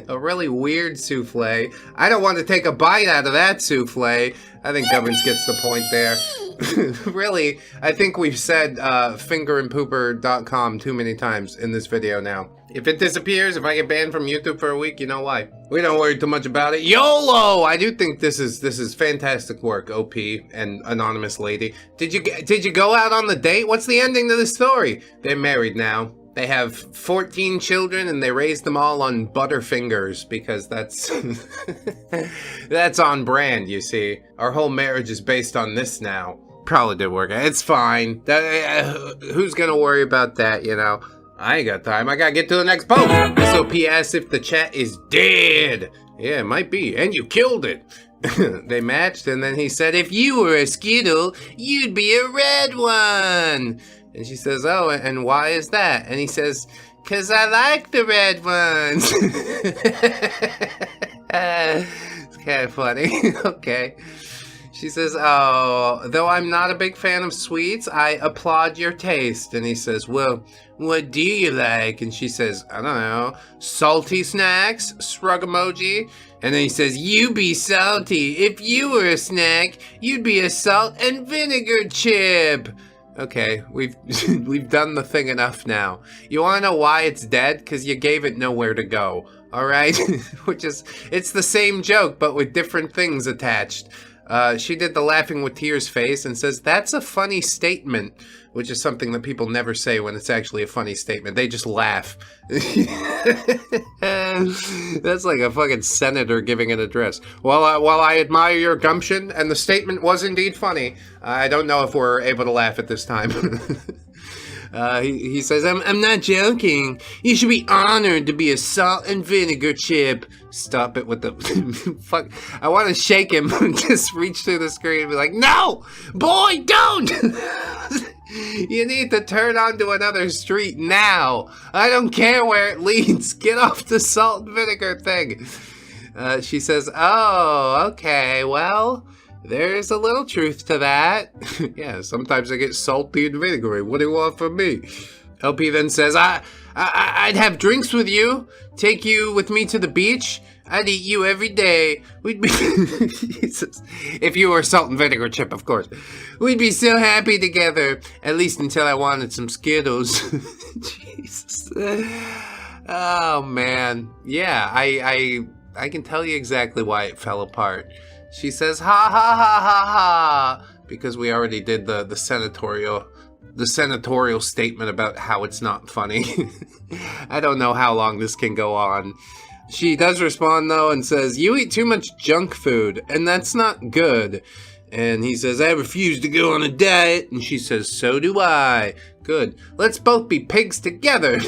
A really weird souffle. I don't want to take a bite out of that souffle. I think Gubbins gets the point there. Really, I think we've said fingerandpooper.com too many times in this video now. If it disappears, if I get banned from YouTube for a week, you know why. We don't worry too much about it. YOLO! I do think this is fantastic work, OP and anonymous lady. Did you go out on the date? What's the ending to the story? They're married now. They have 14 children and they raised them all on Butterfingers because that's that's on brand, you see. Our whole marriage is based on this now. Probably did work. It's fine. Who's gonna worry about that, you know? I ain't got time. I gotta get to the next post. SOP asks if the chat is dead. Yeah, it might be. And you killed it. They matched and then he said, if you were a Skittle, you'd be a red one. And she says, oh, and why is that? And he says, 'cause I like the red ones. It's kind of funny. Okay. She says, oh, though I'm not a big fan of sweets, I applaud your taste. And he says, well, what do you like? And she says, I don't know, salty snacks, shrug emoji. And then he says, you be salty. If you were a snack, you'd be a salt and vinegar chip. Okay, we've done the thing enough now. You wanna know why it's dead? Because you gave it nowhere to go, alright? It's the same joke, but with different things attached. She did the laughing with tears face and says, that's a funny statement, which is something that people never say when it's actually a funny statement. They just laugh. That's like a fucking senator giving an address. While I admire your gumption, and the statement was indeed funny, I don't know if we're able to laugh at this time. He says, I'm not joking. You should be honored to be a salt and vinegar chip. Stop it with the fuck. I want to shake him and just reach through the screen and be like, no, boy, don't. You need to turn onto another street now. I don't care where it leads. Get off the salt and vinegar thing. She says, oh, okay, well, there's a little truth to that. Yeah, sometimes I get salty and vinegary. What do you want from me? LP then says, I'd have drinks with you, take you with me to the beach. I'd eat you every day. We'd be Jesus. If you were salt and vinegar chip, of course. We'd be so happy together. At least until I wanted some Skittles. Jesus. Oh man. Yeah, I can tell you exactly why it fell apart. She says, ha ha ha ha ha, because we already did the senatorial statement about how it's not funny. I don't know how long this can go on. She does respond though and says, you eat too much junk food, and that's not good. And he says, I refuse to go on a diet. And she says, so do I. Good. Let's both be pigs together.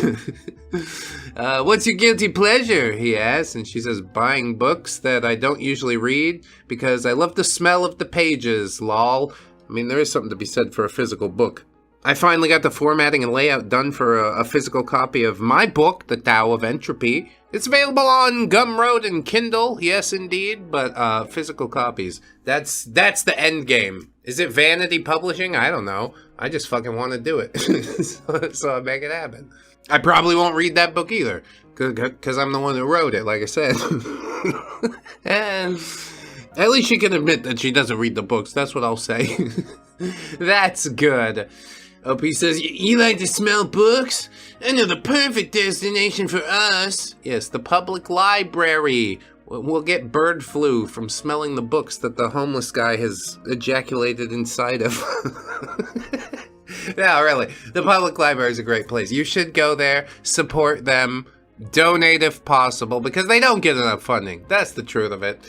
What's your guilty pleasure? He asks. And she says, buying books that I don't usually read because I love the smell of the pages, lol. I mean, there is something to be said for a physical book. I finally got the formatting and layout done for a physical copy of my book, The Tao of Entropy. It's available on Gumroad and Kindle, yes indeed, but physical copies. That's the end game. Is it Vanity Publishing? I don't know. I just fucking want to do it. so I make it happen. I probably won't read that book either, because I'm the one who wrote it, like I said. And at least she can admit that she doesn't read the books. That's what I'll say. That's good. OP says, you like to smell books? I know the perfect destination for us. Yes, the public library. We'll get bird flu from smelling the books that the homeless guy has ejaculated inside of. No, really. The public library is a great place. You should go there, support them, donate if possible, because they don't get enough funding. That's the truth of it.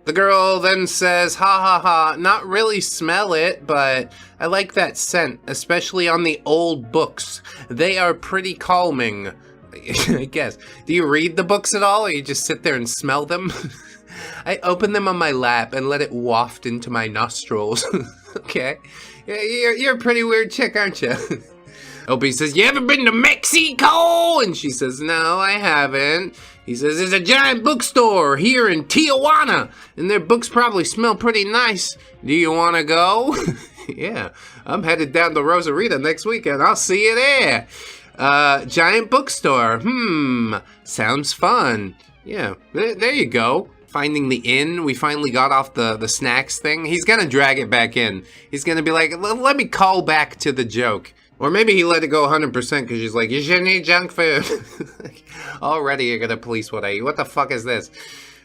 The girl then says, ha ha ha, not really smell it, but I like that scent, especially on the old books. They are pretty calming, I guess. Do you read the books at all, or you just sit there and smell them? I open them on my lap and let it waft into my nostrils. Okay. Yeah, you're a pretty weird chick, aren't you? Opie says, you ever been to Mexico? And she says, no, I haven't. He says, there's a giant bookstore here in Tijuana, and their books probably smell pretty nice. Do you want to go? Yeah, I'm headed down to Rosarita next weekend. I'll see you there. Giant bookstore. Sounds fun. Yeah, there you go. Finding the inn. We finally got off the snacks thing. He's going to drag it back in. He's going to be like, let me call back to the joke. Or maybe he let it go 100% because she's like, you shouldn't eat junk food. Already you're going to police what I eat. What the fuck is this?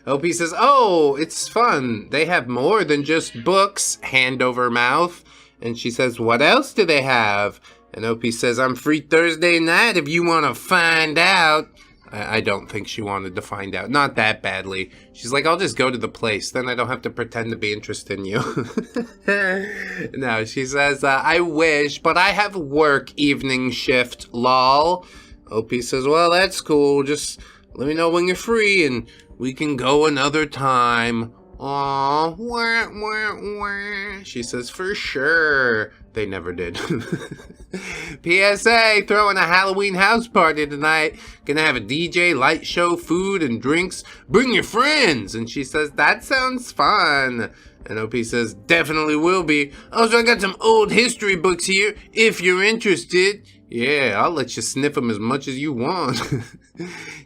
OP says, oh, it's fun. They have more than just books. Hand over mouth. And she says, what else do they have? And OP says, I'm free Thursday night if you want to find out. I don't think she wanted to find out. Not that badly. She's like, I'll just go to the place. Then I don't have to pretend to be interested in you. No, she says, I wish, but I have work evening shift, lol. OP says, well, that's cool. Just let me know when you're free and we can go another time. Aw, wah, wah, wah. She says, for sure. They never did. PSA, throwing a Halloween house party tonight. Gonna have a DJ, light show, food and drinks. Bring your friends. And she says, that sounds fun. And OP says, definitely will be. Also, I got some old history books here, if you're interested. Yeah, I'll let you sniff them as much as you want.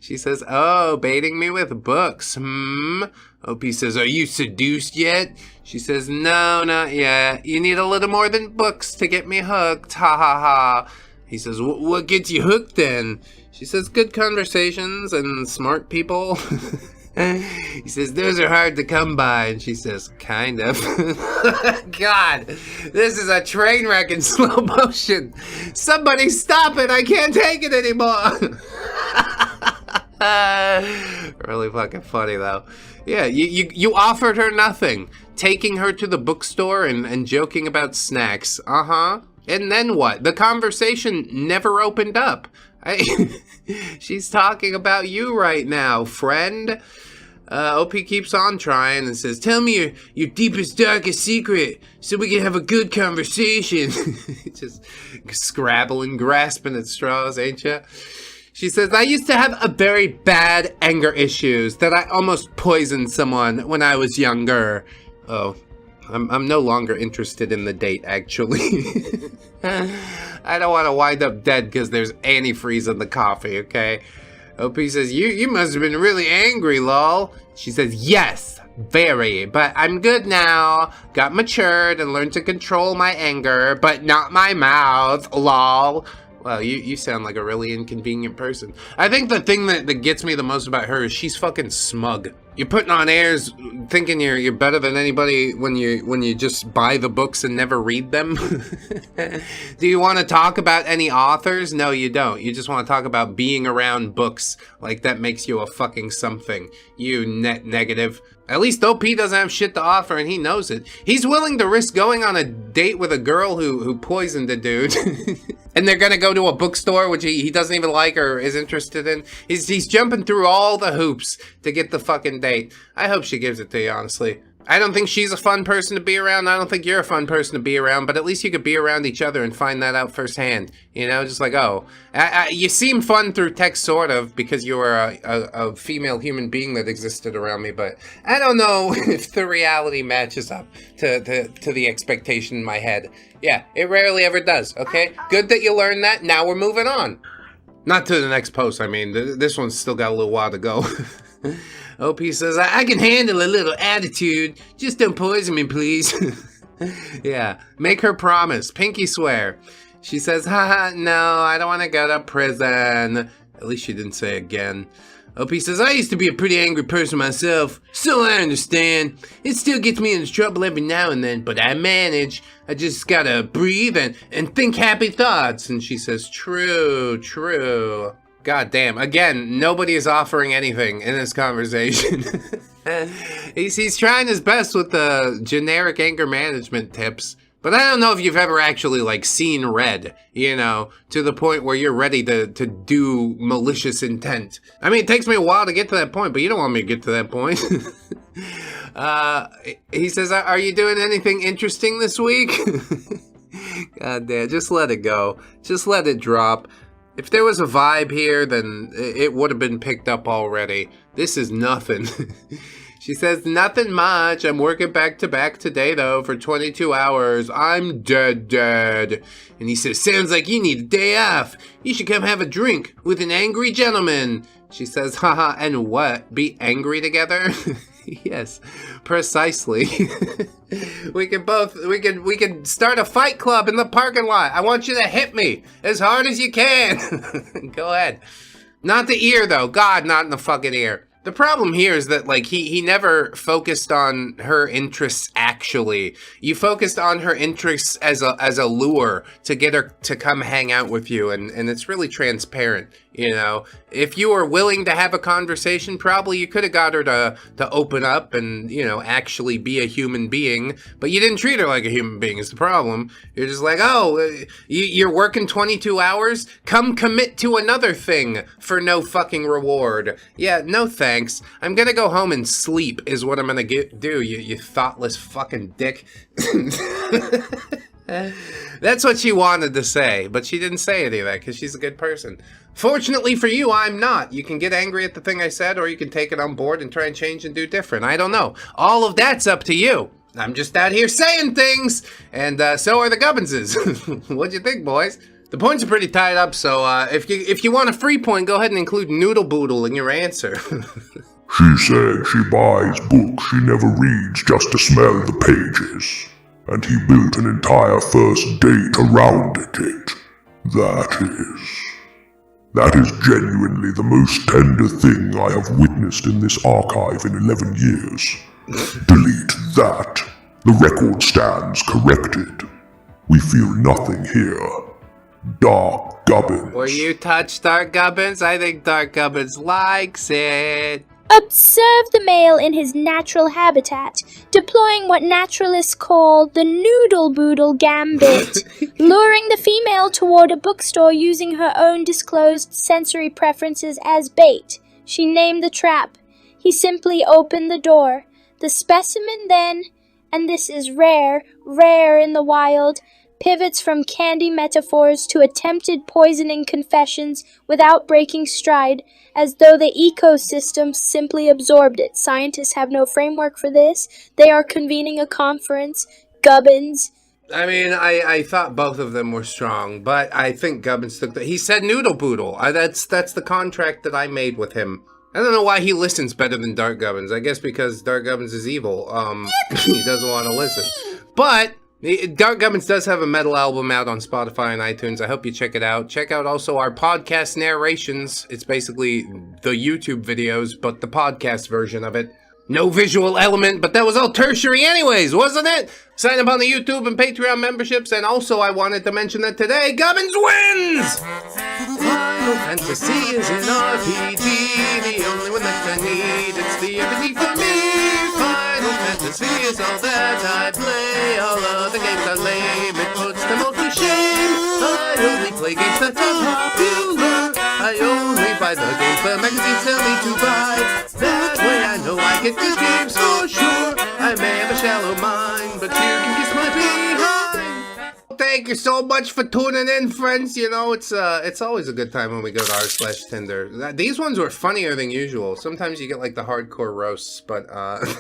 She says, oh, baiting me with books, OP says, are you seduced yet? She says, no, not yet. You need a little more than books to get me hooked, ha ha ha. He says, what gets you hooked then? She says, good conversations and smart people. He says, those are hard to come by. And she says, kind of. God, this is a train wreck in slow motion. Somebody stop it. I can't take it anymore. Really fucking funny, though. Yeah, you offered her nothing. Taking her to the bookstore and joking about snacks. Uh-huh. And then what? The conversation never opened up. She's talking about you right now, friend. OP keeps on trying and says, tell me your deepest, darkest secret so we can have a good conversation. Just scrabbling, grasping at straws, ain't ya? She says, I used to have a very bad anger issues that I almost poisoned someone when I was younger. Oh, I'm no longer interested in the date, actually. I don't want to wind up dead because there's antifreeze in the coffee, okay? OP says, you must have been really angry, lol. She says, yes, very, but I'm good now. Got matured and learned to control my anger, but not my mouth, lol. Well, you sound like a really inconvenient person. I think the thing that gets me the most about her is she's fucking smug. You're putting on airs thinking you're better than anybody when you just buy the books and never read them. Do you want to talk about any authors? No, you don't. You just want to talk about being around books. Like that makes you a fucking something. You net negative. At least OP doesn't have shit to offer and he knows it. He's willing to risk going on a date with a girl who poisoned a dude. And they're gonna go to a bookstore which he doesn't even like or is interested in. He's jumping through all the hoops to get the fucking date. I hope she gives it to you, honestly. I don't think she's a fun person to be around. I don't think you're a fun person to be around, but at least you could be around each other and find that out firsthand. You know, just like, oh, you seem fun through text, sort of, because you were a female human being that existed around me, but I don't know if the reality matches up to the expectation in my head. Yeah, it rarely ever does, okay? Good that you learned that. Now we're moving on. Not to the next post, I mean. This one's still got a little while to go. OP says, I can handle a little attitude. Just don't poison me, please. Yeah, make her promise. Pinky swear. She says, haha, no, I don't want to go to prison. At least she didn't say again. OP says, I used to be a pretty angry person myself, so I understand. It still gets me into trouble every now and then, but I manage. I just gotta breathe and think happy thoughts. And she says, true, true. God damn, again, nobody is offering anything in this conversation. He's trying his best with the generic anger management tips, but I don't know if you've ever actually, like, seen red, you know, to the point where you're ready to do malicious intent. I mean, it takes me a while to get to that point, but you don't want me to get to that point. He says, are you doing anything interesting this week? God damn, just let it go. Just let it drop. If there was a vibe here, then it would have been picked up already. This is nothing. She says, nothing much. I'm working back to back today, though, for 22 hours. I'm dead. And he says, sounds like you need a day off. You should come have a drink with an angry gentleman. She says, haha, and what? Be angry together? Yes, precisely. We can start a fight club in the parking lot. I want you to hit me as hard as you can. Go ahead. Not the ear, though. God, not in the fucking ear. The problem here is that, like, he never focused on her interests actually. You focused on her interests as a lure to get her to come hang out with you, and it's really transparent, you know? If you were willing to have a conversation, probably you could have got her to open up and, you know, actually be a human being, but you didn't treat her like a human being is the problem. You're just like, oh, you're working 22 hours? Come commit to another thing for no fucking reward. Yeah, no thanks. I'm gonna go home and sleep is what I'm gonna do, you thoughtless fucking dick. That's what she wanted to say, but she didn't say any of that because she's a good person. Fortunately for you, I'm not. You can get angry at the thing I said, or you can take it on board and try and change and do different. I don't know. All of that's up to you. I'm just out here saying things, and so are the Gubbinses. What'd you think, boys? The points are pretty tied up, so if you want a free point, go ahead and include Noodle Boodle in your answer. She said she buys books she never reads just to smell the pages. And he built an entire first date around it. That is genuinely the most tender thing I have witnessed in this archive in 11 years. Delete that. The record stands corrected. We feel nothing here. Dark Gubbins. Will you touch Dark Gubbins? I think Dark Gubbins likes it. Observe the male in his natural habitat. deploying what naturalists call the noodle boodle gambit, luring the female toward a bookstore using her own disclosed sensory preferences as bait. She named the trap. He simply opened the door. The specimen then, and this is rare in the wild, pivots from candy metaphors to attempted poisoning confessions without breaking stride, as though the ecosystem simply absorbed it. Scientists have no framework for this. They are convening a conference. Gubbins. I mean, I thought both of them were strong, but I think Gubbins took he said noodle boodle. That's the contract that I made with him. I don't know why he listens better than Dark Gubbins. I guess because Dark Gubbins is evil. He doesn't want to listen. But Dark Gubbins does have a metal album out on Spotify and iTunes. I hope you check it out. Check out also our podcast narrations. It's basically the YouTube videos, but the podcast version of it. No visual element, but that was all tertiary anyways, wasn't it? Sign up on the YouTube and Patreon memberships, and also I wanted to mention that today, Gubbins wins! Final Fantasy is an RPG, the only one that I need, it's the RPG for me! Final Fantasy is all that I play, all other games are lame, it puts them all to shame. I only play games that are popular, I only buy the games the magazines tell me to buy. That way I know I get good games for sure. I may have a shallow mind, but you can kiss my behind. Thank you so much for tuning in, friends. You know, it's always a good time when we go to r/Tinder. These ones were funnier than usual. Sometimes you get like the hardcore roasts, but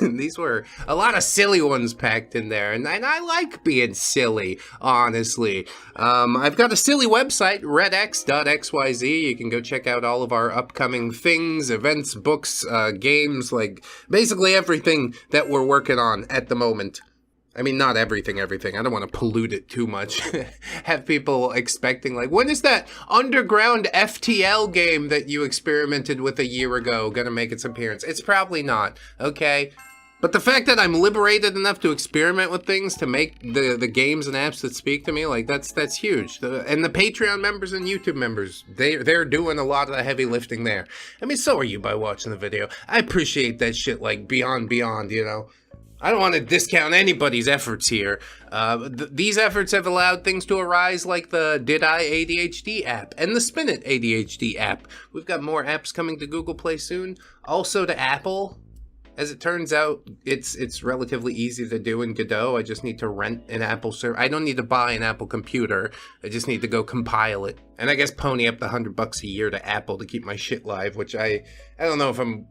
these were a lot of silly ones packed in there, and I like being silly, honestly. I've got a silly website, ReddX.xyz. You can go check out all of our upcoming things, events, books, games, like basically everything that we're working on at the moment. I mean, not everything. I don't want to pollute it too much. Have people expecting, like, when is that underground FTL game that you experimented with a year ago gonna make its appearance? It's probably not, okay? But the fact that I'm liberated enough to experiment with things, to make the games and apps that speak to me, like, that's huge. And the Patreon members and YouTube members, they're doing a lot of the heavy lifting there. I mean, so are you by watching the video. I appreciate that shit, like, beyond, you know? I don't want to discount anybody's efforts here. These efforts have allowed things to arise like the Did I ADHD app and the Spin It ADHD app. We've got more apps coming to Google Play soon. Also to Apple. As it turns out, it's relatively easy to do in Godot. I just need to rent an Apple server. I don't need to buy an Apple computer. I just need to go compile it. And I guess pony up the $100 a year to Apple to keep my shit live, which I don't know if I'm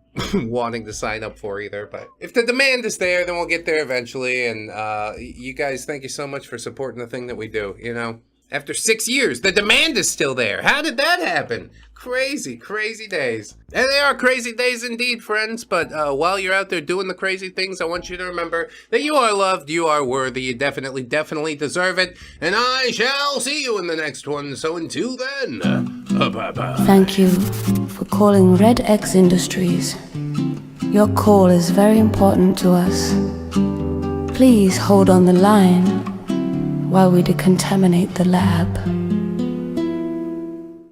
wanting to sign up for either. But if the demand is there, then we'll get there eventually. And you guys, thank you so much for supporting the thing that we do, you know? After 6 years, the demand is still there. How did that happen? Crazy, crazy days. And they are crazy days indeed, friends. But while you're out there doing the crazy things, I want you to remember that you are loved, you are worthy, you definitely deserve it. And I shall see you in the next one. So until then, bye-bye. Thank you for calling ReddX Industries. Your call is very important to us. Please hold on the line while we decontaminate the lab.